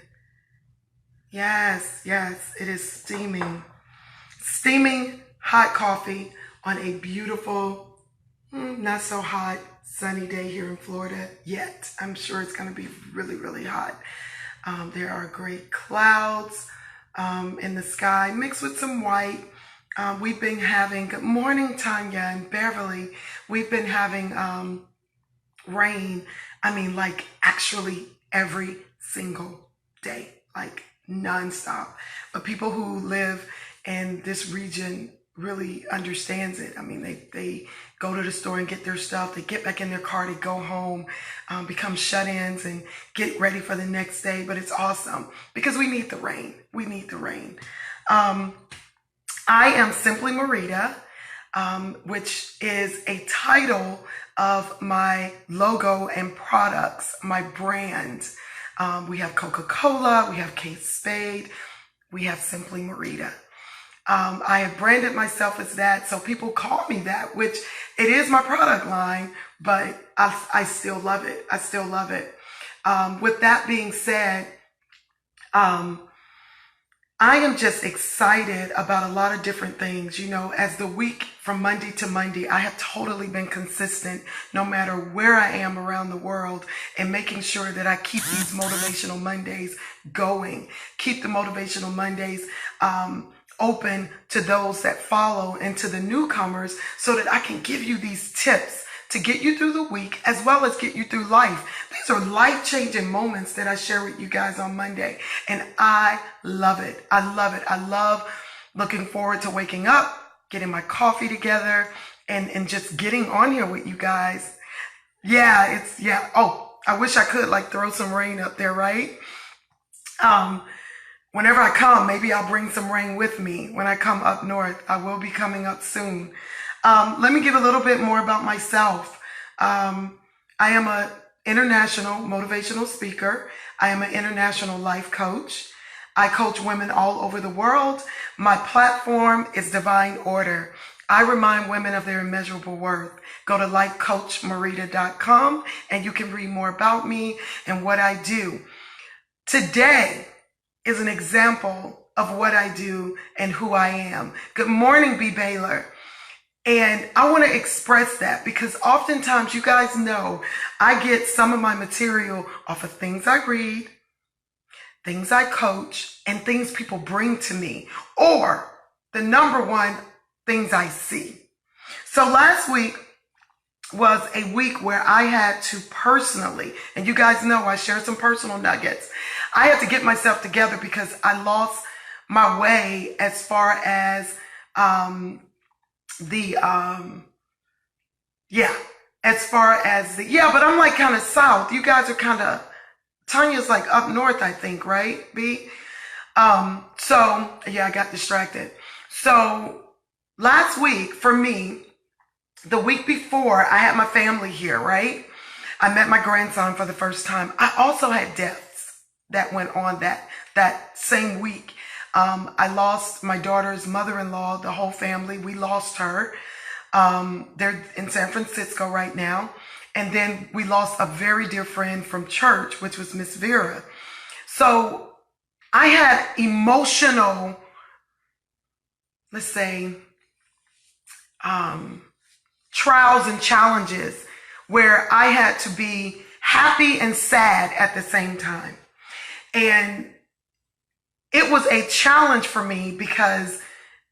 Yes, it is steaming. Steaming hot coffee on a beautiful, not so hot sunny day here in Florida yet. I'm sure it's going to be really, really hot. There are great clouds in the sky mixed with some white. We've been having, good morning, Tanya and Beverly. We've been having rain. I mean, like actually every single day, like nonstop. But people who live in this region really understands it. I mean, they go to the store and get their stuff. They get back in their car, they go home, become shut-ins and get ready for the next day. But it's awesome because we need the rain. We need the rain. I am Simply Marita, which is a title of my logo and products, my brand. We have Coca-Cola, we have Kate Spade, we have Simply Marita. I have branded myself as that, so people call me that, which it is my product line, but I still love it. I still love it. With that being said, I am just excited about a lot of different things. You know, as the week from Monday to Monday, I have totally been consistent no matter where I am around the world and making sure that I keep these Motivational Mondays going, keep the Motivational Mondays open to those that follow and to the newcomers so that I can give you these tips to get you through the week as well as get you through life. These are life-changing moments that I share with you guys on Monday, and I love it. I love it. I love looking forward to waking up, getting my coffee together, and just getting on here with you guys. Yeah. Oh, I wish I could like throw some rain up there, right? Whenever I come, maybe I'll bring some rain with me. When I come up north, I will be coming up soon. Let me give a little bit more about myself. I am an international motivational speaker. I am an international life coach. I coach women all over the world. My platform is Divine Order. I remind women of their immeasurable worth. Go to lifecoachmarita.com and you can read more about me and what I do. Today is an example of what I do and who I am. Good morning, B. Baylor. And I want to express that because oftentimes, you guys know, I get some of my material off of things I read, things I coach, and things people bring to me, or the number one, things I see. So last week was a week where I had to personally, and you guys know I share some personal nuggets. I had to get myself together because I lost my way as far as but I'm like kind of south. You guys are kind of, Tanya's like up north, I think, right, B? I got distracted. So last week for me, the week before, I had my family here, right? I met my grandson for the first time. I also had deaths that went on that same week. I lost my daughter's mother-in-law, the whole family. We lost her. They're in San Francisco right now. And then we lost a very dear friend from church, which was Miss Vera. So I had emotional, let's say, trials and challenges where I had to be happy and sad at the same time. And it was a challenge for me because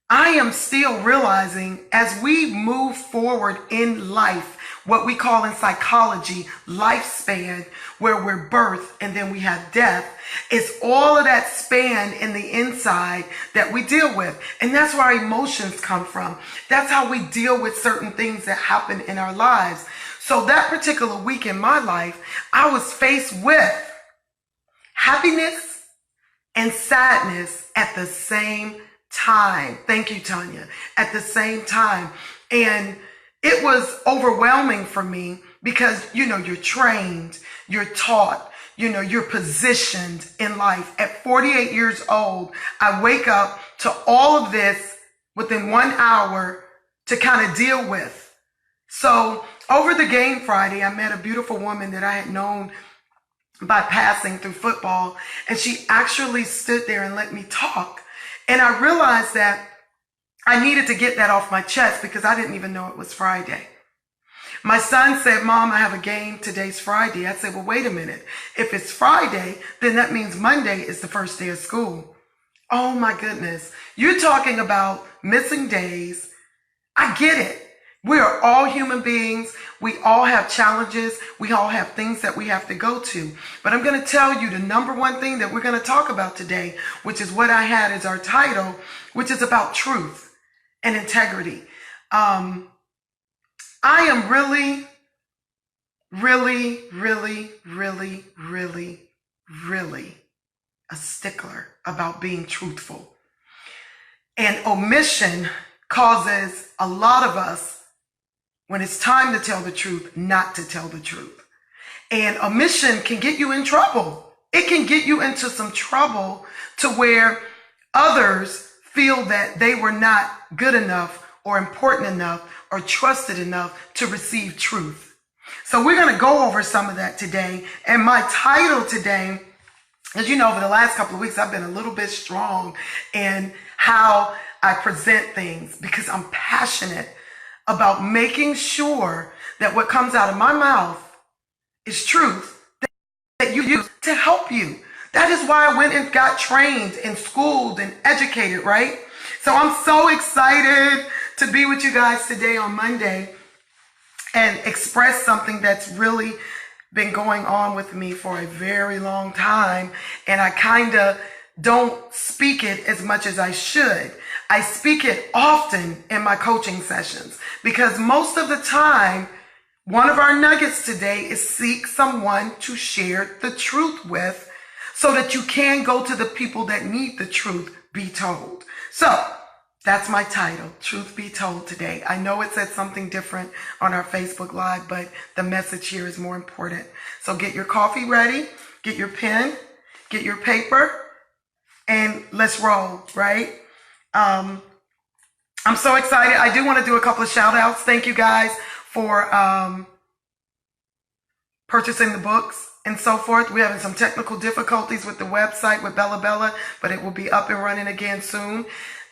I am still realizing as we move forward in life, what we call in psychology, lifespan, where we're birthed and then we have death, it's all of that span in the inside that we deal with. And that's where our emotions come from. That's how we deal with certain things that happen in our lives. So that particular week in my life, I was faced with happiness and sadness at the same time. Thank you, Tanya. At the same time. And it was overwhelming for me because, you know, you're trained, you're taught, you know, you're positioned in life. At 48 years old, I wake up to all of this within 1 hour to kind of deal with. So over the game Friday, I met a beautiful woman that I had known by passing through football, and she actually stood there and let me talk. And I realized that I needed to get that off my chest because I didn't even know it was Friday. My son said, Mom, I have a game. Today's Friday. I said, well, wait a minute. If it's Friday, then that means Monday is the first day of school. Oh my goodness. You're talking about missing days. I get it. We are all human beings. We all have challenges. We all have things that we have to go to. But I'm going to tell you the number one thing that we're going to talk about today, which is what I had as our title, which is about truth and integrity. I am really a stickler about being truthful. And omission causes a lot of us, when it's time to tell the truth, not to tell the truth. And omission can get you in trouble. It can get you into some trouble to where others feel that they were not good enough or important enough or trusted enough to receive truth. So we're going to go over some of that today. And my title today, as you know, over the last couple of weeks, I've been a little bit strong in how I present things because I'm passionate about making sure that what comes out of my mouth is truth that you use to help you. That is why I went and got trained and schooled and educated, right? So I'm so excited to be with you guys today on Monday and express something that's really been going on with me for a very long time. And I kind of don't speak it as much as I should. I speak it often in my coaching sessions because most of the time, one of our nuggets today is seek someone to share the truth with so that you can go to the people that need the truth be told. So that's my title, Truth Be Told today. I know it said something different on our Facebook Live, but the message here is more important. So get your coffee ready, get your pen, get your paper, and let's roll, right? I'm so excited. I do want to do a couple of shout outs. Thank you guys for purchasing the books and so forth. We're having some technical difficulties with the website with Bella, but it will be up and running again soon.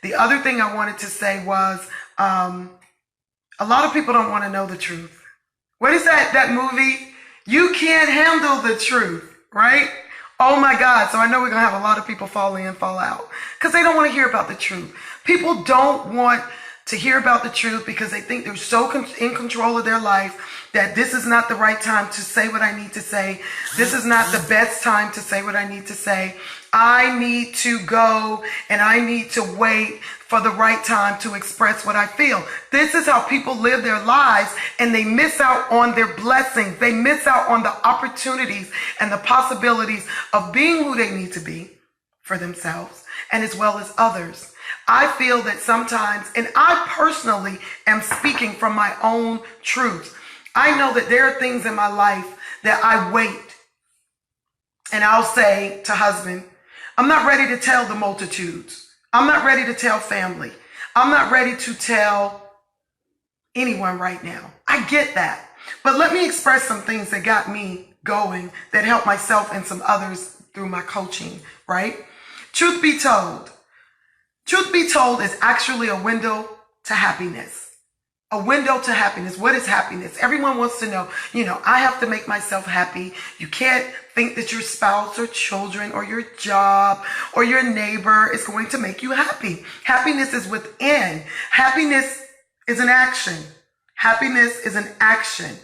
The other thing I wanted to say was a lot of people don't want to know the truth. What is that movie? You Can't Handle the Truth, right? Oh my God. So I know we're going to have a lot of people fall in, fall out because they don't want to hear about the truth. People don't want to hear about the truth because they think they're so in control of their life that this is not the right time to say what I need to say. This is not the best time to say what I need to say. I need to go and I need to wait for the right time to express what I feel. This is how people live their lives and they miss out on their blessings. They miss out on the opportunities and the possibilities of being who they need to be for themselves and as well as others. I feel that sometimes, and I personally am speaking from my own truth. I know that there are things in my life that I wait and I'll say to husband, I'm not ready to tell the multitudes. I'm not ready to tell family. I'm not ready to tell anyone right now. I get that. But let me express some things that got me going that helped myself and some others through my coaching, right? Truth be told. Truth be told is actually a window to happiness. A window to happiness. What is happiness? Everyone wants to know, I have to make myself happy. You can't think that your spouse or children or your job or your neighbor is going to make you happy. Happiness is within. Happiness is an action. Happiness is an action.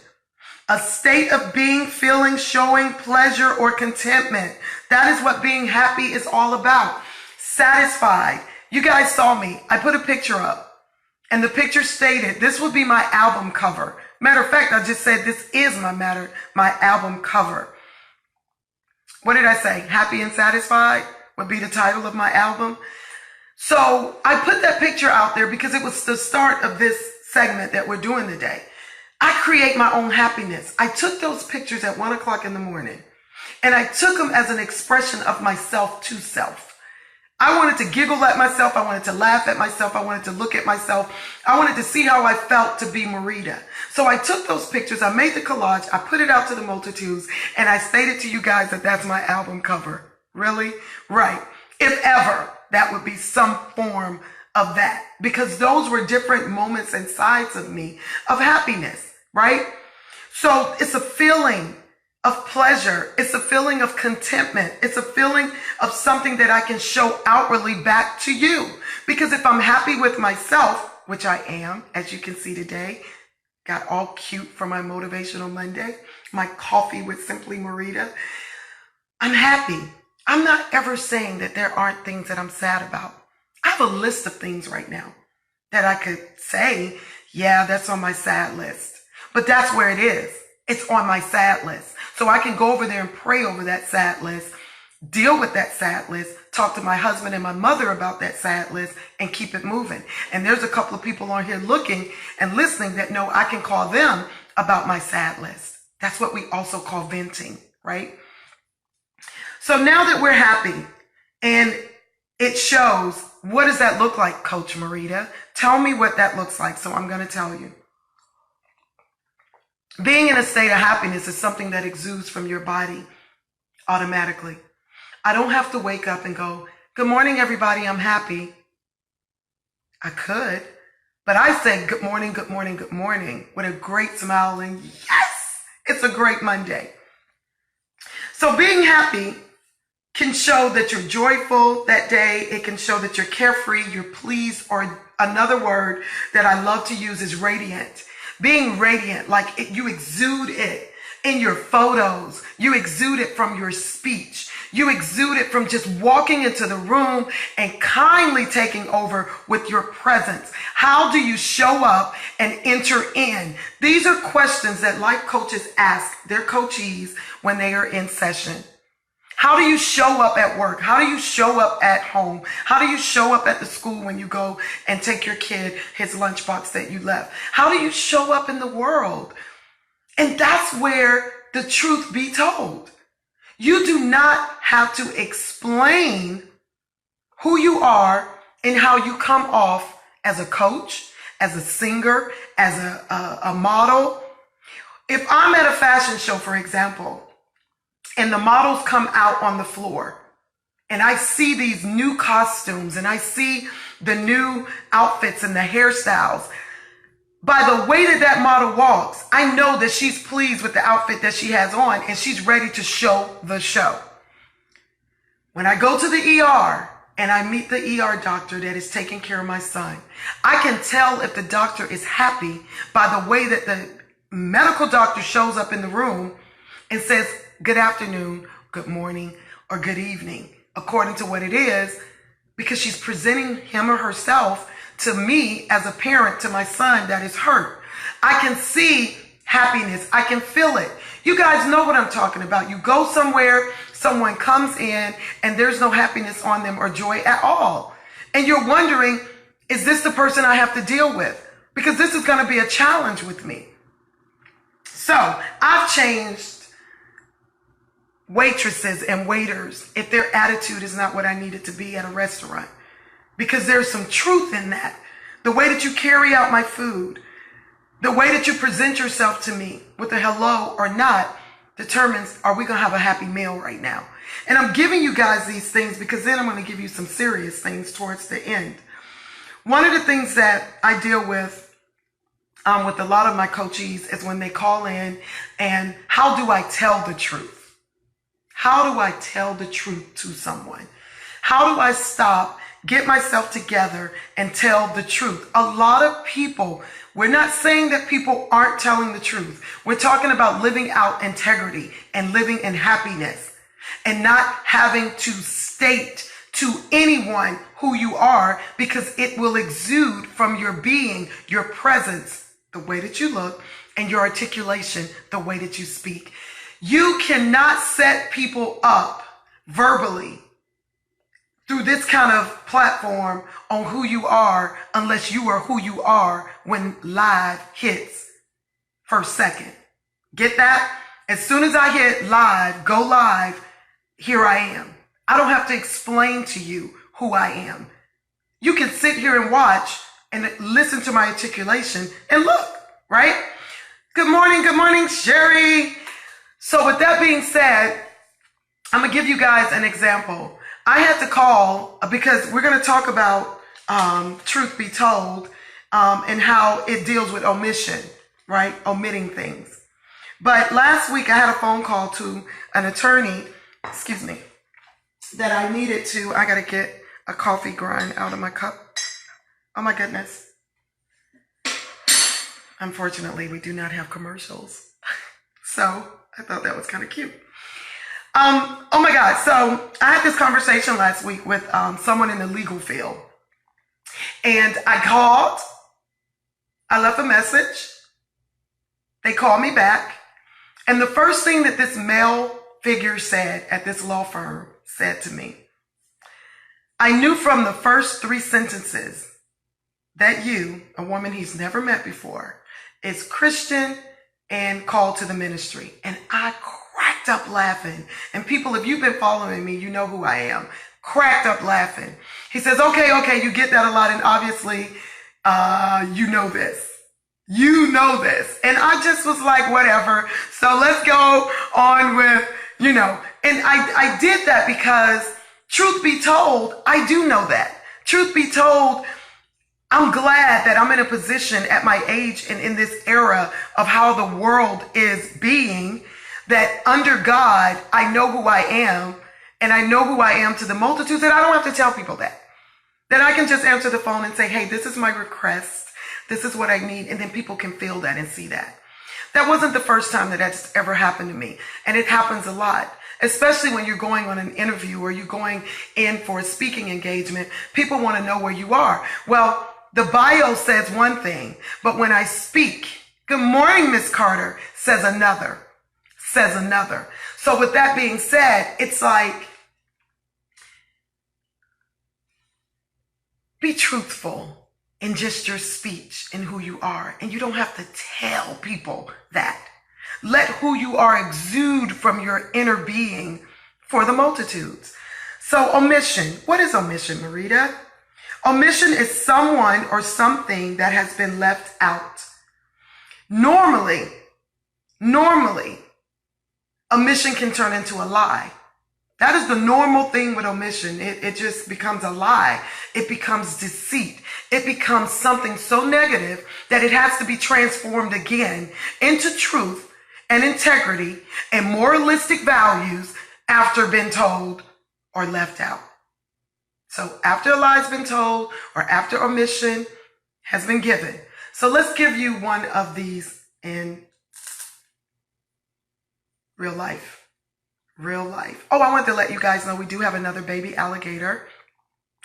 A state of being, feeling, showing pleasure or contentment. That is what being happy is all about. Satisfied. You guys saw me. I put a picture up. And the picture stated, this would be my album cover. Matter of fact, I just said this is my album cover. What did I say? Happy and Satisfied would be the title of my album. So I put that picture out there because it was the start of this segment that we're doing today. I create my own happiness. I took those pictures at 1 o'clock in the morning and I took them as an expression of myself to self. I wanted to giggle at myself. I wanted to laugh at myself. I wanted to look at myself. I wanted to see how I felt to be Marita. So I took those pictures. I made the collage. I put it out to the multitudes. And I stated to you guys that that's my album cover. Really? Right. If ever, that would be some form of that. Because those were different moments and sides of me of happiness. Right? So it's a feeling of pleasure. It's a feeling of contentment. It's a feeling of something that I can show outwardly back to you. Because if I'm happy with myself, which I am, as you can see today, got all cute for my Motivational Monday, my coffee with Simply Marita, I'm happy. I'm not ever saying that there aren't things that I'm sad about. I have a list of things right now that I could say, yeah, that's on my sad list. But that's where it is. It's on my sad list. So I can go over there and pray over that sad list, deal with that sad list, talk to my husband and my mother about that sad list, and keep it moving. And there's a couple of people on here looking and listening that know I can call them about my sad list. That's what we also call venting, right? So now that we're happy and it shows, what does that look like, Coach Marita? Tell me what that looks like. So I'm going to tell you. Being in a state of happiness is something that exudes from your body automatically. I don't have to wake up and go, good morning, everybody, I'm happy. I could, but I say good morning, good morning, good morning with a great smile and yes, it's a great Monday. So being happy can show that you're joyful that day. It can show that you're carefree, you're pleased, or another word that I love to use is radiant. Being radiant, like you exude it in your photos. You exude it from your speech. You exude it from just walking into the room and kindly taking over with your presence. How do you show up and enter in? These are questions that life coaches ask their coachees when they are in session. How do you show up at work? How do you show up at home? How do you show up at the school when you go and take your kid his lunchbox that you left? How do you show up in the world? And that's where the truth be told. You do not have to explain who you are and how you come off as a coach, as a singer, as a model. If I'm at a fashion show, for example, and the models come out on the floor and I see these new costumes and I see the new outfits and the hairstyles, by the way that that model walks, I know that she's pleased with the outfit that she has on and she's ready to show the show. When I go to the ER and I meet the ER doctor that is taking care of my son, I can tell if the doctor is happy by the way that the medical doctor shows up in the room and says, good afternoon, good morning, or good evening, according to what it is, because she's presenting him or herself to me as a parent to my son that is hurt. I can see happiness. I can feel it. You guys know what I'm talking about. You go somewhere, someone comes in, and there's no happiness on them or joy at all. And you're wondering, is this the person I have to deal with? Because this is going to be a challenge with me. So I've changed waitresses and waiters if their attitude is not what I need it to be at a restaurant, because there's some truth in that. The way that you carry out my food, the way that you present yourself to me with a hello or not determines, are we going to have a happy meal right now? And I'm giving you guys these things because then I'm going to give you some serious things towards the end. One of the things that I deal with a lot of my coachees is when they call in and how do I tell the truth? How do I tell the truth to someone? How do I stop, get myself together, and tell the truth? A lot of people, we're not saying that people aren't telling the truth. We're talking about living out integrity and living in happiness and not having to state to anyone who you are, because it will exude from your being, your presence, the way that you look, and your articulation, the way that you speak. You cannot set people up verbally through this kind of platform on who you are unless you are who you are when live hits first second. Get that? As soon as I hit live, go live, here I am. I don't have to explain to you who I am. You can sit here and watch and listen to my articulation and look, right? Good morning, Sherry. So with that being said, I'm going to give you guys an example. I had to call because we're going to talk about truth be told and how it deals with omission, right? Omitting things. But last week I had a phone call to an attorney, excuse me, that I needed to, I got to get a coffee grind out of my cup. Oh my goodness. Unfortunately, we do not have commercials. So I thought that was kind of cute. Oh my God. So I had this conversation last week with someone in the legal field. And I called. I left a message. They called me back. And the first thing that this male figure said at this law firm said to me, I knew from the first 3 sentences that you, a woman he's never met before, is Christian and called to the ministry. And I cracked up laughing. And people, if you've been following me, you know who I am. Cracked up laughing. He says, okay, you get that a lot. And obviously, you know this. You know this. And I just was like, whatever. So let's go on with, and I did that because truth be told, I do know that. Truth be told, I'm glad that I'm in a position at my age and in this era of how the world is being, that under God, I know who I am, and I know who I am to the multitudes, that I don't have to tell people that. That I can just answer the phone and say, hey, this is my request. This is what I need. And then people can feel that and see that. That wasn't the first time that's ever happened to me. And it happens a lot, especially when you're going on an interview or you're going in for a speaking engagement. People want to know where you are. Well, the bio says one thing, but when I speak, good morning, Miss Carter, says another. So with that being said, it's like, be truthful in just your speech and who you are. And you don't have to tell people that. Let who you are exude from your inner being for the multitudes. So omission. What is omission, Marita? Omission is someone or something that has been left out. Normally, omission can turn into a lie. That is the normal thing with omission. It just becomes a lie. It becomes deceit. It becomes something so negative that it has to be transformed again into truth and integrity and moralistic values after being told or left out. So after a lie has been told or after omission has been given. So let's give you one of these in real life. Oh, I wanted to let you guys know we do have another baby alligator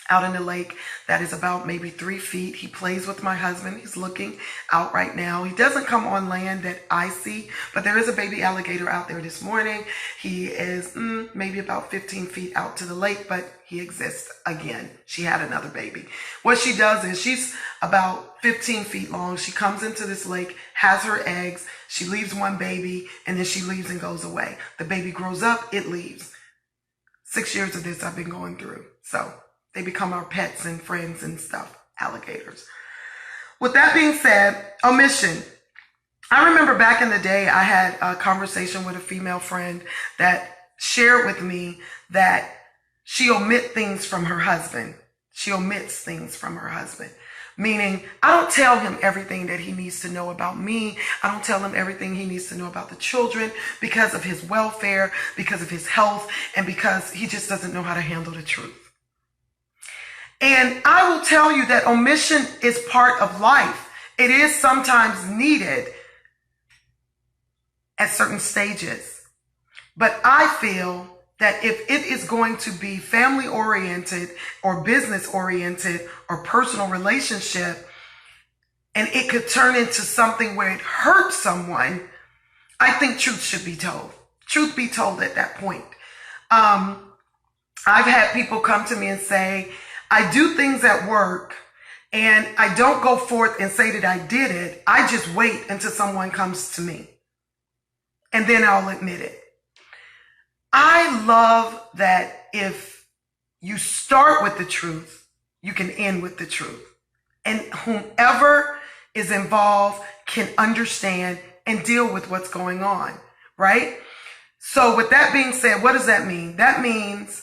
out in the lake that is about maybe 3 feet. He plays with my husband. He's looking out right now. He doesn't come on land that I see, but there is a baby alligator out there this morning. He is maybe about 15 feet out to the lake, but he exists again. She had another baby. What she does is she's about 15 feet long. She comes into this lake, has her eggs. She leaves one baby, and then she leaves and goes away. The baby grows up, it leaves. 6 years of this I've been going through. So they become our pets and friends and stuff, alligators. With that being said, omission. I remember back in the day, I had a conversation with a female friend that shared with me that she omits things from her husband. Meaning, I don't tell him everything that he needs to know about me. I don't tell him everything he needs to know about the children because of his welfare, because of his health, and because he just doesn't know how to handle the truth. And I will tell you that omission is part of life. It is sometimes needed at certain stages. But I feel that if it is going to be family oriented or business oriented or personal relationship, and it could turn into something where it hurts someone, I think truth should be told. Truth be told at that point. I've had people come to me and say, I do things at work and I don't go forth and say that I did it. I just wait until someone comes to me and then I'll admit it. I love that if you start with the truth, you can end with the truth. And whomever is involved can understand and deal with what's going on, right? So with that being said, what does that mean? That means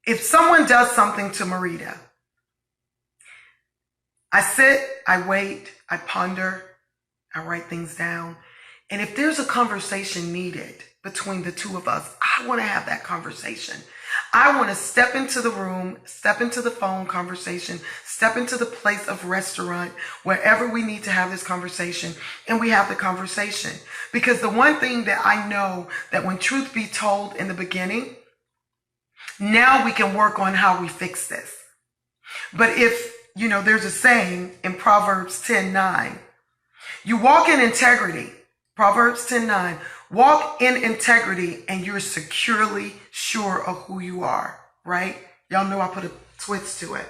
if someone does something to Marita, I sit, I wait, I ponder, I write things down. And if there's a conversation needed between the two of us, I want to have that conversation. I want to step into the room, step into the phone conversation, step into the place of restaurant, wherever we need to have this conversation, and we have the conversation. Because the one thing that I know, that when truth be told in the beginning, now we can work on how we fix this. But if, there's a saying in Proverbs 10:9, you walk in integrity, Proverbs 10:9, walk in integrity and you're securely sure of who you are, right? Y'all know I put a twist to it.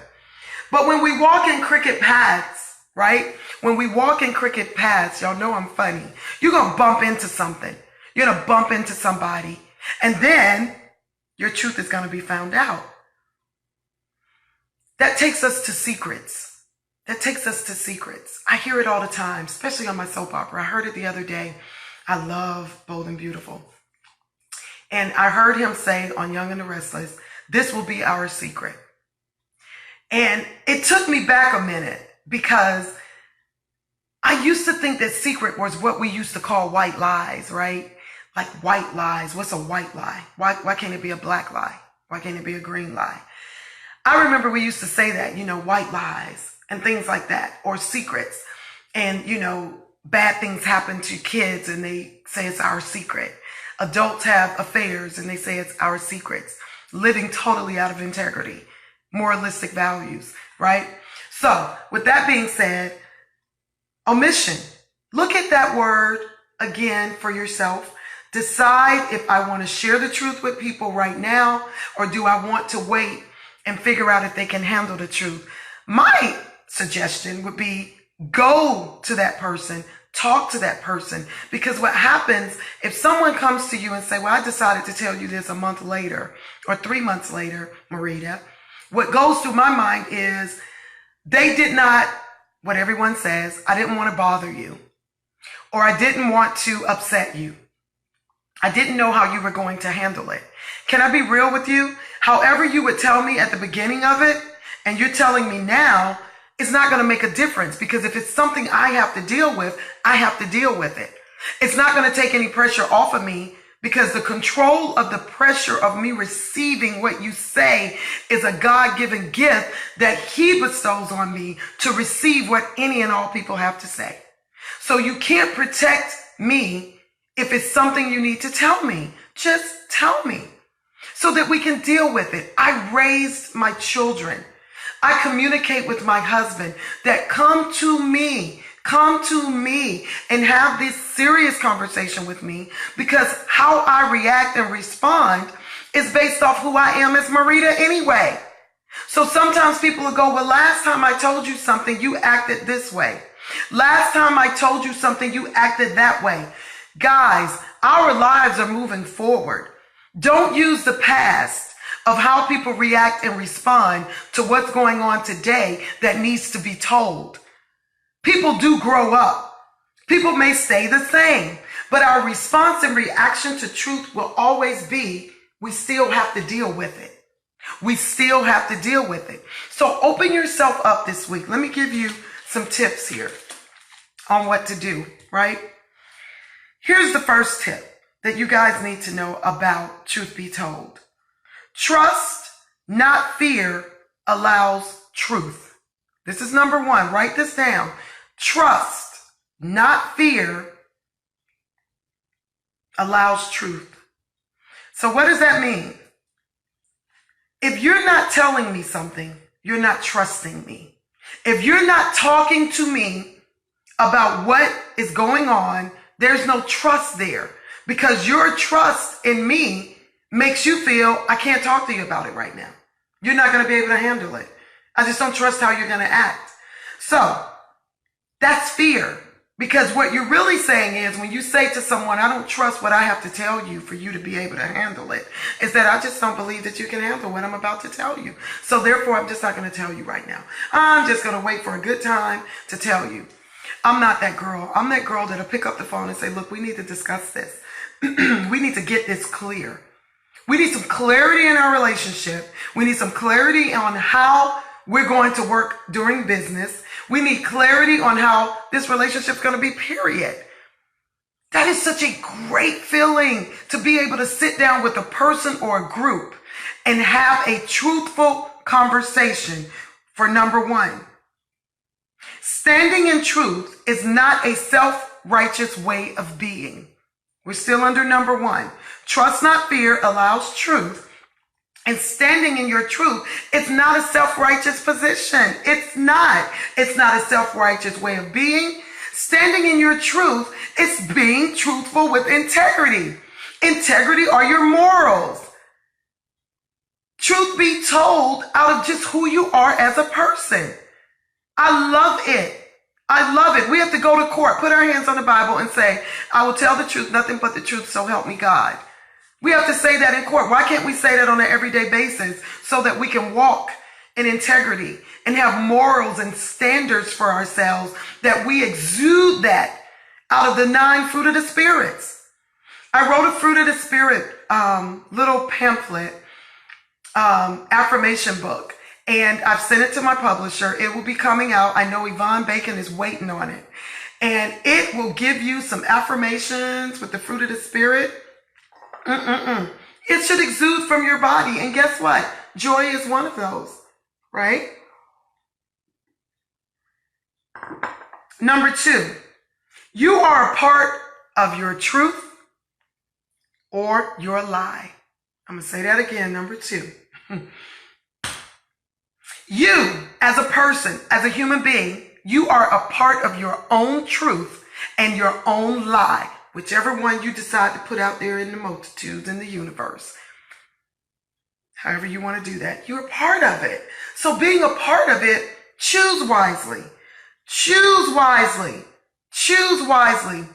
But when we walk in crooked paths, right? When we walk in crooked paths, y'all know I'm funny. You're going to bump into something. You're going to bump into somebody. And then your truth is going to be found out. That takes us to secrets. That takes us to secrets. I hear it all the time, especially on my soap opera. I heard it the other day. I love Bold and Beautiful. And I heard him say on Young and the Restless, this will be our secret. And it took me back a minute because I used to think that secret was what we used to call white lies, right? Like white lies. What's a white lie? Why can't it be a black lie? Why can't it be a green lie? I remember we used to say that, white lies and things like that, or secrets. And, bad things happen to kids and they say it's our secret. Adults have affairs and they say it's our secrets. Living totally out of integrity, moralistic values, right? So with that being said, omission. Look at that word again for yourself. Decide if I want to share the truth with people right now, or do I want to wait and figure out if they can handle the truth. My suggestion would be go to that person, talk to that person, because what happens if someone comes to you and say, well, I decided to tell you this a month later or 3 months later, Marita, what goes through my mind is they did not, what everyone says, I didn't want to bother you, or I didn't want to upset you. I didn't know how you were going to handle it. Can I be real with you? However you would tell me at the beginning of it, and you're telling me now, it's not going to make a difference, because if it's something I have to deal with, I have to deal with it. It's not going to take any pressure off of me, because the control of the pressure of me receiving what you say is a God-given gift that he bestows on me to receive what any and all people have to say. So you can't protect me if it's something you need to tell me. Just tell me so that we can deal with it. I raised my children. I communicate with my husband that come to me and have this serious conversation with me, because how I react and respond is based off who I am as Marita anyway. So sometimes people will go, well, last time I told you something, you acted this way. Last time I told you something, you acted that way. Guys, our lives are moving forward. Don't use the past of how people react and respond to what's going on today that needs to be told. People do grow up. People may stay the same, but our response and reaction to truth will always be, we still have to deal with it. We still have to deal with it. So open yourself up this week. Let me give you some tips here on what to do, right? Here's the first tip that you guys need to know about truth be told. Trust, not fear, allows truth. This is number one. Write this down. Trust, not fear, allows truth. So what does that mean? If you're not telling me something, you're not trusting me. If you're not talking to me about what is going on, there's no trust there, because your trust in me makes you feel I can't talk to you about it right now. You're not going to be able to handle it. I just don't trust how you're going to act. So that's fear, because what you're really saying is, when you say to someone, I don't trust what I have to tell you for you to be able to handle it, is that I just don't believe that you can handle what I'm about to tell you. So therefore, I'm just not going to tell you right now. I'm just going to wait for a good time to tell you. I'm not that girl. I'm that girl that'll pick up the phone and say, look, we need to discuss this. We need to get this clear. We need some clarity in our relationship. We need some clarity on how we're going to work during business. We need clarity on how this relationship is going to be, period. That is such a great feeling to be able to sit down with a person or a group and have a truthful conversation. For number one, standing in truth is not a self-righteous way of being. We're still under number one. Trust not fear allows truth. And standing in your truth, it's not a self-righteous position. It's not. It's not a self-righteous way of being. Standing in your truth is being truthful with integrity. Integrity are your morals. Truth be told, out of just who you are as a person. I love it. I love it. We have to go to court, put our hands on the Bible and say, I will tell the truth, nothing but the truth, so help me God. We have to say that in court. Why can't we say that on an everyday basis so that we can walk in integrity and have morals and standards for ourselves, that we exude that out of the 9 fruit of the spirits? I wrote a fruit of the spirit little pamphlet, affirmation book, and I've sent it to my publisher. It will be coming out. I know Yvonne Bacon is waiting on it, and it will give you some affirmations with the fruit of the spirit. It should exude from your body. And guess what? Joy is one of those, right? Number 2, you are a part of your truth or your lie. I'm going to say that again. Number 2. You, as a person, as a human being, you are a part of your own truth and your own lie. Whichever one you decide to put out there in the multitudes in the universe. However you want to do that, you're a part of it. So being a part of it, choose wisely. Choose wisely. Choose wisely.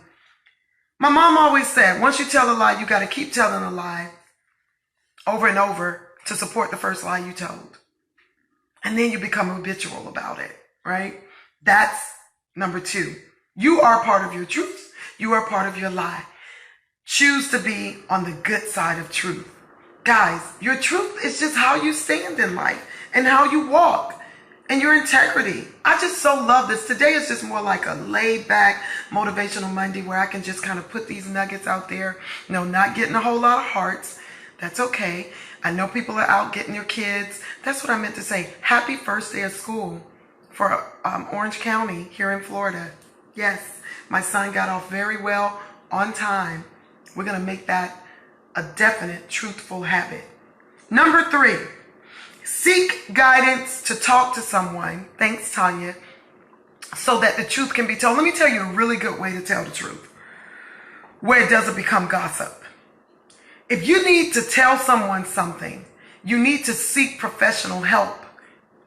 My mom always said, once you tell a lie, you got to keep telling a lie over and over to support the first lie you told. And then you become habitual about it, right? That's number 2. You are part of your truth. You are part of your lie. Choose to be on the good side of truth. Guys, your truth is just how you stand in life and how you walk and your integrity. I just so love this. Today is just more like a laid back motivational Monday where I can just kind of put these nuggets out there. You know, not getting a whole lot of hearts. That's okay. I know people are out getting their kids. That's what I meant to say. Happy first day of school for Orange County here in Florida. Yes. My son got off very well, on time. We're going to make that a definite, truthful habit. Number 3, seek guidance to talk to someone. Thanks, Tanya. So that the truth can be told. Let me tell you a really good way to tell the truth, where it doesn't become gossip. If you need to tell someone something, you need to seek professional help.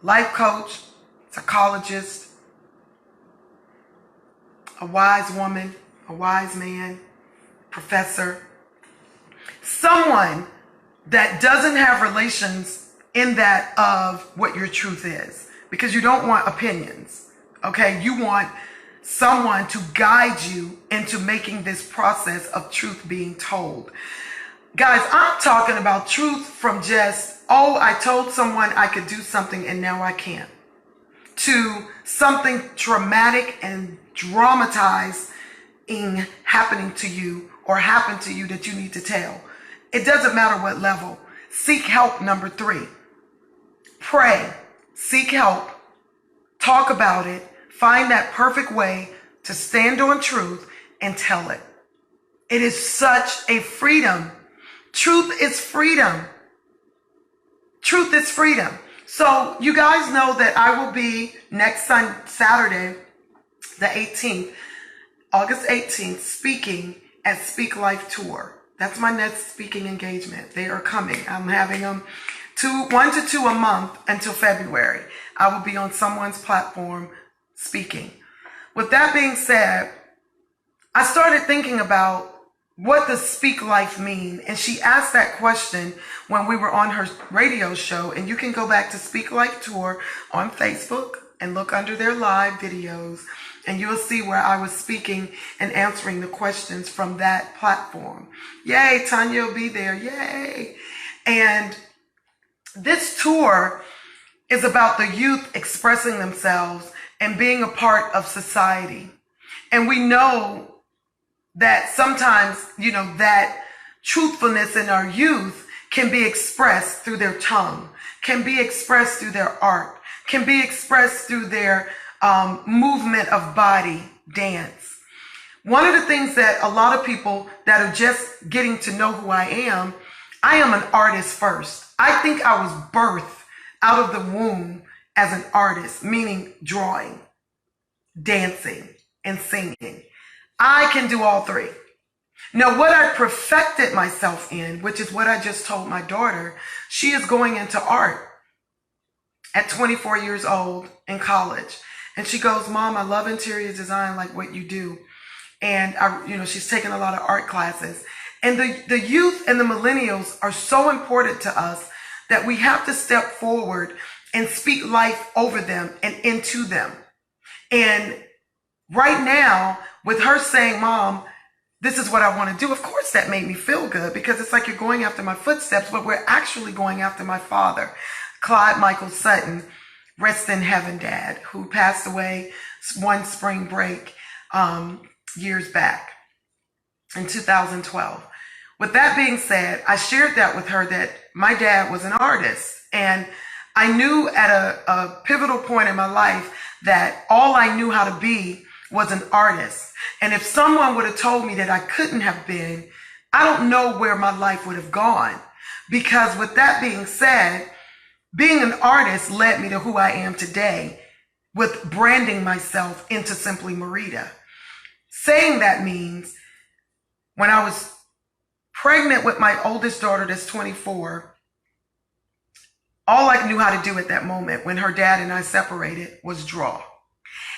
Life coach, psychologist, a wise woman, a wise man, professor, someone that doesn't have relations in that of what your truth is, because you don't want opinions, okay? You want someone to guide you into making this process of truth being told. Guys, I'm talking about truth from just, oh, I told someone I could do something and now I can't, to something traumatic and dramatizing happening to you or happened to you that you need to tell. It doesn't matter what level. Seek help, number 3. Pray. Seek help. Talk about it. Find that perfect way to stand on truth and tell it. It is such a freedom. Truth is freedom. Truth is freedom. So you guys know that I will be next Saturday, the 18th, August 18th, speaking at Speak Life Tour. That's my next speaking engagement. They are coming. I'm having them 1 to 2 a month until February. I will be on someone's platform speaking. With that being said, I started thinking about what does Speak Life mean? And she asked that question when we were on her radio show. And you can go back to Speak Life Tour on Facebook and look under their live videos. And you'll see where I was speaking and answering the questions from that platform. Yay, Tanya will be there. Yay. And this tour is about the youth expressing themselves and being a part of society. And we know that sometimes, that truthfulness in our youth can be expressed through their tongue, can be expressed through their art, can be expressed through their movement of body, dance. One of the things that a lot of people that are just getting to know who I am an artist first. I think I was birthed out of the womb as an artist, meaning drawing, dancing, and singing. I can do all three. Now, what I perfected myself in, which is what I just told my daughter, she is going into art at 24 years old in college. And she goes, Mom, I love interior design like what you do. And she's taken a lot of art classes. And the youth and the millennials are so important to us that we have to step forward and speak life over them and into them. And right now, with her saying, Mom, this is what I want to do, of course that made me feel good, because it's like you're going after my footsteps, but we're actually going after my father, Clyde Michael Sutton, rest in heaven, Dad, who passed away one spring break years back in 2012. With that being said, I shared that with her, that my dad was an artist. And I knew at a pivotal point in my life that all I knew how to be was an artist. And if someone would have told me that I couldn't have been, I don't know where my life would have gone. Because with that being said, being an artist led me to who I am today, with branding myself into simply Marita. Saying that means when I was pregnant with my oldest daughter that's 24, all I knew how to do at that moment when her dad and I separated was draw.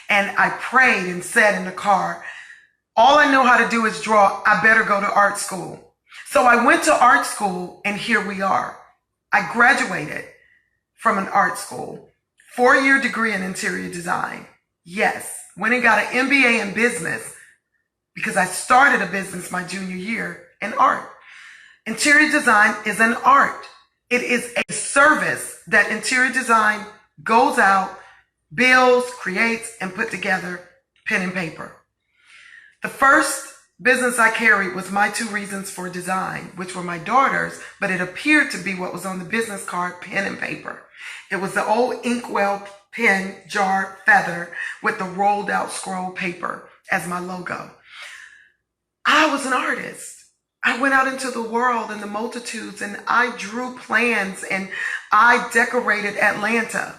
And I prayed and said in the car, all I know how to do is draw. I better go to art school. So I went to art school, and here we are. I graduated from an art school, 4-year degree in interior design. Yes, went and got an MBA in business because I started a business my junior year in art. Interior design is an art. It is a service that interior design goes out, builds, creates, and put together, pen and paper. The first business I carried was my 2 reasons for design, which were my daughters, but it appeared to be what was on the business card, pen and paper. It was the old inkwell pen jar feather with the rolled out scroll paper as my logo. I was an artist. I went out into the world and the multitudes, and I drew plans, and I decorated Atlanta.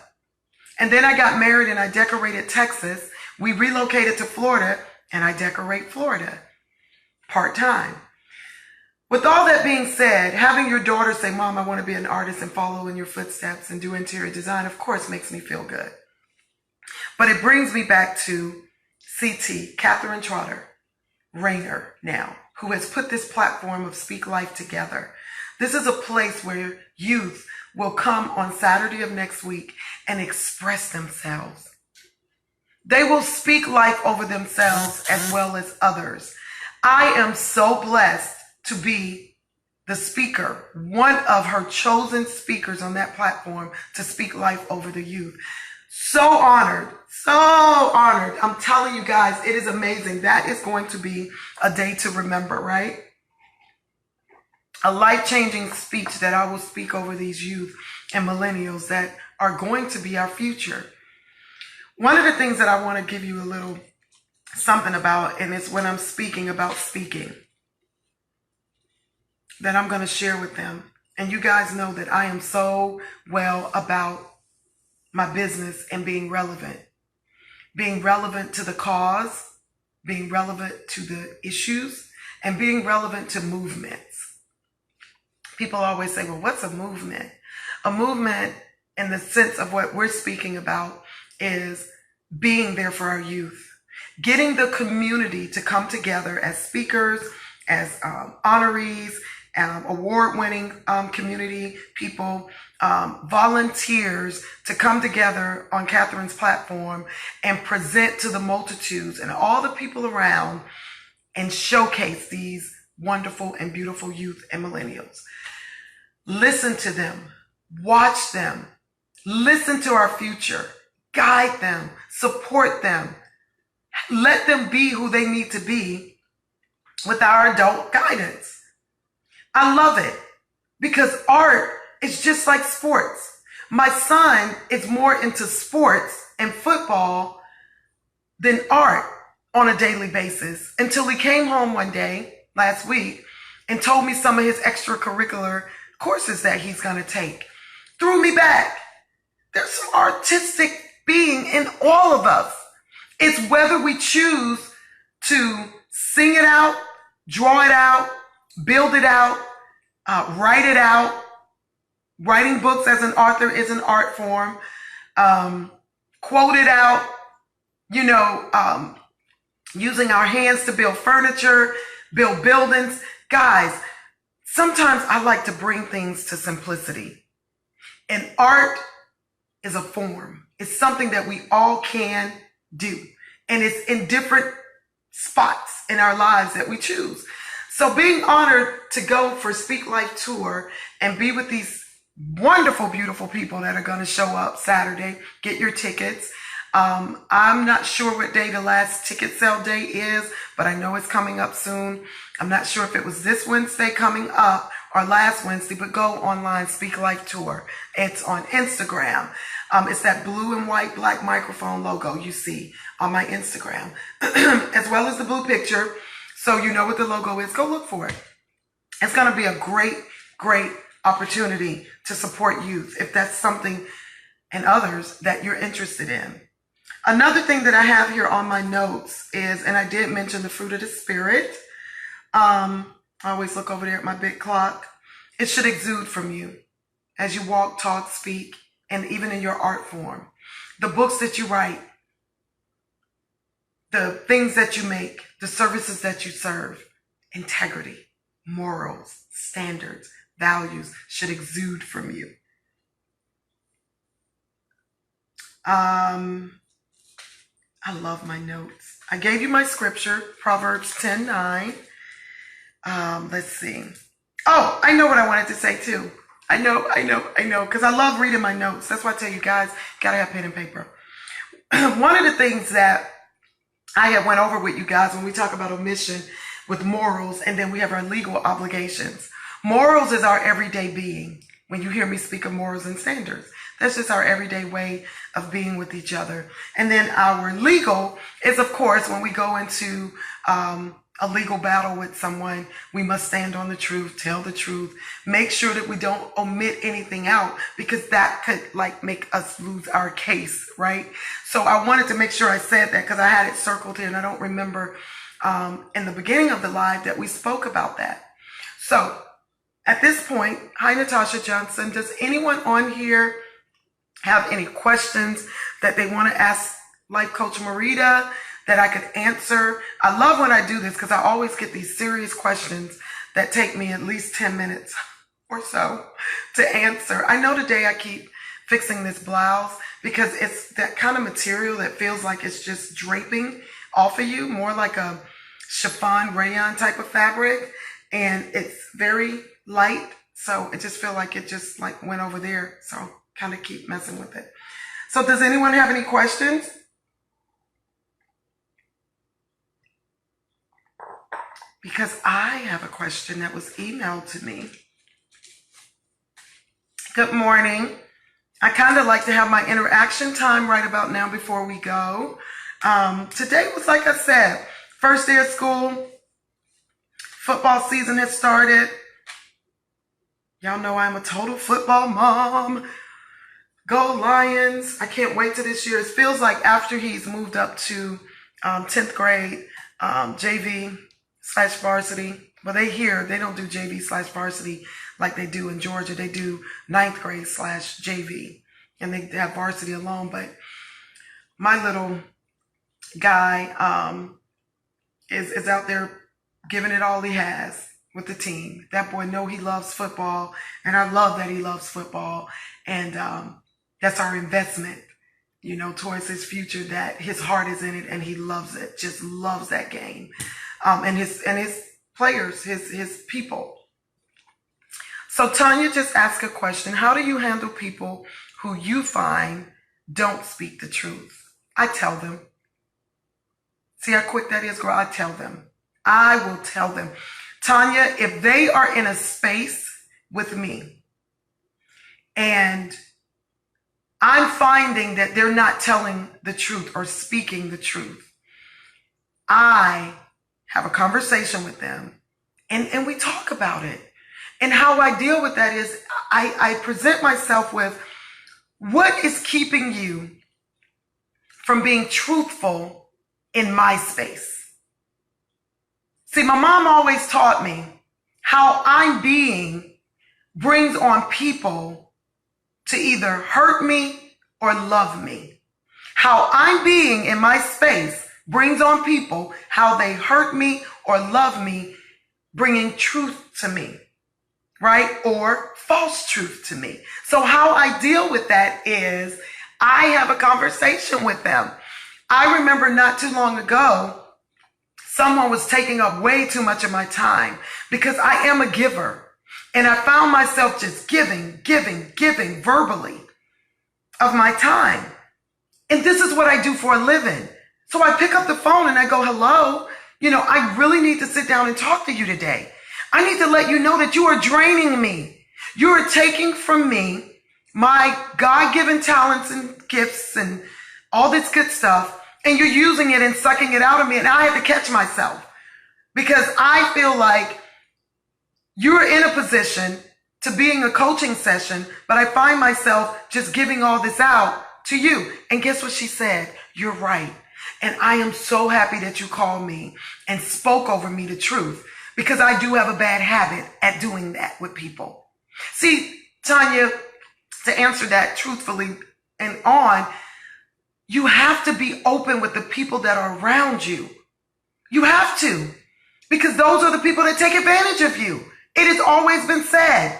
And then I got married and I decorated Texas. We relocated to Florida, and I decorate Florida part-time. With all that being said, having your daughter say, Mom, I want to be an artist and follow in your footsteps and do interior design, of course, makes me feel good. But it brings me back to CT, Catherine Trotter Rayner now, who has put this platform of Speak Life together. This is a place where youth will come on Saturday of next week and express themselves. They will speak life over themselves as well as others. I am so blessed to be the speaker, one of her chosen speakers on that platform to speak life over the youth. So honored, so honored. I'm telling you guys, it is amazing. That is going to be a day to remember, right? A life-changing speech that I will speak over these youth and millennials that are going to be our future. One of the things that I want to give you a little something about, and it's when I'm speaking about speaking, that I'm going to share with them. And you guys know that I am so well about my business and being relevant to the cause, being relevant to the issues, and being relevant to movements. People always say, well, what's a movement? A movement, in the sense of what we're speaking about, is being there for our youth, getting the community to come together as speakers, as honorees, award-winning community people, volunteers, to come together on Catherine's platform and present to the multitudes and all the people around and showcase these wonderful and beautiful youth and millennials. Listen to them, watch them, listen to our future, guide them, support them, let them be who they need to be with our adult guidance. I love it because art is just like sports. My son is more into sports and football than art on a daily basis until he came home one day last week and told me some of his extracurricular courses that he's going to take. Threw me back. There's some artistic being in all of us. It's whether we choose to sing it out, draw it out, build it out, write it out. Writing books as an author is an art form. Quote it out, using our hands to build furniture, build buildings. Guys, sometimes I like to bring things to simplicity. And art is a form. It's something that we all can do. And it's in different spots in our lives that we choose. So being honored to go for Speak Life Tour and be with these wonderful, beautiful people that are going to show up Saturday. Get your tickets. I'm not sure what day the last ticket sale day is, but I know it's coming up soon. I'm not sure if it was this Wednesday coming up or last Wednesday, but go online, Speak Life Tour. It's on Instagram. It's that blue and white black microphone logo you see on my Instagram, as well as the blue picture. So you know what the logo is. Go look for it. It's going to be a great, great opportunity to support youth if that's something and others that you're interested in. Another thing that I have here on my notes is, and I did mention the fruit of the spirit. I always look over there at my big clock. It should exude from you as you walk, talk, speak, and even in your art form. The books that you write, the things that you make, the services that you serve, integrity, morals, standards, values should exude from you. I love my notes. I gave you my scripture, Proverbs 10:9. Let's see. Oh, I know what I wanted to say too. I know, because I love reading my notes. That's why I tell you guys, gotta have pen and paper. One of the things that I had went over with you guys when we talk about omission with morals, and then we have our legal obligations. Morals is our everyday being. When you hear me speak of morals and standards, that's just our everyday way of being with each other. And then our legal is, of course, when we go into a legal battle with someone, we must stand on the truth, tell the truth, make sure that we don't omit anything out, because that could make us lose our case, right? So I wanted to make sure I said that because I had it circled here and I don't remember in the beginning of the live that we spoke about that. So at this point, hi Natasha Johnson, does anyone on here have any questions that they want to ask Life Coach Marita that I could answer? I love when I do this because I always get these serious questions that take me at least 10 minutes or so to answer. I know today I keep fixing this blouse because it's that kind of material that feels like it's just draping off of you, more like a chiffon rayon type of fabric, and it's very light, so it just feel like it just went over there, so kind of keep messing with it. So does anyone have any questions? Because I have a question that was emailed to me. Good morning. I kind of like to have my interaction time right about now before we go. Today was, like I said, first day of school. Football season has started. Y'all know I'm a total football mom. Go Lions. I can't wait till this year. It feels like after he's moved up to 10th grade, JV/varsity. Well, they don't do JV/varsity like they do in Georgia. They do 9th grade/JV. And they have varsity alone. But my little guy is out there giving it all he has with the team. That boy know he loves football, and I love that he loves football, and that's our investment, towards his future, that his heart is in it and he loves it, just loves that game, and his players, his people. So Tanya just asked a question: how do you handle people who you find don't speak the truth? I tell them. See how quick that is, girl? I tell them. I will tell them, Tanya, if they are in a space with me and I'm finding that they're not telling the truth or speaking the truth, I have a conversation with them and we talk about it. And how I deal with that is I present myself with, what is keeping you from being truthful in my space? See, my mom always taught me how I'm being brings on people to either hurt me or love me. How I'm being in my space brings on people, how they hurt me or love me, bringing truth to me, right? Or false truth to me. So how I deal with that is I have a conversation with them. I remember not too long ago, someone was taking up way too much of my time because I am a giver. And I found myself just giving verbally of my time. And this is what I do for a living. So I pick up the phone and I go, hello, I really need to sit down and talk to you today. I need to let you know that you are draining me. You are taking from me my God-given talents and gifts and all this good stuff, and you're using it and sucking it out of me. And I had to catch myself because I feel like you're in a position to being a coaching session, but I find myself just giving all this out to you. And guess what she said? You're right. And I am so happy that you called me and spoke over me the truth, because I do have a bad habit at doing that with people. See, Tanya, to answer that truthfully and on, you have to be open with the people that are around you. You have to, because those are the people that take advantage of you. It has always been said,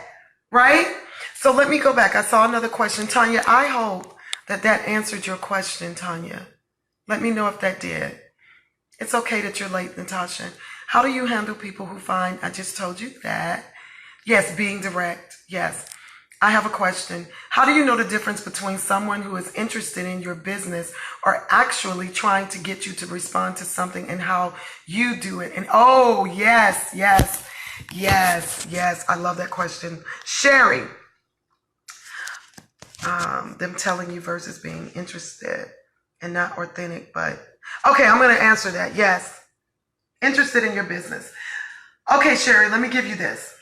right? So let me go back. I saw another question. Tanya, I hope that answered your question, Tanya. Let me know if that did. It's okay that you're late, Natasha. How do you handle people who find, I just told you that. Yes, being direct. Yes. I have a question. How do you know the difference between someone who is interested in your business or actually trying to get you to respond to something, and how you do it? And oh, yes. I love that question. Sharing. Them telling you versus being interested and not authentic, but okay, I'm going to answer that. Yes. Interested in your business. Okay, Sherry, let me give you this.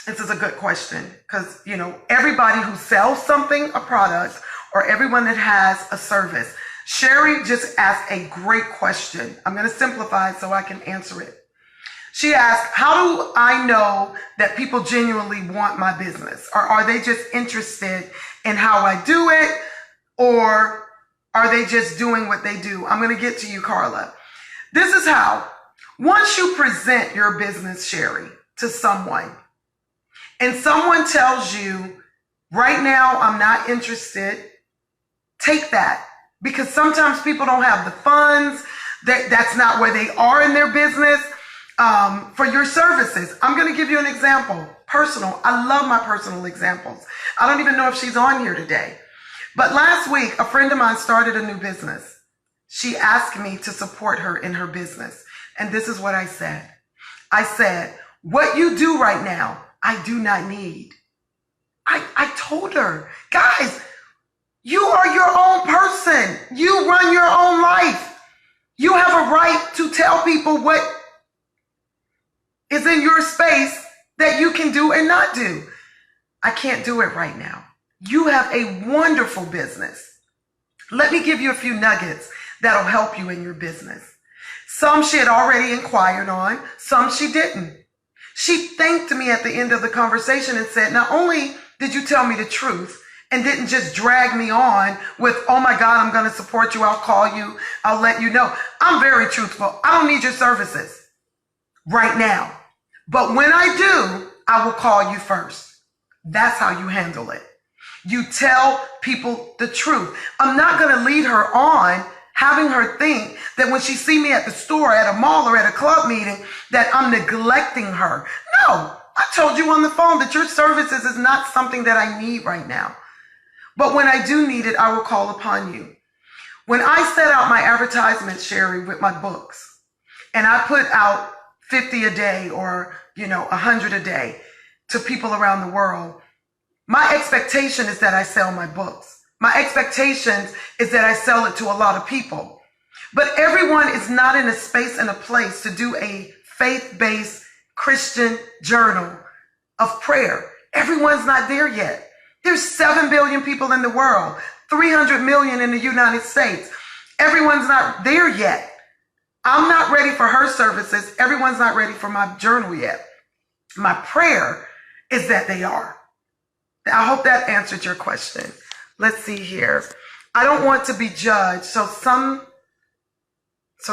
This is a good question because, everybody who sells something, a product, or everyone that has a service. Sherry just asked a great question. I'm going to simplify it so I can answer it. She asked, how do I know that people genuinely want my business? Or are they just interested in how I do it? Or are they just doing what they do? I'm going to get to you, Carla. This is how. Once you present your business, Sherry, to someone, and someone tells you, right now, I'm not interested, take that. Because sometimes people don't have the funds. That's not where they are in their business for your services. I'm going to give you an example. Personal. I love my personal examples. I don't even know if she's on here today. But last week, a friend of mine started a new business. She asked me to support her in her business. And this is what I said. I said, what you do right now, I do not need. I told her, guys, you are your own person. You run your own life. You have a right to tell people what is in your space that you can do and not do. I can't do it right now. You have a wonderful business. Let me give you a few nuggets that'll help you in your business. Some she had already inquired on, some she didn't. She thanked me at the end of the conversation and said, not only did you tell me the truth and didn't just drag me on with, oh my God, I'm going to support you. I'll call you. I'll let you know. I'm very truthful. I don't need your services right now. But when I do, I will call you first. That's how you handle it. You tell people the truth. I'm not going to lead her on having her think that when she see me at the store, at a mall, or at a club meeting, that I'm neglecting her. No, I told you on the phone that your services is not something that I need right now. But when I do need it, I will call upon you. When I set out my advertisement, Sherry, with my books, and I put out 50 a day or, 100 a day to people around the world, my expectation is that I sell my books. My expectation is that I sell it to a lot of people. But everyone is not in a space and a place to do a faith-based Christian journal of prayer. Everyone's not there yet. There's 7 billion people in the world, 300 million in the United States. Everyone's not there yet. I'm not ready for her services. Everyone's not ready for my journal yet. My prayer is that they are. I hope that answered your question. Let's see here. I don't want to be judged. So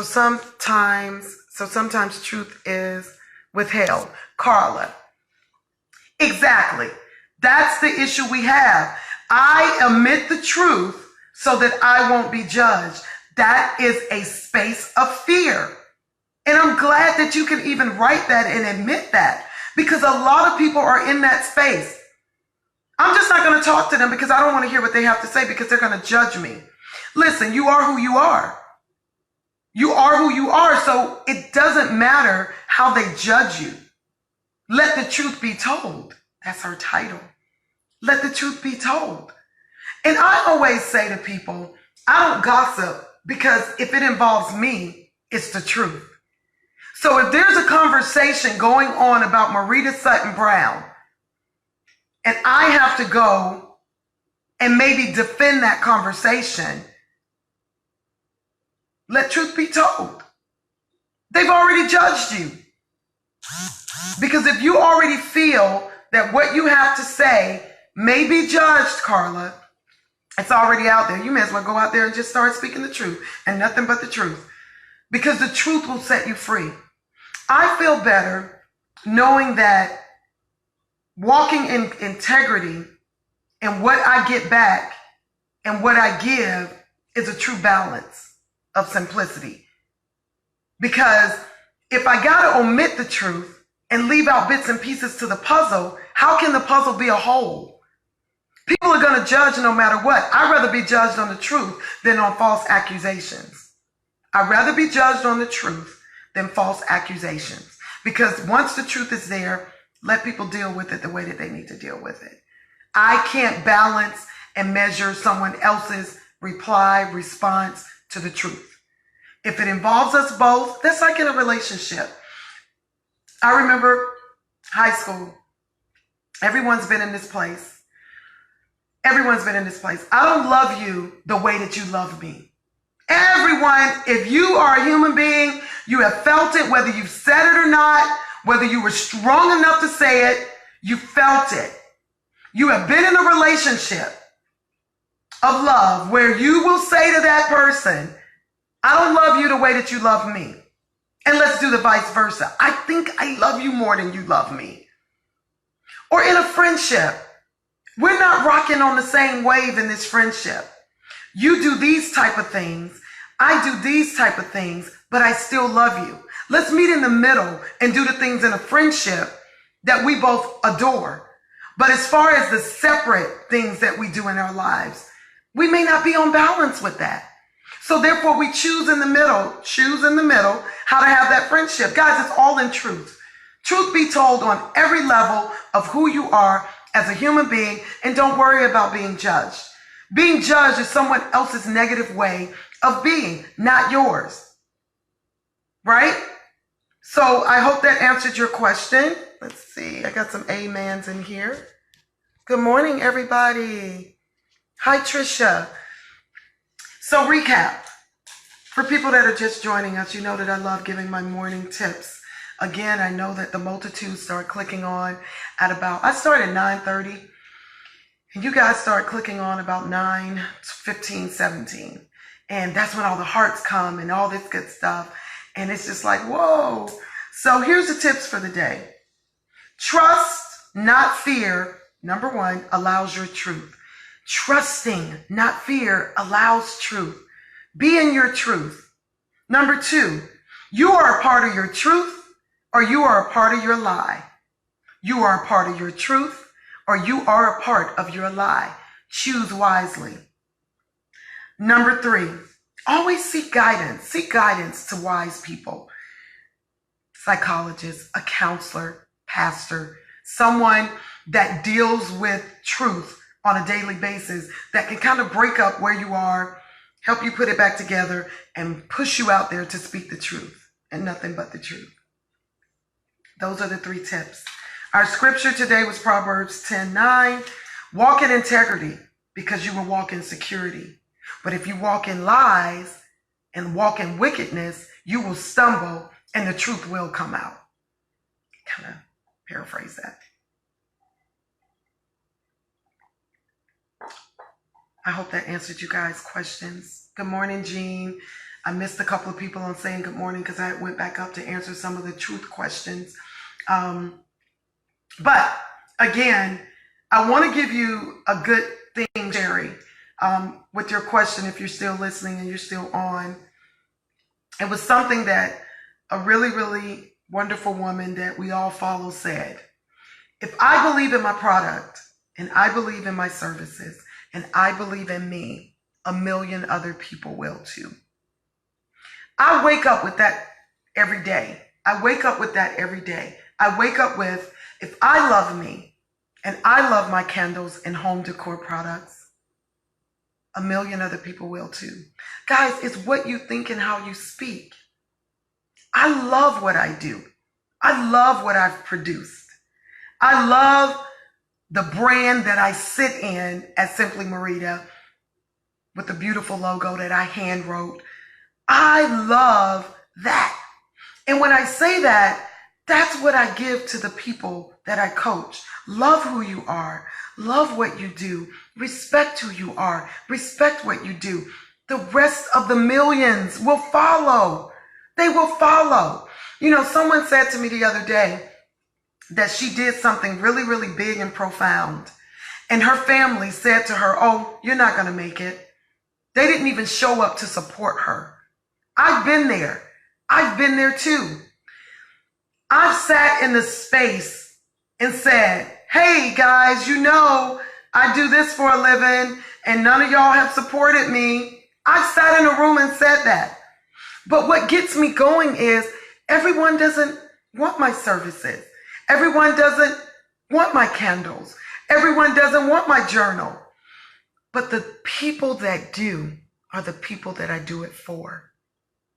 sometimes truth is withheld. Carla. Exactly. That's the issue we have. I admit the truth so that I won't be judged. That is a space of fear. And I'm glad that you can even write that and admit that, because a lot of people are in that space. I'm just not going to talk to them because I don't want to hear what they have to say, because they're going to judge me. Listen, you are who you are. You are who you are. So it doesn't matter how they judge you. Let the truth be told. That's our title. Let the truth be told. And I always say to people, I don't gossip, because if it involves me, it's the truth. So if there's a conversation going on about Marita Sutton Brown, and I have to go and maybe defend that conversation, let truth be told. They've already judged you. Because if you already feel that what you have to say may be judged, Carla, it's already out there. You may as well go out there and just start speaking the truth and nothing but the truth, because the truth will set you free. I feel better knowing that walking in integrity and what I get back and what I give is a true balance of simplicity. Because if I got to omit the truth and leave out bits and pieces to the puzzle, how can the puzzle be a whole? People are going to judge no matter what. I'd rather be judged on the truth than on false accusations. I'd rather be judged on the truth than false accusations. Because once the truth is there, let people deal with it the way that they need to deal with it. I can't balance and measure someone else's response to the truth. If it involves us both, that's like in a relationship. I remember high school. Everyone's been in this place. Everyone's been in this place. I don't love you the way that you love me. Everyone, if you are a human being, you have felt it, whether you've said it or not, whether you were strong enough to say it, you felt it. You have been in a relationship of love where you will say to that person, I don't love you the way that you love me. And let's do the vice versa. I think I love you more than you love me. Or in a friendship, we're not rocking on the same wave in this friendship. You do these type of things. I do these type of things, but I still love you. Let's meet in the middle and do the things in a friendship that we both adore. But as far as the separate things that we do in our lives, we may not be on balance with that. So therefore we choose in the middle how to have that friendship. Guys, it's all in truth. Truth be told on every level of who you are as a human being, and don't worry about being judged. Being judged is someone else's negative way of being, not yours. Right? So I hope that answered your question. Let's see. I got some amens in here. Good morning, everybody. Hi, Trisha. So recap. For people that are just joining us, you know that I love giving my morning tips. Again, I know that the multitude start clicking on at about, I start at 9:30. And you guys start clicking on about 9:15, 17. And that's when all the hearts come and all this good stuff. And it's just like, whoa. So here's the tips for the day. Trust, not fear, number one, allows your truth. Trusting, not fear, allows truth. Be in your truth. Number two, you are a part of your truth or you are a part of your lie. You are a part of your truth or you are a part of your lie. Choose wisely. Number three, always seek guidance. Seek guidance to wise people. psychologist, a counselor, pastor, someone that deals with truth on a daily basis that can kind of break up where you are, help you put it back together, and push you out there to speak the truth and nothing but the truth. Those are the 3 tips. Our scripture today was Proverbs 10:9. Walk in integrity because you will walk in security. But if you walk in lies and walk in wickedness, you will stumble and the truth will come out. Kind of paraphrase that. I hope that answered you guys' questions. Good morning, Jean. I missed a couple of people on saying good morning because I went back up to answer some of the truth questions. But again, I want to give you a good thing, Jerry, with your question, if you're still listening and you're still on. It was something that a really, really wonderful woman that we all follow said. If I believe in my product and I believe in my services and I believe in me, 1 million other people will too. I wake up with that every day. I wake up with that every day. I wake up with, if I love me and I love my candles and home decor products, 1 million other people will too. Guys, it's what you think and how you speak. I love what I do. I love what I've produced. I love the brand that I sit in at Simply Marita with the beautiful logo that I hand wrote. I love that. And when I say that, that's what I give to the people that I coach. Love who you are. Love what you do. Respect who you are. Respect what you do. The rest of the millions will follow. They will follow. You know, someone said to me the other day that she did something really, really big and profound. And her family said to her, oh, you're not going to make it. They didn't even show up to support her. I've been there. I've been there too. I've sat in the space and said, hey guys, you know, I do this for a living and none of y'all have supported me. I sat in a room and said that. But what gets me going is everyone doesn't want my services. Everyone doesn't want my candles. Everyone doesn't want my journal. But the people that do are the people that I do it for.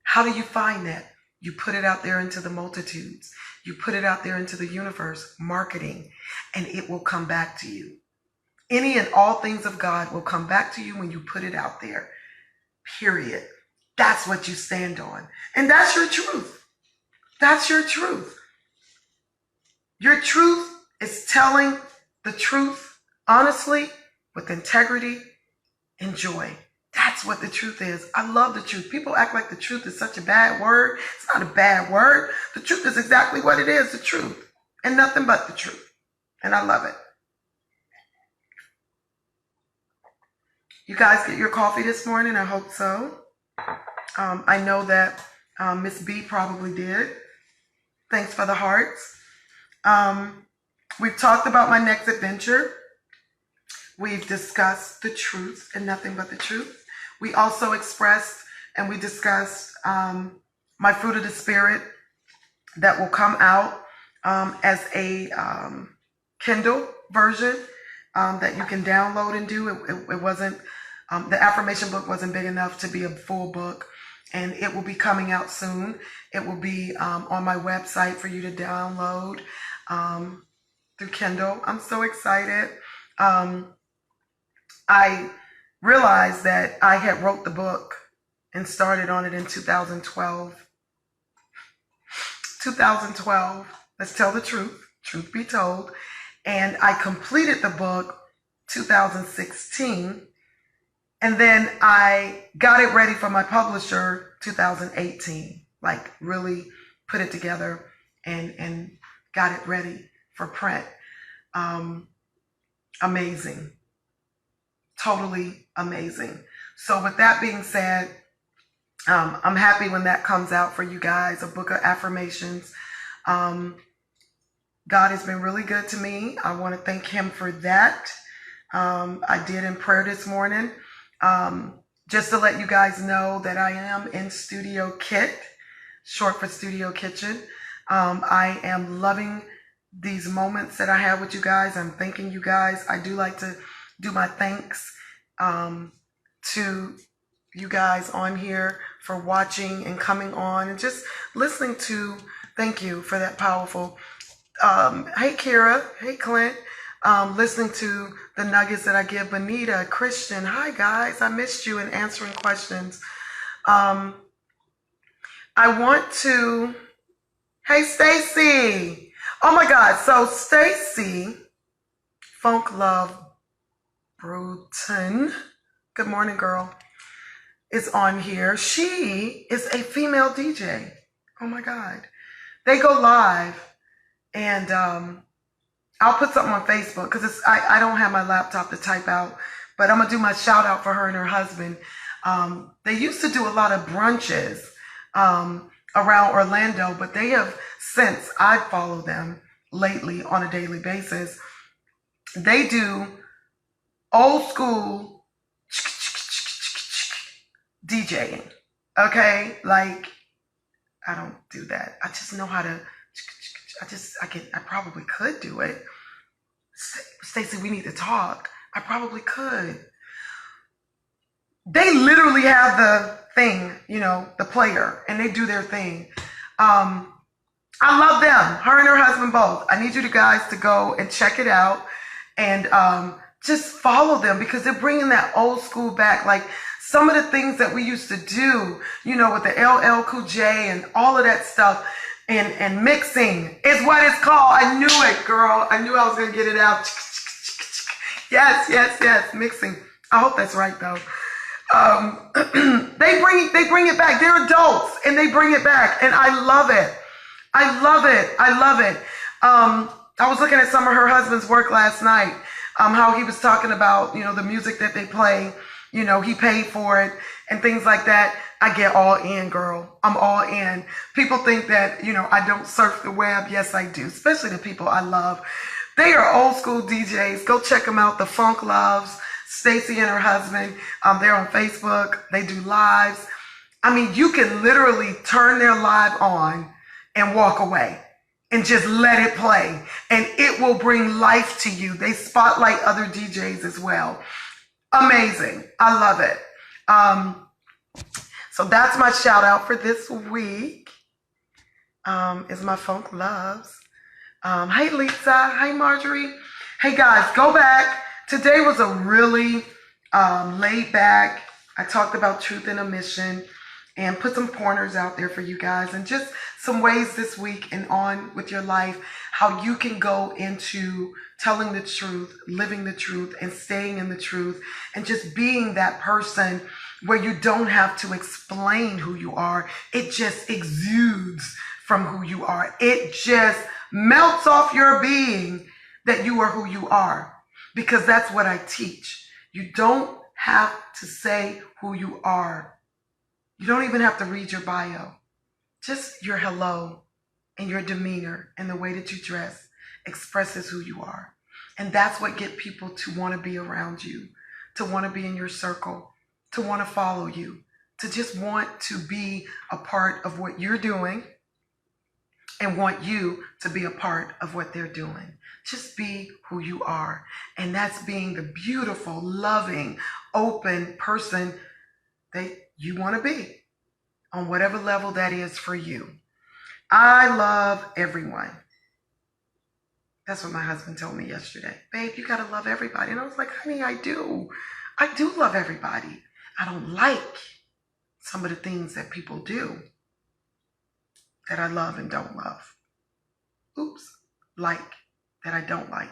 How do you find that? You put it out there into the multitudes. You put it out there into the universe, marketing, and it will come back to you. Any and all things of God will come back to you when you put it out there. Period. That's what you stand on. And that's your truth. That's your truth. Your truth is telling the truth honestly, with integrity and joy. That's what the truth is. I love the truth. People act like the truth is such a bad word. It's not a bad word. The truth is exactly what it is, the truth. And nothing but the truth. And I love it. You guys get your coffee this morning? I hope so. I know that Miss B probably did. Thanks for the hearts. We've talked about my next adventure. We've discussed the truth and nothing but the truth. We also expressed and we discussed my fruit of the spirit that will come out as a Kindle version that you can download and do. It wasn't, the affirmation book wasn't big enough to be a full book, and it will be coming out soon. It will be on my website for you to download through Kindle. I'm so excited. I realized that I had wrote the book and started on it in 2012. 2012, let's tell the truth be told. And I completed the book 2016. And then I got it ready for my publisher 2018, like really put it together and got it ready for print. Amazing. Totally amazing. So with that being said, I'm happy when that comes out for you guys, a book of affirmations. God has been really good to me. I want to thank him for that. I did in prayer this morning. Just to let you guys know that I am in Studio Kit, short for Studio Kitchen. I am loving these moments that I have with you guys. I'm thanking you guys. I do like to do my thanks to you guys on here for watching and coming on and just listening to. Thank you for that powerful. Hey, Kira. Hey, Clint. Listening to the nuggets that I give. Bonita, Christian. Hi, guys. I missed you and answering questions. I want to. Hey, Stacy. Oh my God. So Stacy, Funk Love Bruton. Good morning, girl. Is on here. She is a female DJ. Oh my God. They go live and I'll put something on Facebook because I don't have my laptop to type out, but I'm gonna do my shout out for her and her husband. They used to do a lot of brunches around Orlando, but they have since I follow them lately on a daily basis. They do old school DJing. Okay, like I don't do that. I just know how to. I probably could do it. Stacey, we need to talk. I probably could. They literally have the thing, the player, and they do their thing. I love them, her and her husband both. I need you guys to go and check it out and just follow them because they're bringing that old school back. Like some of the things that we used to do, with the LL Cool J and all of that stuff. And mixing is what it's called. I knew it, girl. I knew I was going to get it out. Yes. Mixing. I hope that's right, though. They bring it back. They're adults, and they bring it back. And I love it. I love it. I was looking at some of her husband's work last night, how he was talking about, the music that they play. He paid for it and things like that. I get all in, girl. I'm all in. People think that, I don't surf the web. Yes, I do, especially the people I love. They are old school DJs. Go check them out. The Funk Loves, Stacy and her husband. They're on Facebook. They do lives. I mean, you can literally turn their live on and walk away and just let it play. And it will bring life to you. They spotlight other DJs as well. Amazing. I love it. So that's my shout out for this week. Is my Funk Loves. Hey Lisa. Hey Marjorie. Hey guys, go back. Today was a really laid back. I talked about truth and omission and put some pointers out there for you guys and just some ways this week and on with your life, how you can go into telling the truth, living the truth, and staying in the truth, and just being that person where you don't have to explain who you are. It just exudes from who you are. It just melts off your being that you are who you are, because that's what I teach. You don't have to say who you are. You don't even have to read your bio. Just your hello and your demeanor and the way that you dress expresses who you are. And that's what gets people to want to be around you, to want to be in your circle, to want to follow you, to just want to be a part of what you're doing and want you to be a part of what they're doing. Just be who you are. And that's being the beautiful, loving, open person that you want to be on whatever level that is for you. I love everyone. That's what my husband told me yesterday. Babe, you got to love everybody. And I was like, honey, I do. I do love everybody. I don't like some of the things that people do that I love and don't love. Oops, that I don't like.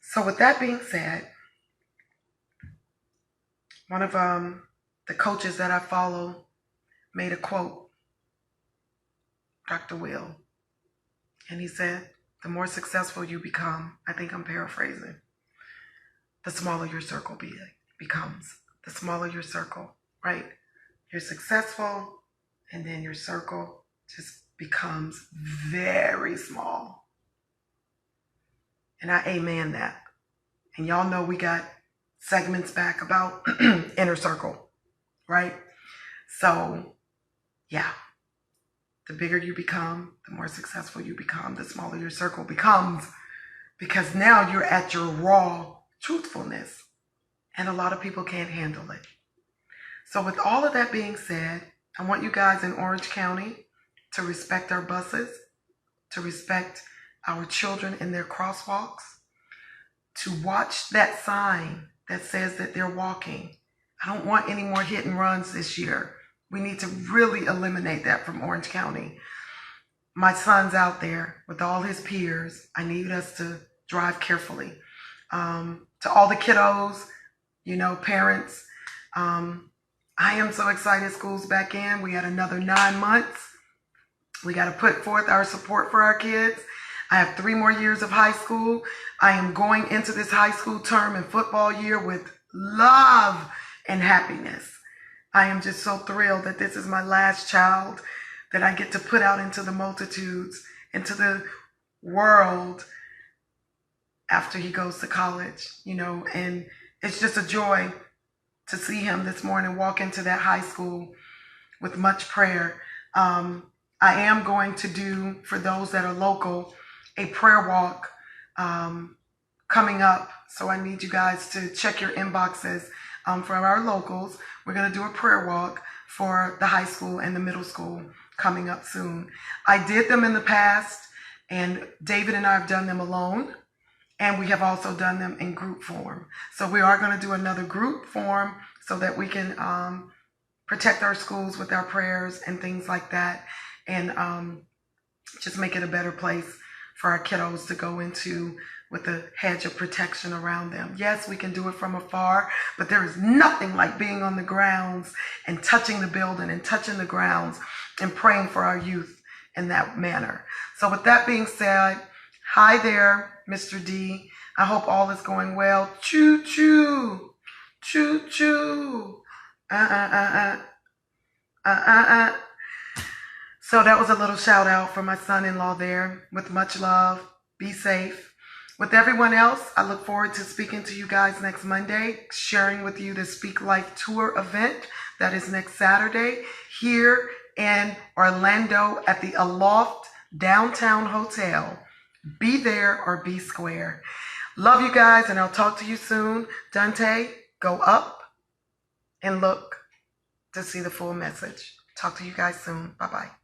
So with that being said, one of the coaches that I follow made a quote, Dr. Will, and he said, the more successful you become, I think I'm paraphrasing, the smaller your circle becomes. The smaller your circle, right? You're successful, and then your circle just becomes very small. And I amen that. And y'all know we got segments back about inner circle, right? So, yeah. The bigger you become, the more successful you become, the smaller your circle becomes, because now you're at your raw truthfulness, and a lot of people can't handle it. So with all of that being said, I want you guys in Orange County to respect our buses, to respect our children in their crosswalks, to watch that sign that says that they're walking. I don't want any more hit and runs this year. We need to really eliminate that from Orange County. My son's out there with all his peers. I need us to drive carefully. To all the kiddos, parents, I am so excited school's back in. We had another 9 months. We got to put forth our support for our kids. I have 3 more years of high school. I am going into this high school term and football year with love and happiness. I am just so thrilled that this is my last child that I get to put out into the multitudes, into the world after he goes to college, and it's just a joy to see him this morning walk into that high school with much prayer. I am going to do, for those that are local, a prayer walk coming up. So I need you guys to check your inboxes for our locals. We're going to do a prayer walk for the high school and the middle school coming up soon. I did them in the past, and David and I have done them alone. And we have also done them in group form. So we are going to do another group form so that we can protect our schools with our prayers and things like that. And just make it a better place for our kiddos to go into with a hedge of protection around them. Yes, we can do it from afar, but there is nothing like being on the grounds and touching the building and touching the grounds and praying for our youth in that manner. So with that being said, hi there, Mr. D. I hope all is going well. Choo choo. Choo choo. So that was a little shout out for my son-in-law there with much love. Be safe. With everyone else, I look forward to speaking to you guys next Monday, sharing with you the Speak Life Tour event that is next Saturday here in Orlando at the Aloft Downtown Hotel. Be there or be square. Love you guys, and I'll talk to you soon. Dante, go up and look to see the full message. Talk to you guys soon. Bye-bye.